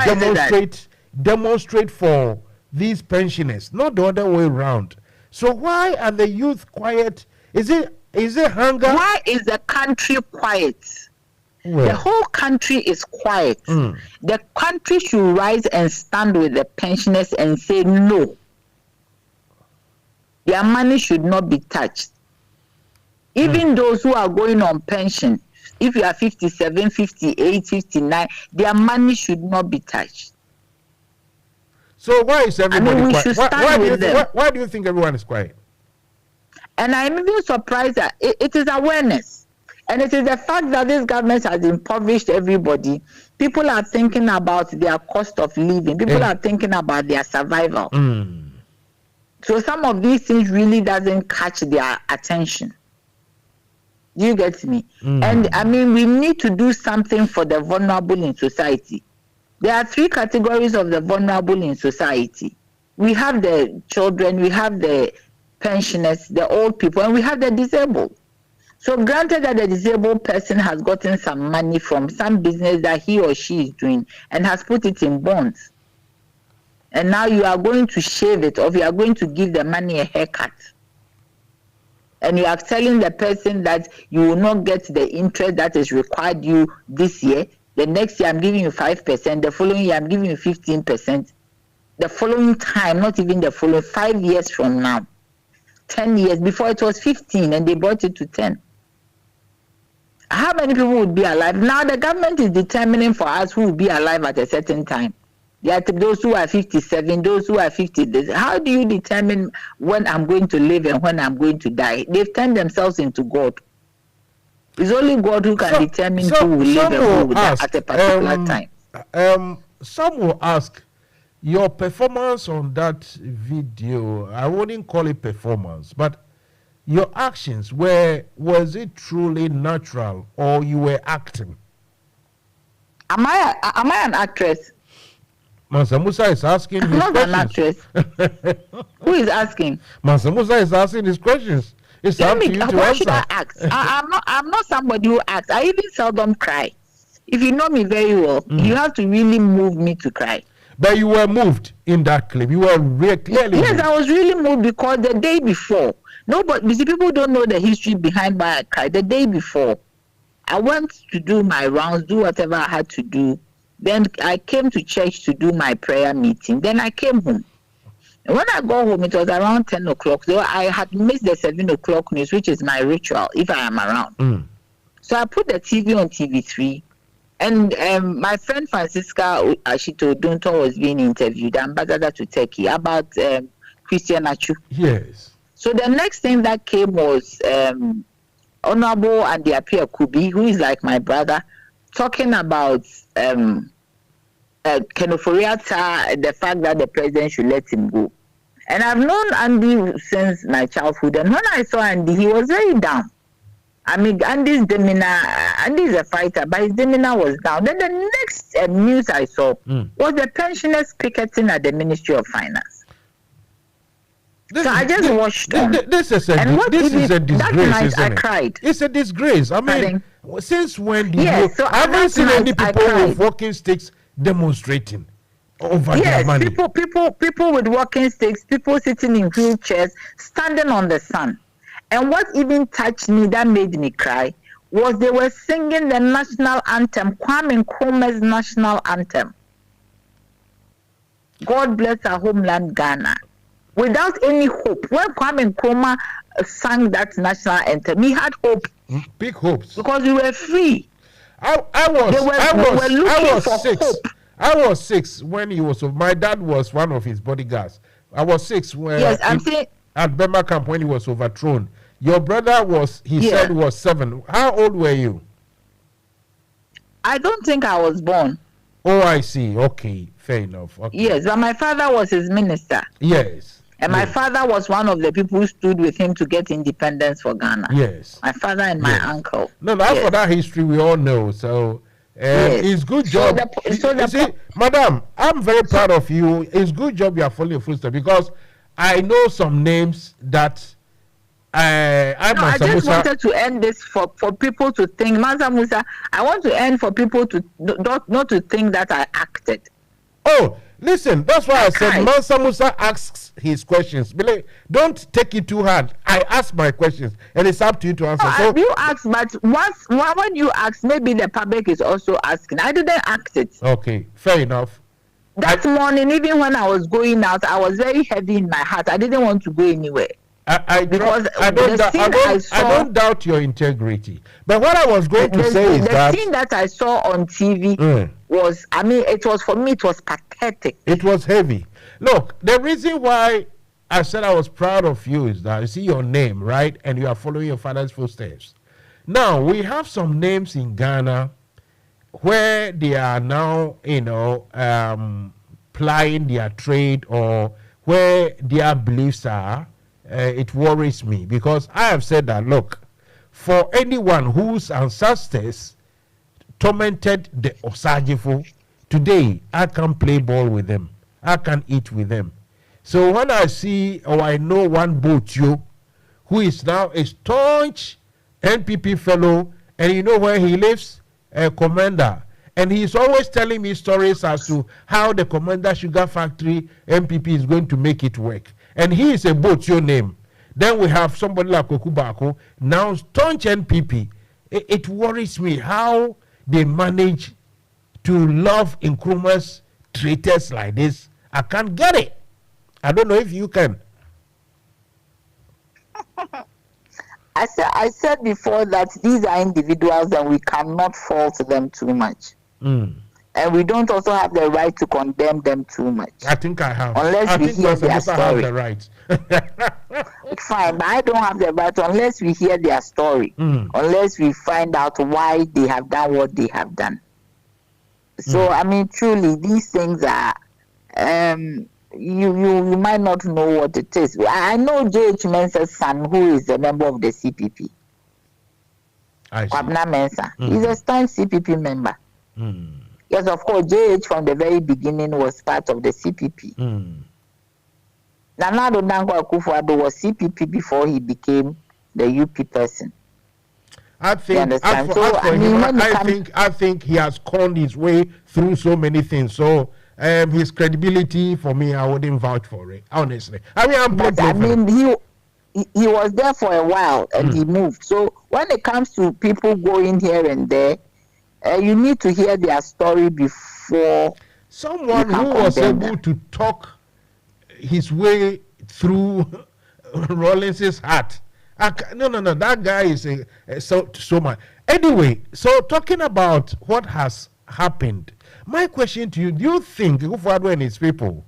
demonstrate for these pensioners, not the other way around. So why are the youth quiet? Is it hunger? Why is the country quiet? Well, the whole country is quiet. The country should rise and stand with the pensioners and say no. Their money should not be touched. Even those who are going on pension, if you are 57, 58, 59, their money should not be touched. So why is everybody quiet? Why do you think everyone is quiet? And I'm even surprised that it is awareness. And it is the fact that this government has impoverished everybody. People are thinking about their cost of living. People are thinking about their survival. So some of these things really doesn't catch their attention. Do you get me? And we need to do something for the vulnerable in society. There are 3 categories of the vulnerable in society. We have the children, we have the pensioners, the old people, and we have the disabled. So granted that the disabled person has gotten some money from some business that he or she is doing and has put it in bonds. And now you are going to shave it off, you are going to give the money a haircut. And you are telling the person that you will not get the interest that is required you this year. The next year I'm giving you 5%, the following year I'm giving you 15%. The following time, not even the following, 5 years from now, 10 years, before it was 15 and they brought it to 10. How many people would be alive? Now the government is determining for us who will be alive at a certain time. There are those who are 57, those who are 50. How do you determine when I'm going to live and when I'm going to die? They've turned themselves into God. It's only God who can determine who will live and who will die at a particular time. Some will ask, your performance on that video, I wouldn't call it performance, but your actions, was it truly natural or you were acting? Am I an actress? Mansa Musa is asking his I'm not questions. an actress. Who is asking? Mansa Musa is asking his questions. It's up to you to why answer. should I act? I'm not somebody who acts. I even seldom cry. If you know me very well, you have to really move me to cry. But you were moved in that clip. You were really clearly Yes, moved. I was really moved because the day before, you see, people don't know the history behind why I cried. The day before, I went to do my rounds, do whatever I had to do. Then I came to church to do my prayer meeting. Then I came home. And when I got home, it was around 10 o'clock. So I had missed the 7 o'clock news, which is my ritual if I am around. So I put the TV on TV3. And my friend Francisca Ashito Dunton was being interviewed, ambassador to Turkey, about Christian Achu. Yes. So the next thing that came was Honorable Andiapia Kubi, who is like my brother, talking about Ken Ofori Atta, the fact that the president should let him go. And I've known Andy since my childhood. And when I saw Andy, he was very down. I mean, Andy's demeanor, Andy is a fighter, but his demeanor was down. Then the next news I saw was the pensioners picketing at the Ministry of Finance. So I just watched them. This is a disgrace, that night isn't I it? cried. It's a disgrace. I mean, since when did Yes, you... so I haven't seen any that night people I with walking sticks demonstrating over their Yes, money. people with walking sticks, people sitting in wheelchairs, standing on the sun. And what even touched me, that made me cry, was they were singing the national anthem, Kwame Nkrumah's national anthem. God bless our homeland, Ghana. Without any hope. When Kwame Nkrumah sang that national anthem, he had hope. Big hopes. Because we were free. I was 6 when he was. My dad was one of his bodyguards. I was 6 when at Bema camp when he was overthrown. Your brother was, said, was 7. How old were you? I don't think I was born. Oh, I see. Okay, fair enough. Okay. Yes, but my father was his minister. Yes. And my father was one of the people who stood with him to get independence for Ghana. Yes. My father and my uncle. No, that's for that history we all know. So it's good job. Madam, I'm very proud of you. It's good job you are following your footsteps because I know some names that I just wanted to end this for people to think, Mansa Musa, I want to end for people to not to think that I acted. Oh, listen, that's why I said Mansa Musa asks his questions. Don't take it too hard. I ask my questions, and it's up to you to answer. So you ask, but when you ask, maybe the public is also asking. I didn't act it. Okay, fair enough. That morning, even when I was going out, I was very heavy in my heart. I didn't want to go anywhere. I don't doubt your integrity. But what I was going to say is that the scene that I saw on TV was, I mean, it was, for me, it was pathetic. It was heavy. Look, the reason why I said I was proud of you is that you see your name, right? And you are following your father's footsteps. Now, we have some names in Ghana where they are now, plying their trade or where their beliefs are. It worries me because I have said that, look, for anyone whose ancestors tormented the Osagifo, today I can play ball with them. I can eat with them. So when I see or I know one Bocho who is now a staunch NPP fellow, and you know where he lives? A commander. And he's always telling me stories as to how the Commander Sugar Factory NPP is going to make it work. And he is a Bocho name. Then we have somebody like Okubako, now staunch NPP. It worries me how they manage to love Nkrumah's traitors like this. I can't get it. I don't know if you can. I I said before that these are individuals and we cannot fault them too much. And we don't also have the right to condemn them too much. I think I have. Unless I we think hear Mansa their Musa story. has the right. Fine, but I don't have the right unless we hear their story. Unless we find out why they have done what they have done. So I mean, truly, these things are. You might not know what it is. I know J.H. Mensa's son, who is a member of the CPP. Kwabena Mansa. He's a stand CPP member. Yes, of course, J.H. from the very beginning was part of the CPP. Nana Addo Dankwa Akufo-Addo was CPP before he became the UP person. I think he has conned his way through so many things. So his credibility, for me, I wouldn't vouch for it. Honestly, he was there for a while and he moved. So when it comes to people going here and there, you need to hear their story before someone who was able to talk his way through Rawlings's heart. No, that guy is so much. Anyway, so talking about what has happened, my question to you: do you think Akufo-Addo and his people,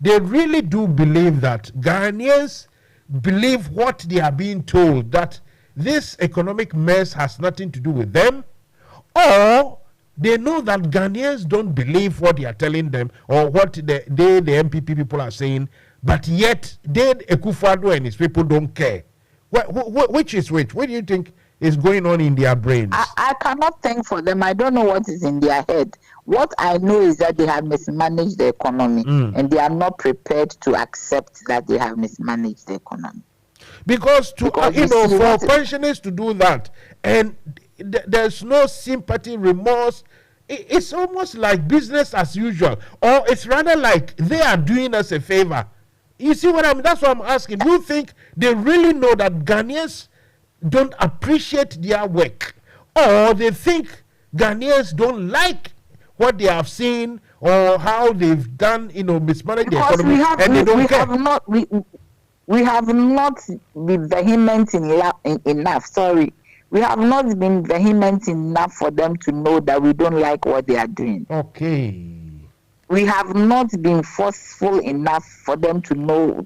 they really do believe that Ghanaians believe what they are being told, that this economic mess has nothing to do with them? Or they know that Ghanaians don't believe what they are telling them or what the MPP people are saying, but yet Akufo-Addo and his people don't care? Which is which? What do you think is going on in their brains? I cannot think for them. I don't know what is in their head. What I know is that they have mismanaged the economy and they are not prepared to accept that they have mismanaged the economy. Because for pensioners to do that, and there's no sympathy, remorse. It's almost like business as usual, or it's rather like they are doing us a favor. You see what I mean? That's what I'm asking. Do you think they really know that Ghanaians don't appreciate their work, or they think Ghanaians don't like what they have seen or how they've done, mismanaged the economy, and they don't care? We have not been vehement enough. Sorry. We have not been vehement enough for them to know that we don't like what they are doing. Okay. We have not been forceful enough for them to know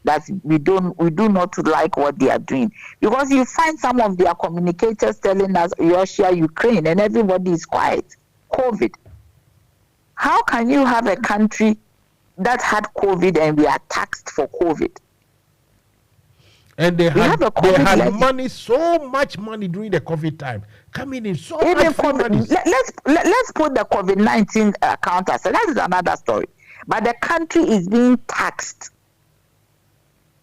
that we do not like what they are doing. Because you find some of their communicators telling us Russia, Ukraine, and everybody is quiet. COVID. How can you have a country that had COVID and we are taxed for COVID? And they had money, so much money during the COVID time, coming in so much money. Let's put the COVID-19 account aside. That is another story. But the country is being taxed,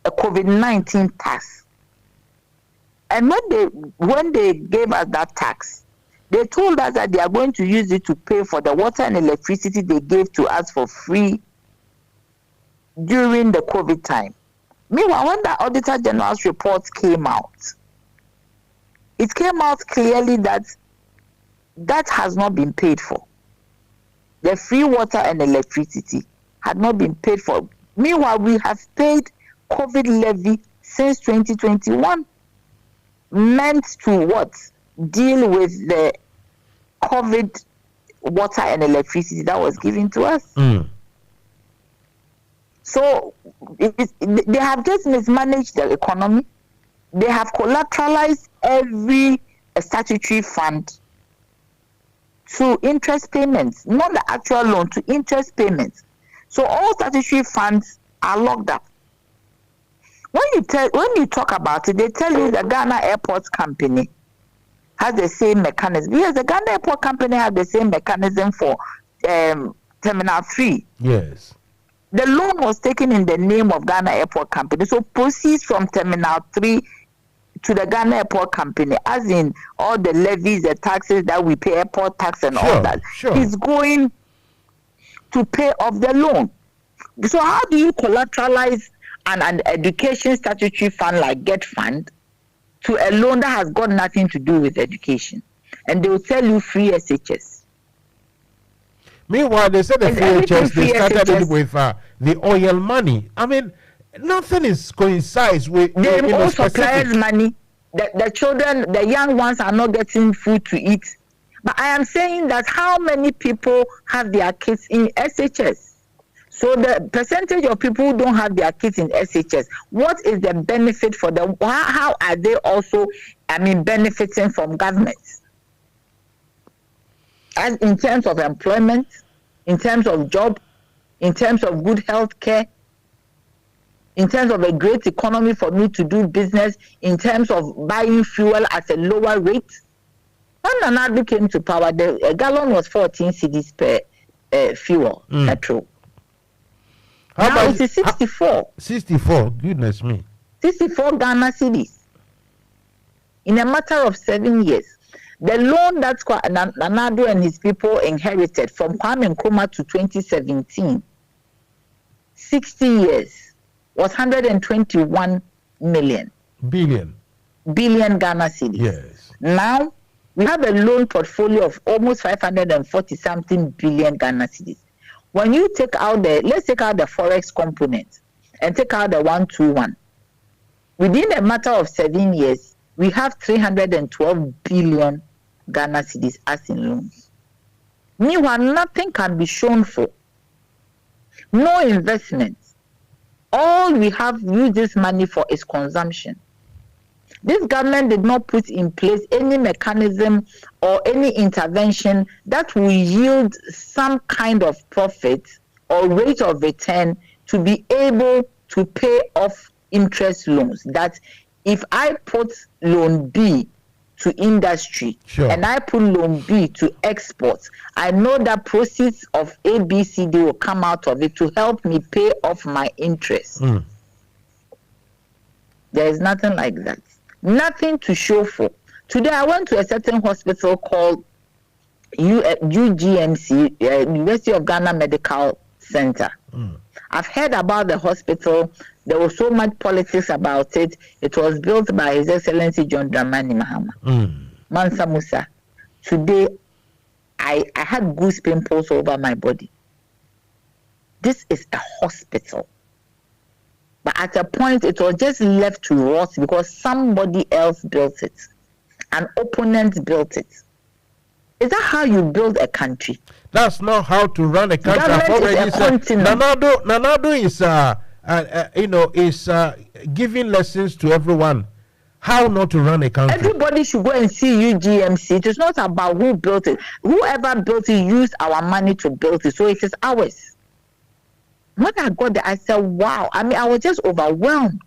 a COVID-19 tax. And when they gave us that tax, they told us that they are going to use it to pay for the water and electricity they gave to us for free during the COVID time. Meanwhile, when the Auditor General's report came out, it came out clearly that has not been paid for. The free water and electricity had not been paid for. Meanwhile, we have paid COVID levy since 2021, meant to what? Deal with the COVID water and electricity that was given to us. So they have just mismanaged the economy. They have collateralized every statutory fund to interest payments, not the actual loan, to interest payments. So all statutory funds are locked up. When you talk about it, they tell you the Ghana Airports Company has the same mechanism. Yes, the Ghana Airport Company has the same mechanism for Terminal 3. Yes. The loan was taken in the name of Ghana Airport Company. So proceeds from Terminal 3 to the Ghana Airport Company, as in all the levies, the taxes that we pay, airport tax and all that, is going to pay off the loan. So how do you collateralize an education statutory fund like Get Fund to a loan that has got nothing to do with education? And they will tell you free SHS. Meanwhile, they said the FHS, they started it with the oil money. I mean, nothing is coincides with the suppliers money. the children, the young ones are not getting food to eat. But I am saying that how many people have their kids in SHS? So the percentage of people who don't have their kids in SHS, what is the benefit for them? How are they also, benefiting from government? As in terms of employment, in terms of job, in terms of good health care, in terms of a great economy for me to do business, in terms of buying fuel at a lower rate. When Nana Addo came to power, a gallon was 14 cedis per fuel, petrol. How now much? it is 64. 64, goodness me. 64 Ghana cedis. In a matter of 7 years. The loan that Nana Addo and his people inherited from Kwame Nkrumah to 2017, 60 years, was 121 billion Ghana cedis. Yes. Now, we have a loan portfolio of almost 540 something billion Ghana cedis. When you take out let's take out the forex component and take out the 121. Within a matter of 7 years, we have 312 billion Ghana cedis as in loans. Meanwhile, nothing can be shown for. No investment. All we have used this money for is consumption. This government did not put in place any mechanism or any intervention that will yield some kind of profit or rate of return to be able to pay off interest loans. That if I put loan B to industry and I put loan B to exports, I know that proceeds of ABCD will come out of it to help me pay off my interest. There is nothing like that. Nothing to show for. Today I went to a certain hospital called UGMC, University of Ghana Medical Center. I've heard about the hospital. There was so much politics about it. It was built by His Excellency John Dramani Mahama. Mansa Musa. Today, I had goose pimples over my body. This is a hospital. But at a point, it was just left to rot because somebody else built it. An opponent built it. Is that how you build a country? That's not how to run a country. I've already said. Nana Addo is giving lessons to everyone how not to run a country. Everybody should go and see UGMC. It is not about who built it. Whoever built it used our money to build it, so it is ours. When I got there, I said, wow. I was just overwhelmed.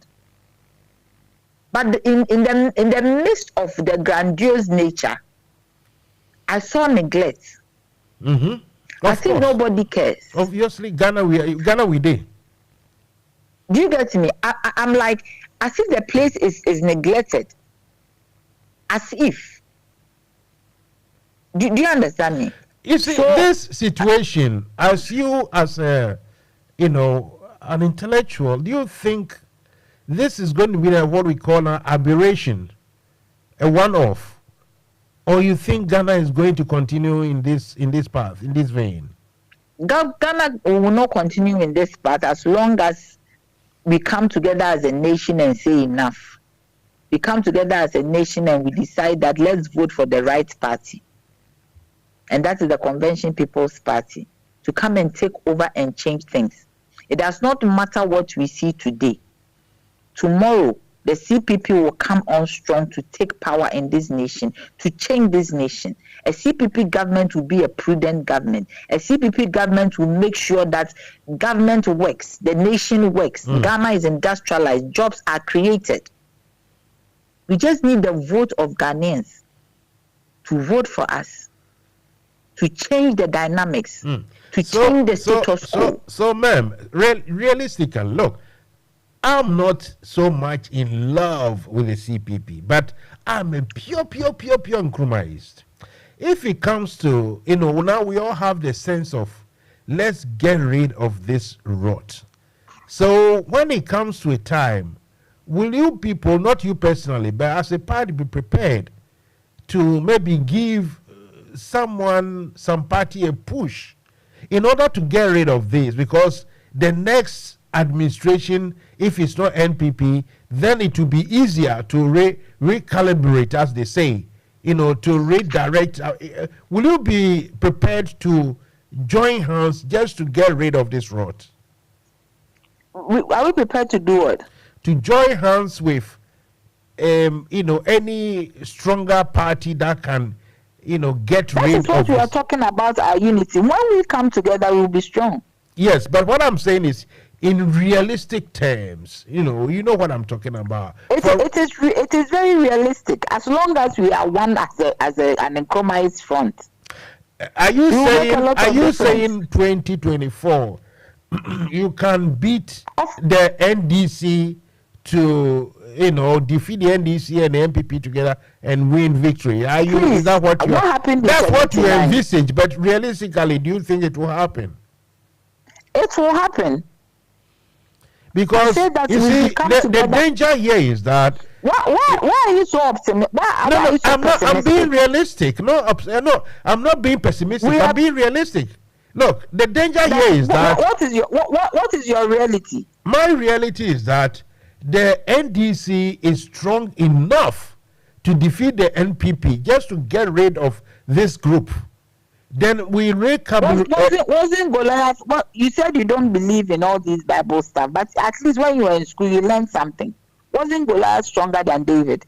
But in the midst of the grandiose nature, I saw neglect. I think nobody cares. Obviously, Ghana we did. Do you get me? I'm like, as if the place is neglected. As if. Do you understand me? You see, this situation, as a an intellectual, do you think this is going to be what we call an aberration, a one-off, or you think Ghana is going to continue in this path, in this vein? Ghana will not continue in this path as long as we come together as a nation and say enough. We come together as a nation and we decide that let's vote for the right party. And that is the Convention People's Party, to come and take over and change things. It does not matter what we see today. Tomorrow, the CPP will come on strong to take power in this nation, to change this nation. A CPP government will be a prudent government. A CPP government will make sure that government works, the nation works. Ghana is industrialized, jobs are created. We just need the vote of Ghanaians to vote for us, to change the dynamics, to change the status quo. So, ma'am, realistically, look, I'm not so much in love with the CPP, but I'm a pure Nkrumahist. If it comes to, now we all have the sense of, let's get rid of this rot. So when it comes to a time, will you people, not you personally, but as a party, be prepared to maybe give some party a push in order to get rid of this? Because the next administration, if it's not NPP, then it will be easier to recalibrate, as they say, to redirect. Will you be prepared to join hands just to get rid of this rot? Are we prepared to do what? To join hands with, any stronger party that can, get rid of. That is what we are talking about, our unity. When we come together, we will be strong. Yes, but what I'm saying is, in realistic terms, you know what I'm talking about. It is very realistic. As long as we are one as an compromised front. Are you saying 2024 you can beat the NDC to defeat the NDC and the MPP together and win victory? Is that what you? That's what you envisage. But realistically, do you think it will happen? It will happen. Because you see, the danger here is that. Why are you so optimistic? I'm being realistic. I'm not being pessimistic. I'm being realistic. Look, the danger here is that. What is your reality? My reality is that the NDC is strong enough to defeat the NPP, just to get rid of this group. Then we wasn't Goliath. But you said you don't believe in all these Bible stuff, but at least when you were in school, you learned something. Wasn't Goliath stronger than David?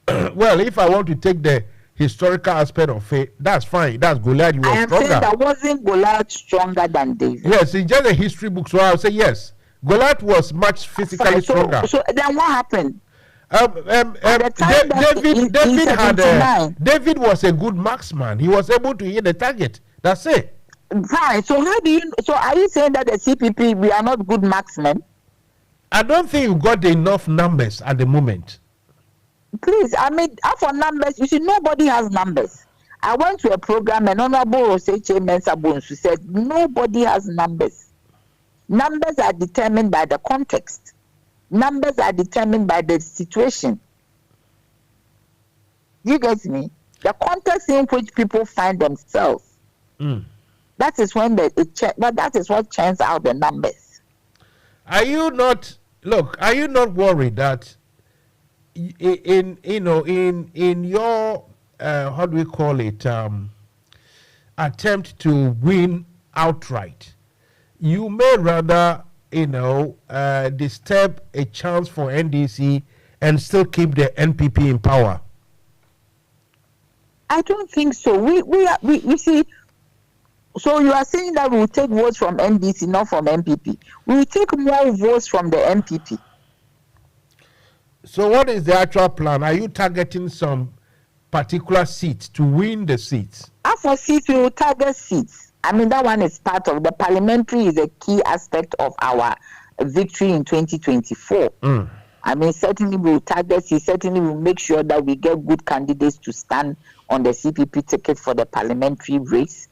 Well, if I want to take the historical aspect of it, that's fine. That's Goliath. You were stronger. I am saying that wasn't Goliath stronger than David. Yes, it's just a history book, so I'll say yes. Goliath was much physically stronger. So then what happened? David was a good marksman. He was able to hit the target. That's it. Fine. So are you saying that the CPP, we are not good marksmen? I don't think you've got enough numbers at the moment. Please, for numbers, you see, nobody has numbers. I went to a program and Honorable Oseche Mansa said nobody has numbers. Numbers are determined by the context. Numbers are determined by the situation. You get me? The context in which people find themselves. That is when that is what churns out the numbers. Are you not worried that in your how do we call it, attempt to win outright, you may rather disturb a chance for NDC and still keep the NPP in power? I don't think so. We see. So you are saying that we will take votes from NDC, not from MPP. We will take more votes from the MPP. So what is the actual plan? Are you targeting some particular seats to win the seats? For seats, we will target seats. That one is part of the parliamentary, is a key aspect of our victory in 2024. Certainly we will target seats. Certainly we will make sure that we get good candidates to stand on the CPP ticket for the parliamentary race.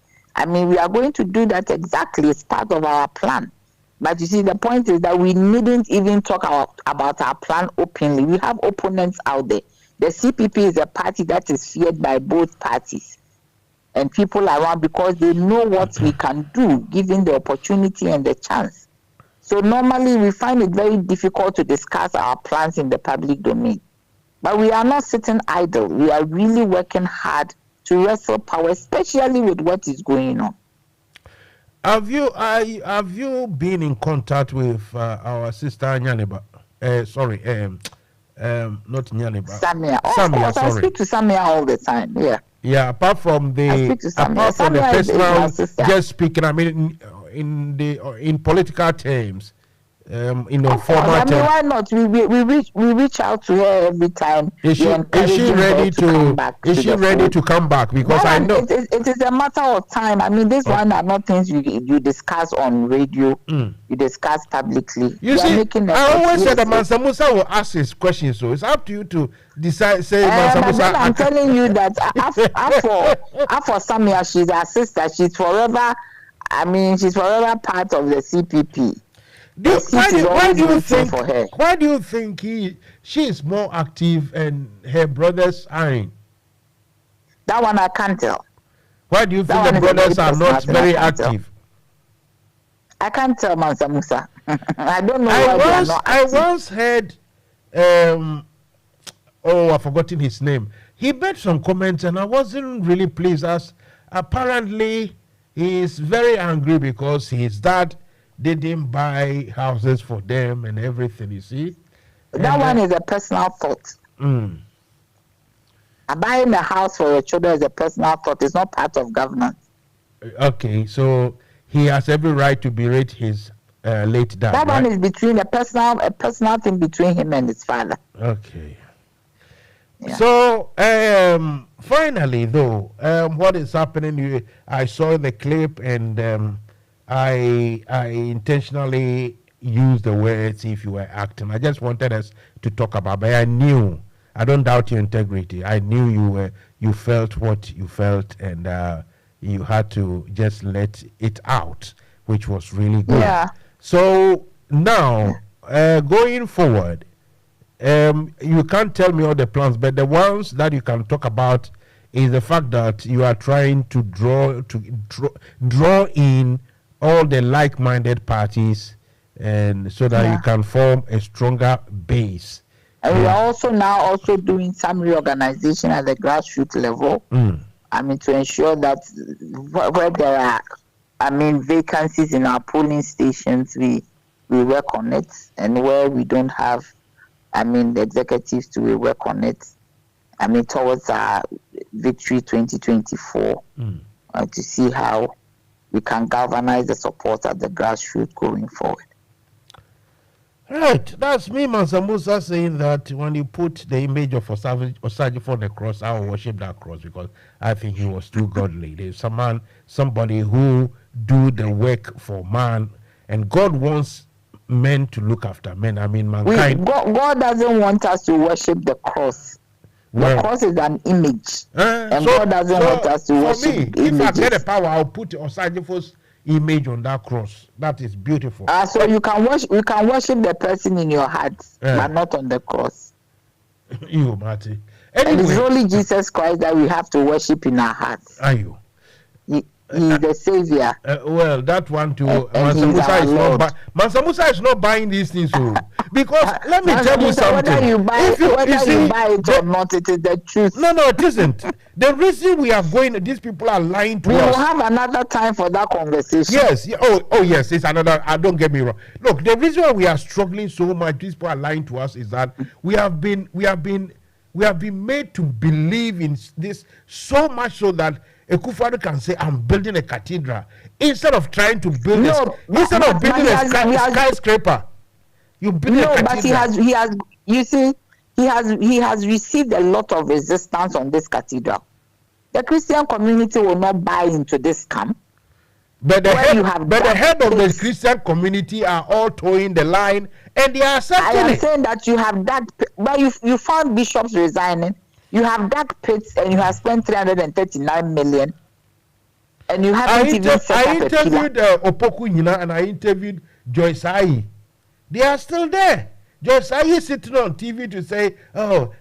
We are going to do that exactly as part of our plan. But you see, the point is that we needn't even talk about our plan openly. We have opponents out there. The CPP is a party that is feared by both parties and people around, because they know what we can do given the opportunity and the chance. So normally we find it very difficult to discuss our plans in the public domain. But we are not sitting idle. We are really working hard to wrestle power, especially with what is going on. Have you been in contact with our sister Nyaneba? Not Nyaneba. Samia. Samia, sorry. I speak to Samia all the time. Yeah. Yeah. Apart from the personal, just speaking. In political terms. Formal terms. Why not? We reach out to her every time. Is she ready to come back? Is she ready to come back? Because I know it is a matter of time. These one are not things you discuss on radio. You discuss publicly. You see, I always said that Mansa Musa will ask his questions, so it's up to you to decide. Say Mansa Musa. I'm telling you that for Samia, she's our sister. She's forever. She's forever part of the CPP. Why do you think she is more active and her brothers aren't? That one I can't tell. Why do you think the brothers are not very active? I can't tell, Mansa Musa. I don't know why they are not I acting. once heard, I've forgotten his name. He made some comments and I wasn't really pleased, as apparently he is very angry because his dad didn't buy houses for them and everything, you see. That one is a personal thought. Buying a house for your children is a personal thought. It's not part of governance. Okay, so he has every right to berate his late dad. That right? one is between a personal thing between him and his father. Okay. Yeah. So finally, though, what is happening? I saw the clip, and I intentionally used the words "if you were acting." I just wanted us to talk about, but I knew. I don't doubt your integrity. I knew you felt what you felt, and you had to just let it out, which was really good. Yeah. So now, going forward, you can't tell me all the plans, but the ones that you can talk about is the fact that you are trying to draw in all the like-minded parties, and so that you can form a stronger base. And we are also now doing some reorganization at the grassroots level. I mean, to ensure that where there are, vacancies in our polling stations, we work on it, and where we don't have, the executives we work on it. Towards our victory 2024, to see how we can galvanize the support at the grassroots going forward. Right, that's me, Mansa Musa, saying that when you put the image of Osagyefo on the cross, I will worship that cross because I think he was too godly. There's somebody who do the work for man, and God wants men to look after men. Mankind. God doesn't want us to worship the cross. The cross is an image, and God doesn't want us to worship images. If I get the power, I'll put Osagyefo's image on that cross. That is beautiful. So you can worship the person in your heart, but not on the cross. You, Marty. Anyway, and it's only Jesus Christ that we have to worship in our hearts. Are you? He is the savior. Well, that one too. Mansa Musa is not buying these things, because let me tell you something. Whether you buy it or not, it is the truth. No, it isn't. The reason we are going, these people are lying to us. We will have another time for that conversation. Yes. Oh, yes. It's another. Don't get me wrong. Look, the reason why we are struggling so much, these people are lying to us, is that we have been made to believe in this so much so that Akufo-Addo can say, "I'm building a cathedral," instead of trying to build a skyscraper. You build a cathedral. But he has. You see, he has received a lot of resistance on this cathedral. The Christian community will not buy into this scam. But the head of the Christian community are all towing the line, and they are accepting it. I am saying that you have that, but you found bishops resigning. You have dark pits, and you have spent 339 million, and you haven't even set up a pillar. I interviewed Opoku Nyina, and I interviewed Joyce Ayi. They are still there. Joyce Ayi is sitting on TV to say, but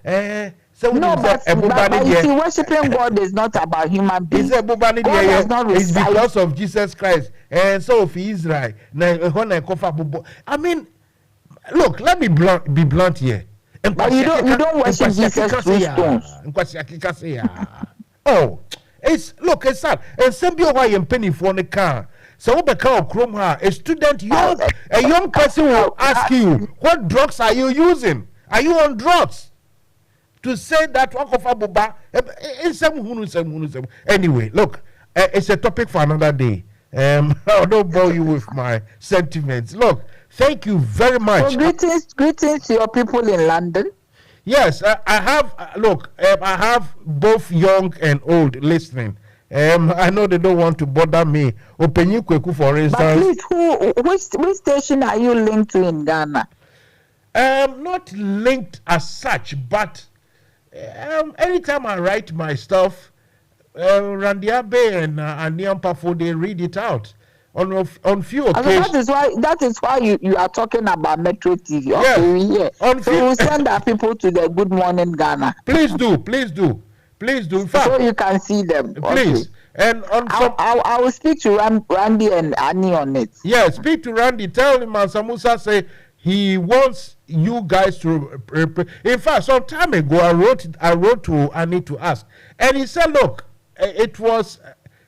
you see, worshiping God is not about human beings. God does not it's because of Jesus Christ. And so for Israel. Look, let me be blunt here. But you don't worship Jesus through stones. It's sad. And some people are impending for the car. So a student, a young person will ask you, what drugs are you using? Are you on drugs? To say that anyway, look, it's a topic for another day. I don't bore you with my sentiments. Look, thank you very much. So greetings to your people in London. Yes, I have. I have both young and old listening. I know they don't want to bother me. Openyu Kweku, for instance. But please, which station are you linked to in Ghana? Not linked as such, but anytime I write my stuff, Randiabe and Aniampafo, they read it out on few occasions. That is why you are talking about Metro TV. Okay, yeah. So we'll send our people to the Good Morning Ghana. Please do. In fact, so you can see them. Please. And on some, I will speak to Randy and Annie on it. Yeah, speak to Randy. Tell him Mansa Musa say he wants you guys to. In fact, some time ago, I wrote to Annie to ask, and he said, "Look, it was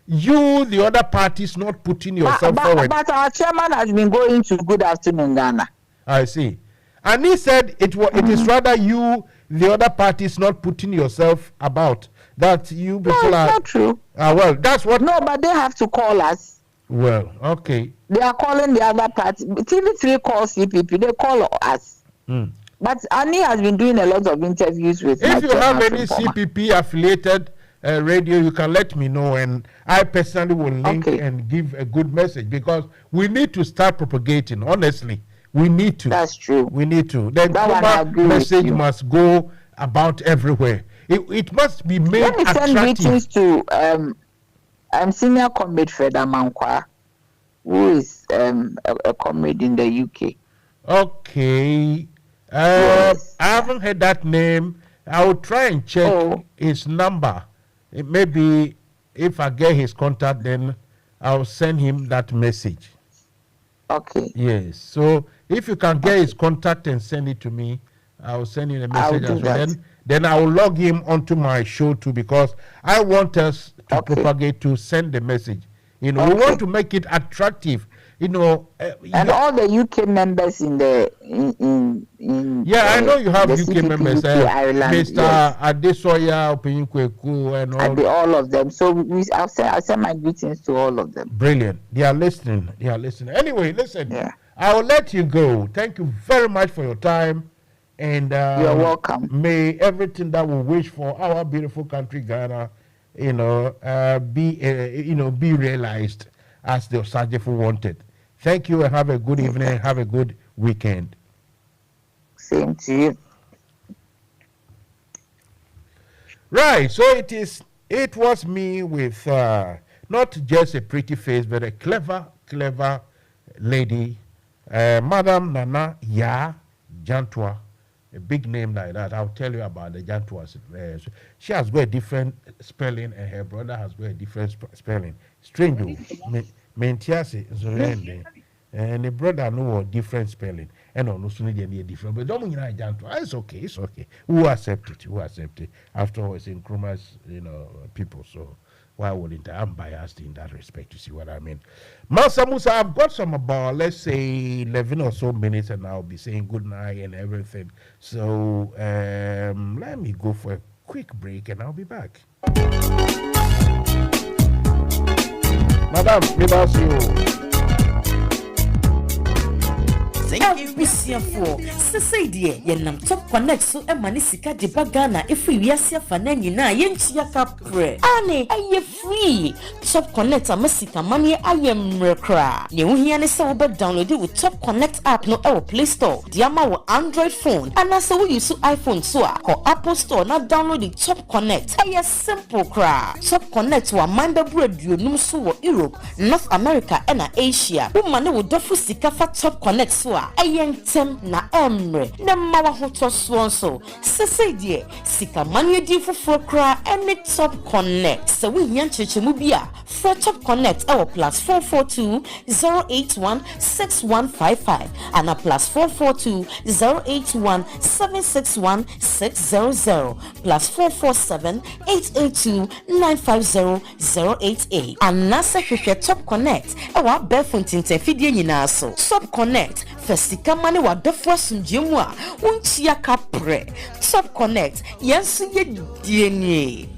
you, the other parties, not putting yourself forward." But our chairman has been going to Good Afternoon Ghana. I see, and he said it is rather you, the other parties, not putting yourself about. That you people it's not true. Well, that's what. No, but they have to call us. Well, okay. They are calling the other party. TV3 calls CPP. They call us. But Annie has been doing a lot of interviews with. If you have any CPP affiliated radio, you can let me know, and I personally will link and give a good message, because we need to start propagating. Honestly, we need to. That's true. We need to. The message must go about everywhere. It must be made attractive. Let me send greetings to Senior Comrade Fred Amankwa, who is a comrade in the UK. Okay. Yes. I haven't heard that name. I will try and check his number. Maybe if I get his contact, then I'll send him that message. Okay. Yes. So if you can get his contact and send it to me, I'll send you a message as well. Then I will log him onto my show too, because I want us to propagate, to send the message. We want to make it attractive. And all the UK members in I know you have UK members, Ireland, Mr. Adesoya, Opeyinkweku, and all of them. So I'll send my greetings to all of them. Brilliant. They are listening. Anyway, listen. Yeah. I will let you go. Thank you very much for your time. And you're welcome. May everything that we wish for our beautiful country, Ghana, be realized as the Osagyefo wanted. Thank you, and have a good evening. Have a good weekend. Same to you. Right. So it was me with not just a pretty face, but a clever lady, Madam Nana Ya Jantua. A big name like that. I'll tell you about the Jantuas. She has got a different spelling, and her brother has got a different spelling. Strange. Mentiasi Zorende. And the brother know a different spelling. And on also need a different. But don't mean I Jantua. It's okay. Who accept it? After all, it's in Nkrumah's, people. So why wouldn't I'm biased in that respect? You see what I mean? Mansa Musa, I've got some about, let's say, 11 or so minutes, and I'll be saying good night and everything. So let me go for a quick break, and I'll be back. Madam, Thank you, for Sadia, Yenam Top Connect so Emanisika de Bagana if we yasia fanenina yenchia capre. Ane, aye free. Top Connect a Messica money I am recra. You hear so download it with Top Connect app no our Play Store. Diama Android phone. And as we use iPhone so or Apple Store now download the Top Connect. Aye simple cra. Top Connect wa manda bread you numsu Europe, North America and Asia. Woman will dofu sika for Top Connect so ayentem na emre na mawa hoto swonso sesede sika manu di foforo kra any Top Connect so we yan chechemu bia for Top Connect our +442 081 6155 and a +442 081 761 600 +447 882 950 088 and nasa hwehwe Top Connect our befontin tefidie nyina so Top Connect Festika mane wa dofo asumjemu a unchia kapre Top Connect yensu ye die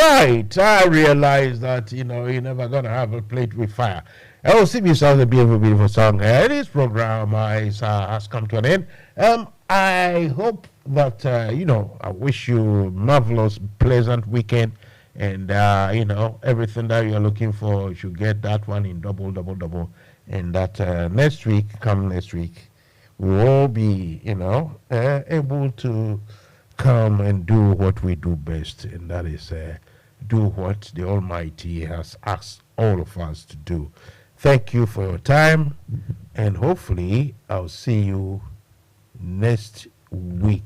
right. I realize that, you're never going to have a plate with fire. LCB sounds a beautiful, beautiful song. This program has come to an end. I hope that, I wish you marvelous, pleasant weekend. And, everything that you're looking for, you should get that one in double. And that next week, we will all be, able to come and do what we do best. And that is do what the Almighty has asked all of us to do. Thank you for your time. And hopefully, I'll see you next week.